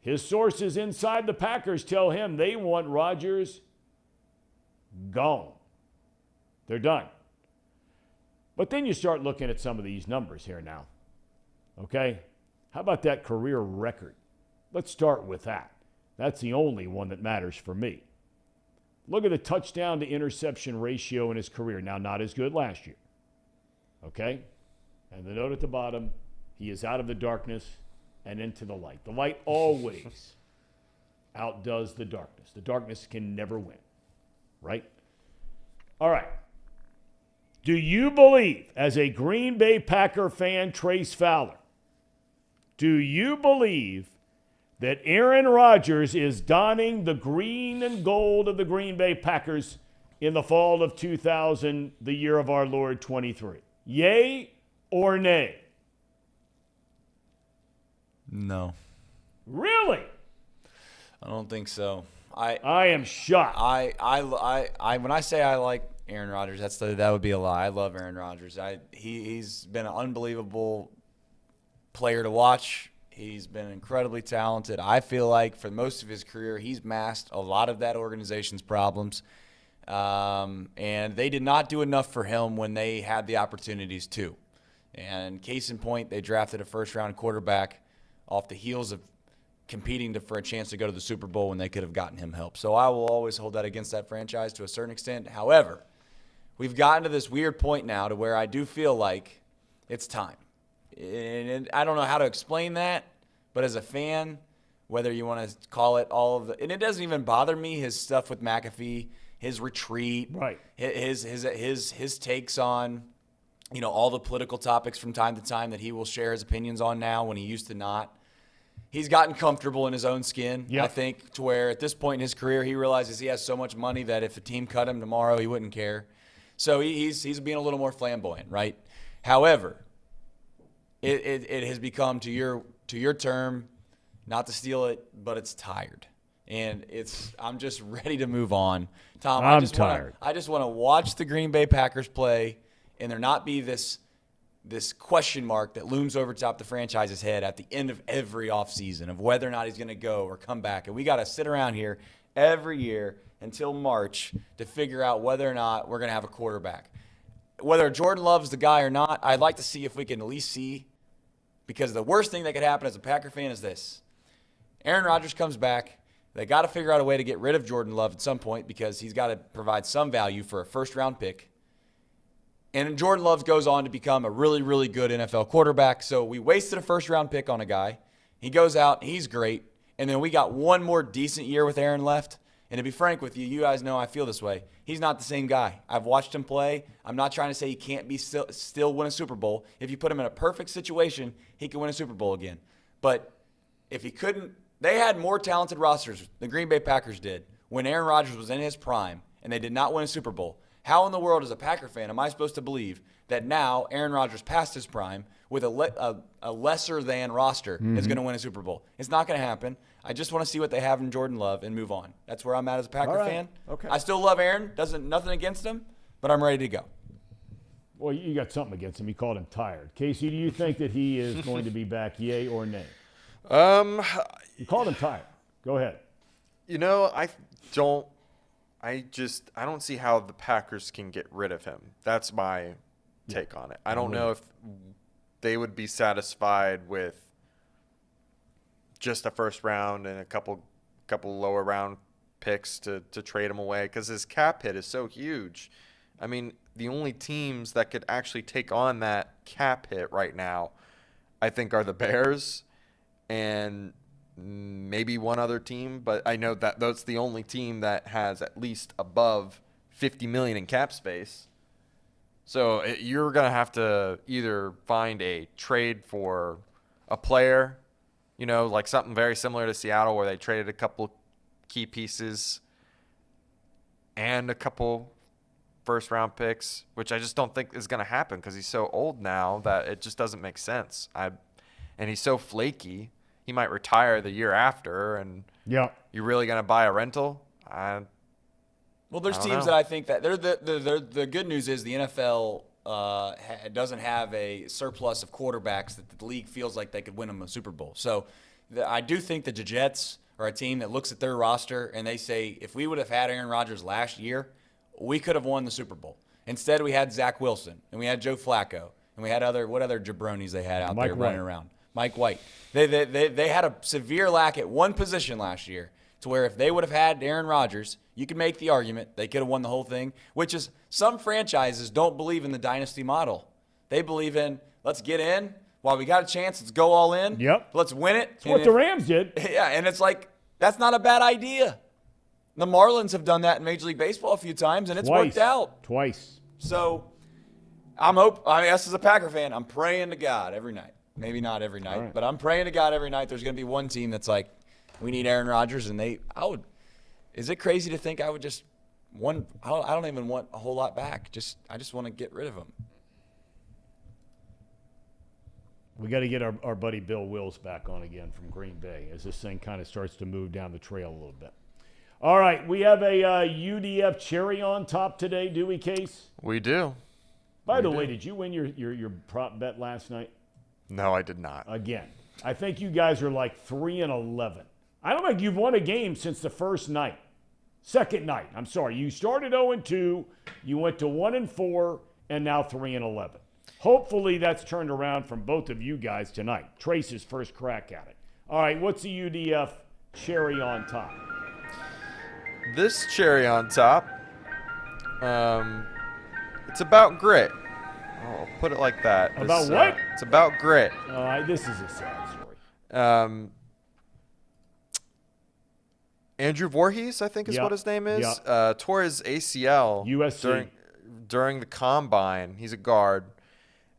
Speaker 2: his sources inside the Packers tell him they want Rodgers gone. They're done. But then you start looking at some of these numbers here now. Okay? How about that career record? Let's start with that. That's the only one that matters for me. Look at the touchdown to interception ratio in his career. Now, not as good last year. Okay? And the note at the bottom, he is out of the darkness and into the light. The light always outdoes the darkness. The darkness can never win. Right? All right. Do you believe, as a Green Bay Packer fan, Trace Fowler, do you believe that Aaron Rodgers is donning the green and gold of the Green Bay Packers in the fall of 2000, the year of our Lord 23? Yay or nay?
Speaker 9: No.
Speaker 2: Really?
Speaker 3: I don't think so.
Speaker 2: I am shocked.
Speaker 3: When I say I like Aaron Rodgers, that would be a lie. I love Aaron Rodgers. He's been an unbelievable player to watch. He's been incredibly talented. I feel like for most of his career, he's masked a lot of that organization's problems. And they did not do enough for him when they had the opportunities to. And case in point, they drafted a first-round quarterback off the heels of competing for a chance to go to the Super Bowl when they could have gotten him help. So I will always hold that against that franchise to a certain extent. However, we've gotten to this weird point now to where I do feel like it's time. And I don't know how to explain that, but as a fan, whether you want to call it all of the – and it doesn't even bother me, his stuff with McAfee, his retreat,
Speaker 2: right?
Speaker 3: His takes on, all the political topics from time to time that he will share his opinions on now when he used to not. He's gotten comfortable in his own skin, I think, to where at this point in his career he realizes he has so much money that if a team cut him tomorrow, he wouldn't care. So he's being a little more flamboyant, right? However, it has become, to your term, not to steal it, but it's tired. And I'm just ready to move on. Tom,
Speaker 2: I'm tired.
Speaker 3: I just want to watch the Green Bay Packers play and there not be this question mark that looms over top the franchise's head at the end of every offseason of whether or not he's going to go or come back. And we got to sit around here every year until March to figure out whether or not we're going to have a quarterback. Whether Jordan Love's the guy or not, I'd like to see if we can at least see
Speaker 9: Because the worst thing that could happen as a Packer fan is this. Aaron Rodgers comes back. They got to figure out a way to get rid of Jordan Love at some point because he's got to provide some value for a first-round pick. And Jordan Love goes on to become a really, really good NFL quarterback. So we wasted a first-round pick on a guy. He goes out. He's great. And then we got one more decent year with Aaron left. And to be frank with you, you guys know I feel this way. He's not the same guy. I've watched him play. I'm not trying to say he can't be still win a Super Bowl. If you put him in a perfect situation, he can win a Super Bowl again. But if he couldn't, they had more talented rosters than Green Bay Packers did when Aaron Rodgers was in his prime, and they did not win a Super Bowl. How in the world, as a Packer fan, am I supposed to believe that now Aaron Rodgers past his prime with a lesser-than roster is going to win a Super Bowl? It's not going to happen. I just want to see what they have in Jordan Love and move on. That's where I'm at as a Packer fan.
Speaker 2: Okay.
Speaker 9: I still love Aaron. Nothing against him, but I'm ready to go.
Speaker 2: Well, you got something against him. You called him tired. Casey, do you think that he is going to be back, yay or nay? You called him tired. Go ahead.
Speaker 4: I don't see how the Packers can get rid of him. That's my take on it. I don't know if they would be satisfied with just a first round and a couple lower round picks to trade him away because his cap hit is so huge. I mean, the only teams that could actually take on that cap hit right now, I think, are the Bears and maybe one other team, but I know that that's the only team that has at least above $50 million in cap space. So you're going to have to either find a trade for a player, like something very similar to Seattle where they traded a couple key pieces and a couple first-round picks, which I just don't think is going to happen because he's so old now that it just doesn't make sense. And he's so flaky. He might retire the year after, and you're really going to buy a rental?
Speaker 9: Well, there's teams that I think that the good news is the NFL doesn't have a surplus of quarterbacks that the league feels like they could win them a Super Bowl. So I do think the Jets are a team that looks at their roster and they say, if we would have had Aaron Rodgers last year, we could have won the Super Bowl. Instead, we had Zach Wilson, and we had Joe Flacco, and we had what other jabronis they had out there running around. Mike White. They had a severe lack at one position last year to where if they would have had Aaron Rodgers, you could make the argument they could have won the whole thing, which is some franchises don't believe in the dynasty model. They believe in, let's get in. While we got a chance, let's go all in.
Speaker 2: Yep.
Speaker 9: Let's win it.
Speaker 2: That's what the Rams did.
Speaker 9: Yeah, and it's like, that's not a bad idea. The Marlins have done that in Major League Baseball a few times, and it's worked out.
Speaker 2: Twice.
Speaker 9: So us as a Packer fan, I'm praying to God every night. Maybe not every night, but I'm praying to God every night there's going to be one team that's like, we need Aaron Rodgers, and is it crazy to think I would just I don't even want a whole lot back. I just want to get rid of him.
Speaker 2: We got to get our buddy Bill Wills back on again from Green Bay as this thing kind of starts to move down the trail a little bit. All right, we have a UDF cherry on top today, do we, Case?
Speaker 4: We do.
Speaker 2: By the way, did you win your prop bet last night?
Speaker 4: No, I did not.
Speaker 2: Again, I think you guys are like 3-11. I don't think you've won a game since the second night. I'm sorry. You started 0-2, you went to 1-4, and now 3-11. Hopefully that's turned around from both of you guys tonight. Trace's first crack at it. All right, what's the UDF cherry on top?
Speaker 4: This cherry on top, it's about grit. I'll put it like that.
Speaker 2: About what?
Speaker 4: It's about grit.
Speaker 2: This is a sad story.
Speaker 4: Andrew Voorhees, I think is what his name is, tore his ACL
Speaker 2: USC.
Speaker 4: during the combine. He's a guard,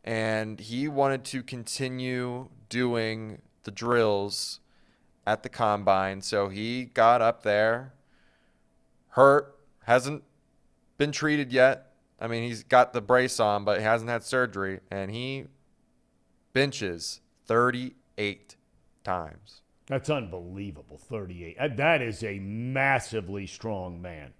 Speaker 4: and he wanted to continue doing the drills at the combine, so he got up there, hurt, hasn't been treated yet. I mean, he's got the brace on, but he hasn't had surgery, and he benches 38 times.
Speaker 2: That's unbelievable, 38. That is a massively strong man.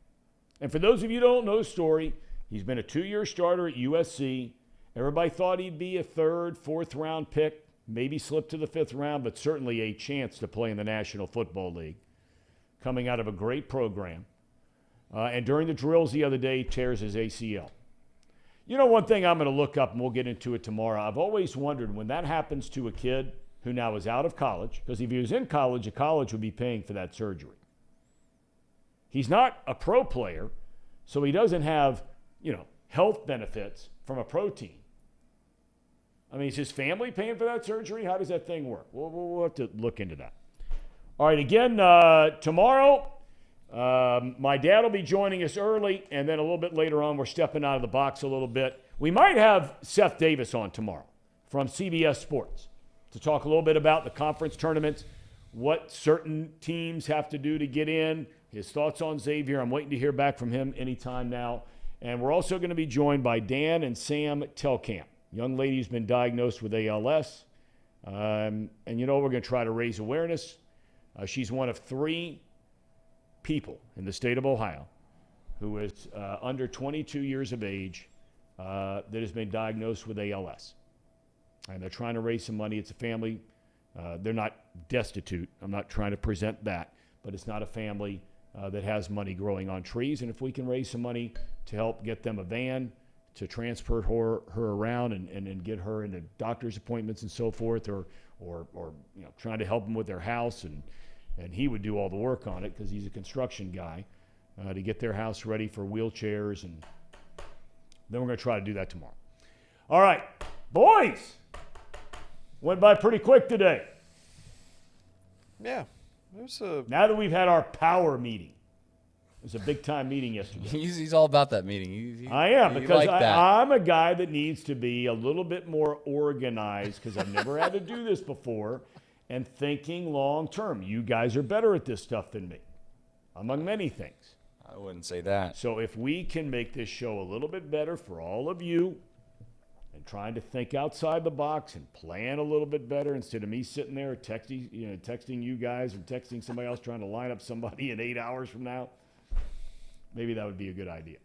Speaker 2: And for those of you who don't know the story, he's been a 2-year starter at USC. Everybody thought he'd be a 3rd, 4th-round pick, maybe slip to the 5th round, but certainly a chance to play in the National Football League, coming out of a great program. And during the drills the other day, tears his ACL. You know, one thing I'm going to look up, and we'll get into it tomorrow. I've always wondered when that happens to a kid who now is out of college, because if he was in college, a college would be paying for that surgery. He's not a pro player, so he doesn't have, health benefits from a pro team. I mean, is his family paying for that surgery? How does that thing work? We'll have to look into that. All right, again, tomorrow, my dad will be joining us early, and then a little bit later on, we're stepping out of the box a little bit. We might have Seth Davis on tomorrow from CBS Sports to talk a little bit about the conference tournaments, what certain teams have to do to get in, his thoughts on Xavier. I'm waiting to hear back from him anytime now. And we're also going to be joined by Dan and Sam Telkamp. Young lady who's been diagnosed with ALS. And, we're going to try to raise awareness. She's one of 3 people in the state of Ohio who is under 22 years of age that has been diagnosed with ALS. And they're trying to raise some money. It's a family. They're not destitute. I'm not trying to present that. But it's not a family that has money growing on trees. And if we can raise some money to help get them a van to transport her around and get her into doctor's appointments and so forth, or trying to help them with their house, and he would do all the work on it because he's a construction guy, to get their house ready for wheelchairs, and then we're going to try to do that tomorrow. All right, boys, went by pretty quick today.
Speaker 4: Yeah.
Speaker 2: Now that we've had our power meeting. It was a big-time meeting yesterday.
Speaker 9: He's all about that meeting.
Speaker 2: I am, because I'm a guy that needs to be a little bit more organized because I've never had to do this before, and thinking long-term. You guys are better at this stuff than me, among many things.
Speaker 7: I wouldn't say that.
Speaker 2: So if we can make this show a little bit better for all of you and trying to think outside the box and plan a little bit better instead of me sitting there texting you guys or texting somebody else trying to line up somebody in 8 hours from now, maybe that would be a good idea.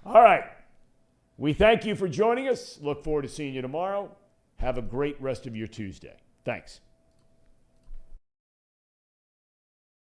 Speaker 2: All right. We thank you for joining us. Look forward to seeing you tomorrow. Have a great rest of your Tuesday. Thanks.